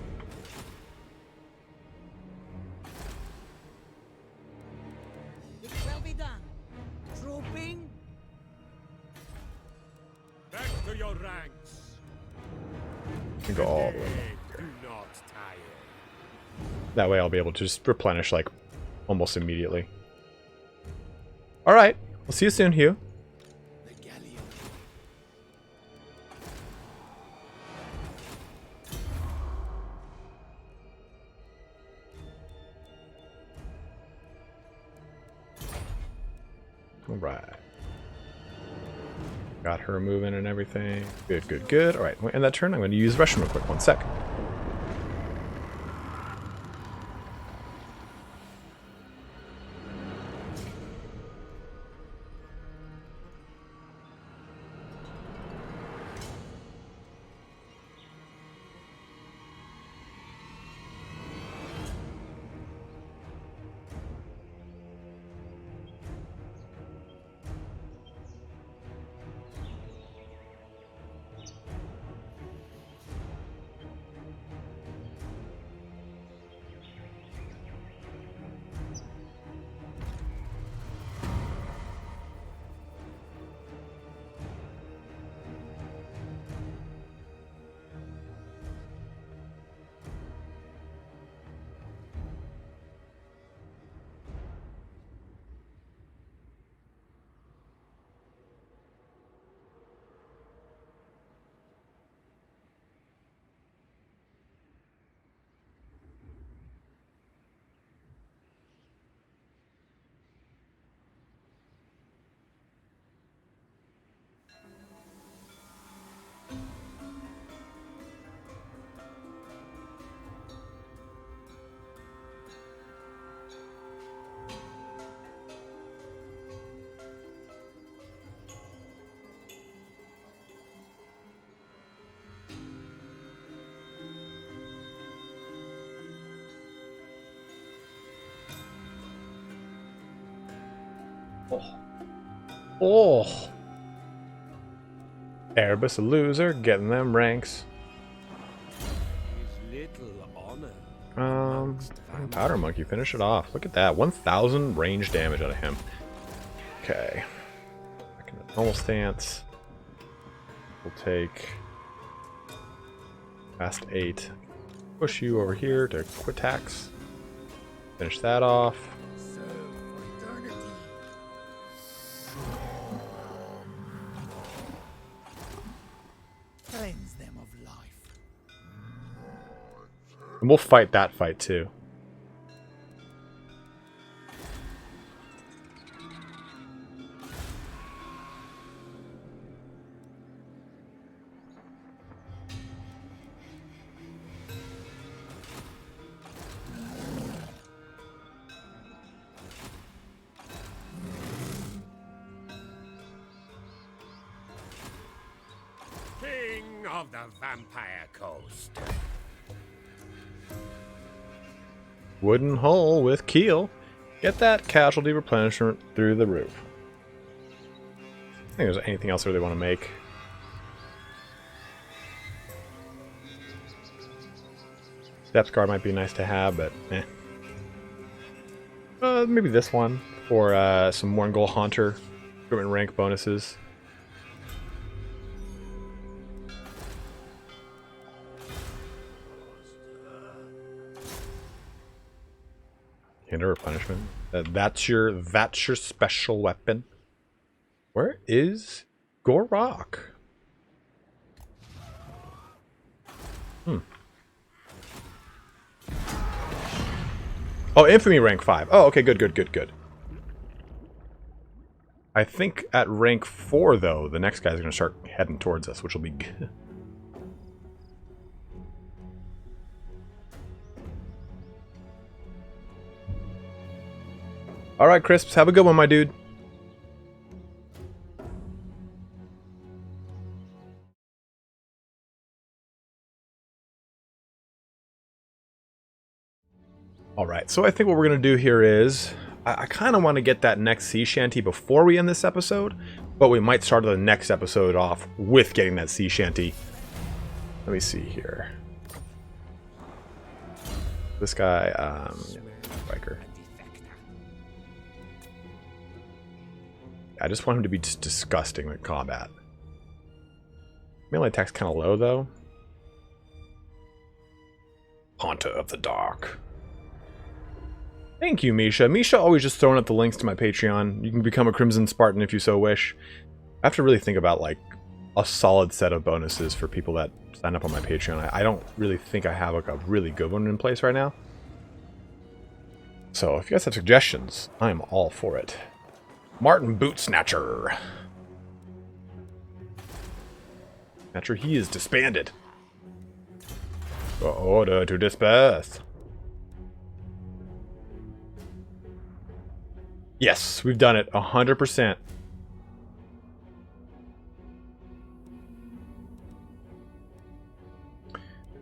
It shall be done. Trooping. Back to your ranks. You can go all the way. Do not tire. That way I'll be able to just replenish like almost immediately. Alright, we'll see you soon, Hugh. The galleon. Alright. Got her moving and everything. Good, good, good. Alright, in that turn I'm going to use Russian real quick. 1 sec. Oh. Erebus a loser, getting them ranks. Is little honor. Powder Monkey, finish it off. Look at that. 1,000 range damage out of him. Okay. Back in the normal stance. We'll take fast 8. Push you over here to quick attacks. Finish that off. Serve for eternity. Cleanse them of life. And we'll fight that fight too. King of the Vampire Coast. Wooden hull with keel. Get that casualty replenishment through the roof. I think there's anything else I really want to make. Depth guard might be nice to have, but eh. Maybe this one for some Morngol Haunter equipment rank bonuses. Hinder replenishment. That's your special weapon. Where is Gore? Oh, infamy rank 5. Oh, okay, good, good, good, good. I think at rank 4 though, the next guy's gonna start heading towards us, which will be good. Alright, Crisps, have a good one, my dude. Alright, so I think what we're going to do here is, I kind of want to get that next sea shanty before we end this episode, but we might start the next episode off with getting that sea shanty. Let me see here. This guy, biker. I just want him to be just disgusting with combat. Melee attack's kind of low though. Haunter of the Dark. Thank you, Misha. Misha always just throwing up the links to my Patreon. You can become a Crimson Spartan if you so wish. I have to really think about like a solid set of bonuses for people that sign up on my Patreon. I don't really think I have like a really good one in place right now. So if you guys have suggestions, I'm all for it. Martin Boot Snatcher. Snatcher, he is disbanded. Order to disperse. Yes, we've done it 100%.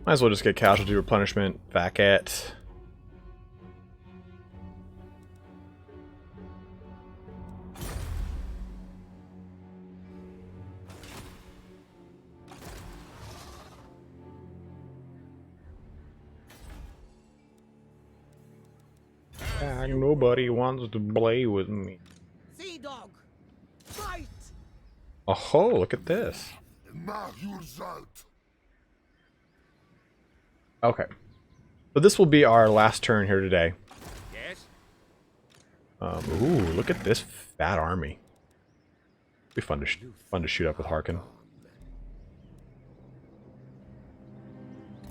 Might as well just get casualty replenishment back at. Nobody wants to play with me. Sea dog, fight! Oh, look at this. Okay. So this will be our last turn here today. Yes? Ooh, look at this fat army. It'll be fun to shoot up with Harkon.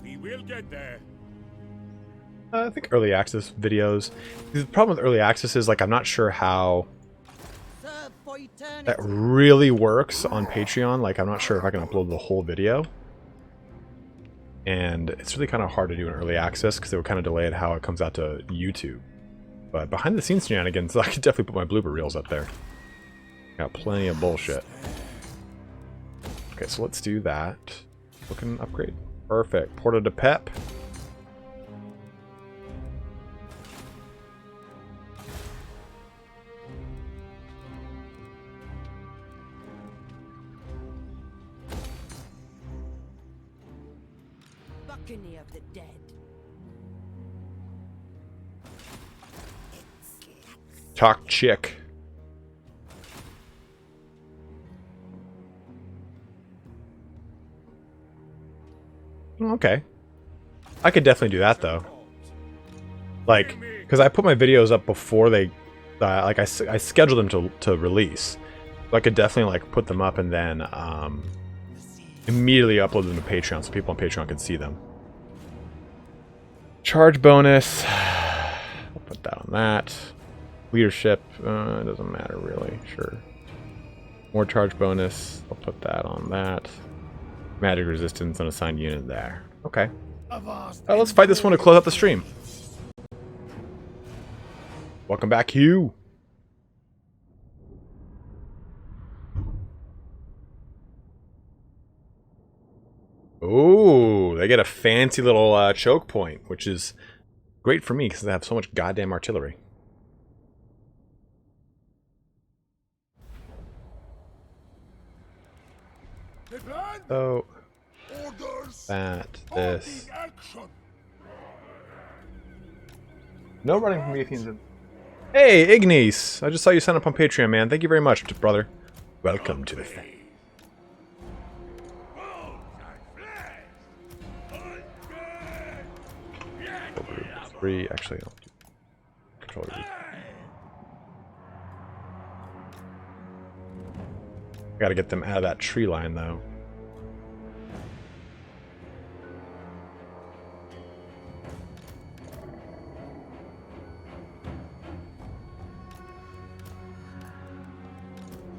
We will get there. I think early access videos. The problem with early access is like I'm not sure how Serve for eternity. that really works on Patreon. Like I'm not sure if I can upload the whole video. And it's really kind of hard to do in early access because it would kind of delay it how it comes out to YouTube. But behind the scenes shenanigans, I could definitely put my blooper reels up there. Got plenty of bullshit. Okay, so let's do that. Looking upgrade. Perfect. Porta de Pep. Buccaneer of the dead. Talk chick. Okay. I could definitely do that though. Like, because I put my videos up before they, like I scheduled them to release. So I could definitely like put them up and then immediately upload them to Patreon so people on Patreon can see them. Charge bonus. I'll put that on that. Leadership, it doesn't matter really, sure. More charge bonus, I'll put that on that. Magic resistance on assigned unit there. Okay. Let's fight this one to close out the stream. Welcome back, Hugh. Ooh, they get a fancy little choke point, which is great for me because they have so much goddamn artillery. So, that, this. No running from Athenians. Hey, Ignis! I just saw you sign up on Patreon, man. Thank you very much, brother. Welcome to the family. Three, actually, no. Control group. Gotta get them out of that tree line, though.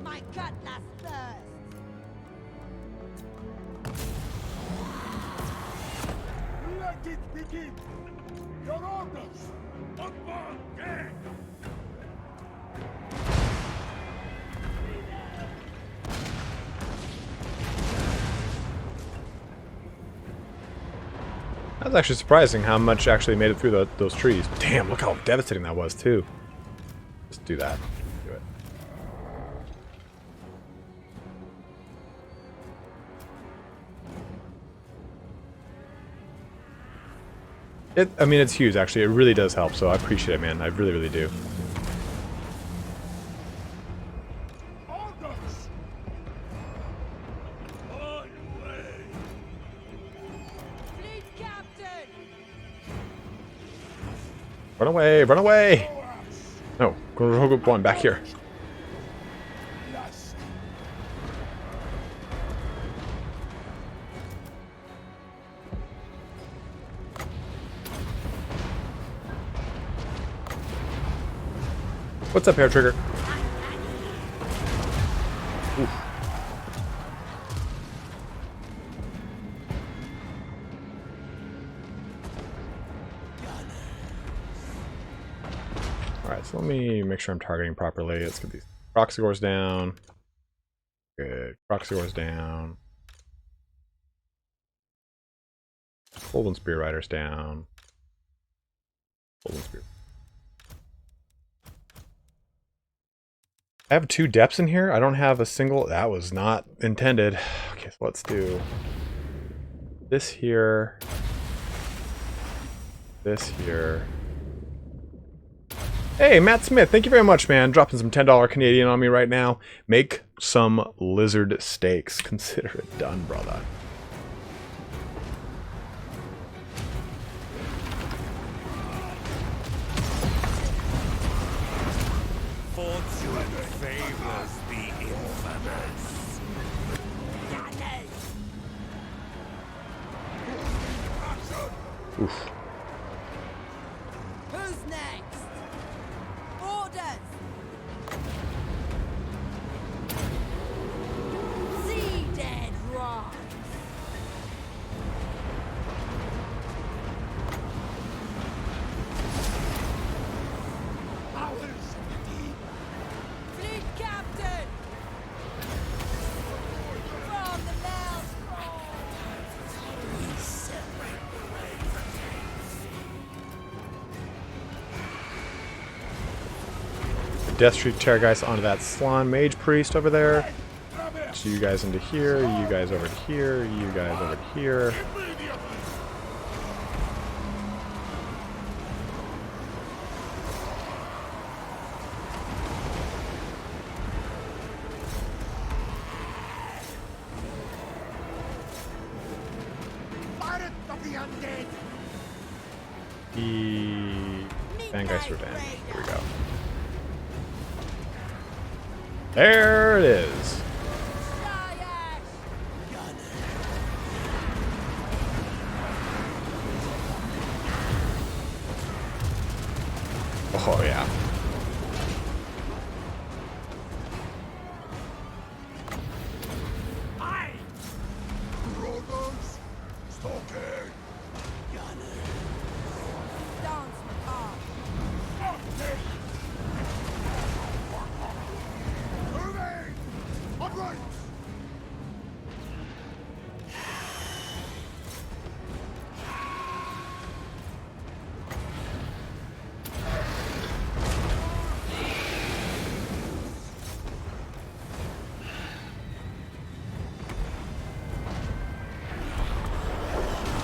My cutlass thirst. Let it begin! Your orders! Upon deck! That was actually surprising how much actually made it through those trees. Damn, look how devastating that was, too. Just do that. Do it. I mean, it's huge, actually. It really does help, so I appreciate it, man. I really, really do. Orders! On way! Fleet captain! Run away! Run away! Boas! No, go one back here. Lust! What's up, Hair Trigger? Oof. Alright, so let me make sure I'm targeting properly. Let's get these Proxygores down. Good. Proxygores down. Golden Spear Riders down. Golden Spear. I have 2 depths in here. I don't have a single. That was not intended. Okay, so let's do this here. This here. Hey, Matt Smith, thank you very much, man. Dropping some $10 Canadian on me right now. Make some lizard steaks. Consider it done, brother. Fortune favors the infamous. Oof. Who's next? Orders! See dead rot! Powers of the deep. Fleet captain! From the Maelstrom! We separate the way from Death Street Terrorgeist onto that Slan Mage Priest over there. So you guys into here, you guys over to here, you guys over to here. Pirate of the undead. Vangeist Revenge. Here we go. There it is. Oh yeah. Rollers! Stalking! Dance macabre! Moving! Upright!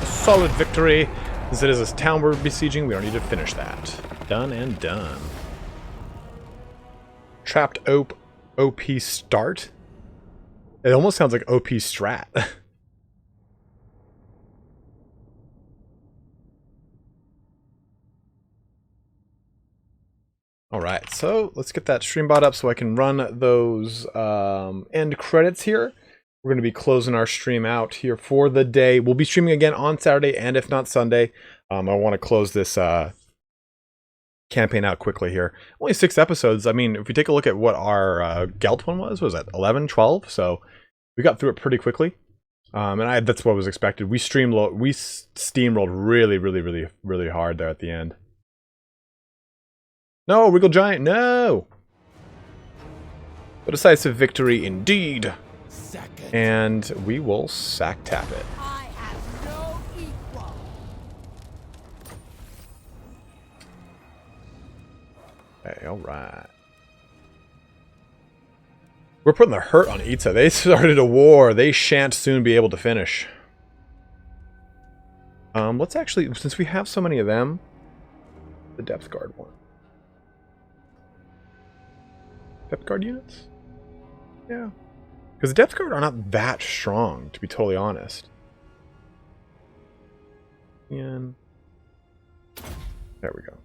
Solid victory. Since it is a town we're besieging, we don't need to finish that. Done and done. Trapped OP start? It almost sounds like OP strat. Alright, so let's get that stream bot up so I can run those end credits here. We're going to be closing our stream out here for the day. We'll be streaming again on Saturday and if not Sunday. I want to close this campaign out quickly here. Only 6 episodes. I mean, if we take a look at what our Gelt one was that 11, 12? So we got through it pretty quickly. And that's what was expected. We steamrolled really hard there at the end. No, Wiggle Giant, no! A decisive victory indeed. Second. And we will sack tap it. I have no equal! Okay, alright. We're putting the hurt on Itza. They started a war they shan't soon be able to finish. Let's actually, since we have so many of them, the depth guard one. Depth guard units? Yeah. Because the depth guard are not that strong, to be totally honest. And there we go.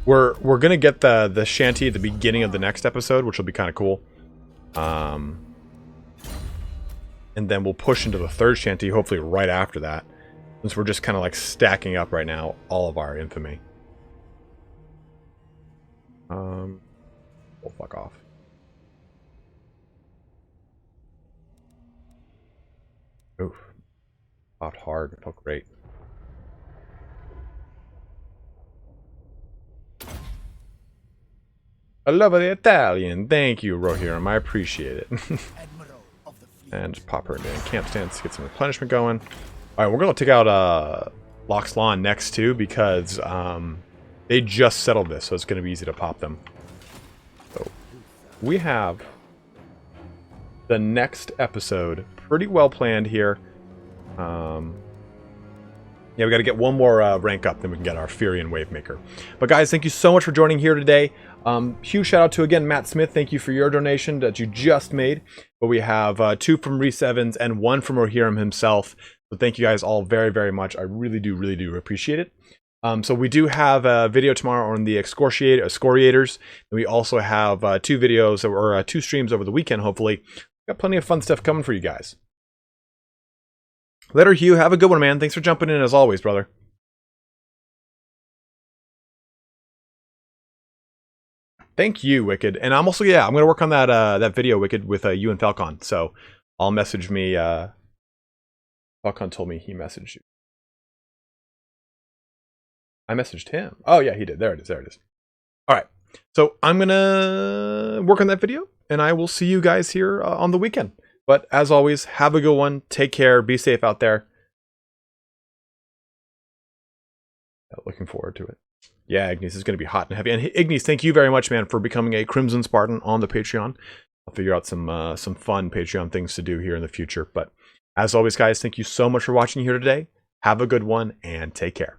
We're gonna get the shanty at the beginning of the next episode, which will be kind of cool. And then we'll push into the third shanty, hopefully right after that. Since we're just kind of like stacking up right now all of our infamy. Oh, fuck off. Oof. Popped hard. It felt great. I love the Italian. Thank you, Rohirrim. I appreciate it. And just pop her into a camp stance to get some replenishment going. Alright, we're going to take out Lock's Lawn next too, because they just settled this, so it's going to be easy to pop them. So we have the next episode pretty well planned here. Yeah, we got to get one more rank up, then we can get our Furion Wavemaker. But guys, thank you so much for joining here today. Huge shout out to, again, Matt Smith. Thank you for your donation that you just made. But we have 2 from Reese Evans and 1 from Rohirrim himself. So thank you guys all very, very much. I really do appreciate it. So we do have a video tomorrow on the Excoriators. And we also have 2 videos, or 2 streams over the weekend, hopefully. Got plenty of fun stuff coming for you guys. Later, Hugh. Have a good one, man. Thanks for jumping in as always, brother. Thank you, Wicked. And I'm also, yeah, I'm going to work on that that video, Wicked, with you and Falcon. So I'll message me. Falcon told me he messaged you. I messaged him. Oh, yeah, he did. There it is. There it is. All right. So I'm going to work on that video, and I will see you guys here on the weekend. But as always, have a good one. Take care. Be safe out there. Looking forward to it. Yeah, Ignis is going to be hot and heavy. And Ignis, thank you very much, man, for becoming a Crimson Spartan on the Patreon. I'll figure out some fun Patreon things to do here in the future. But as always, guys, thank you so much for watching here today. Have a good one and take care.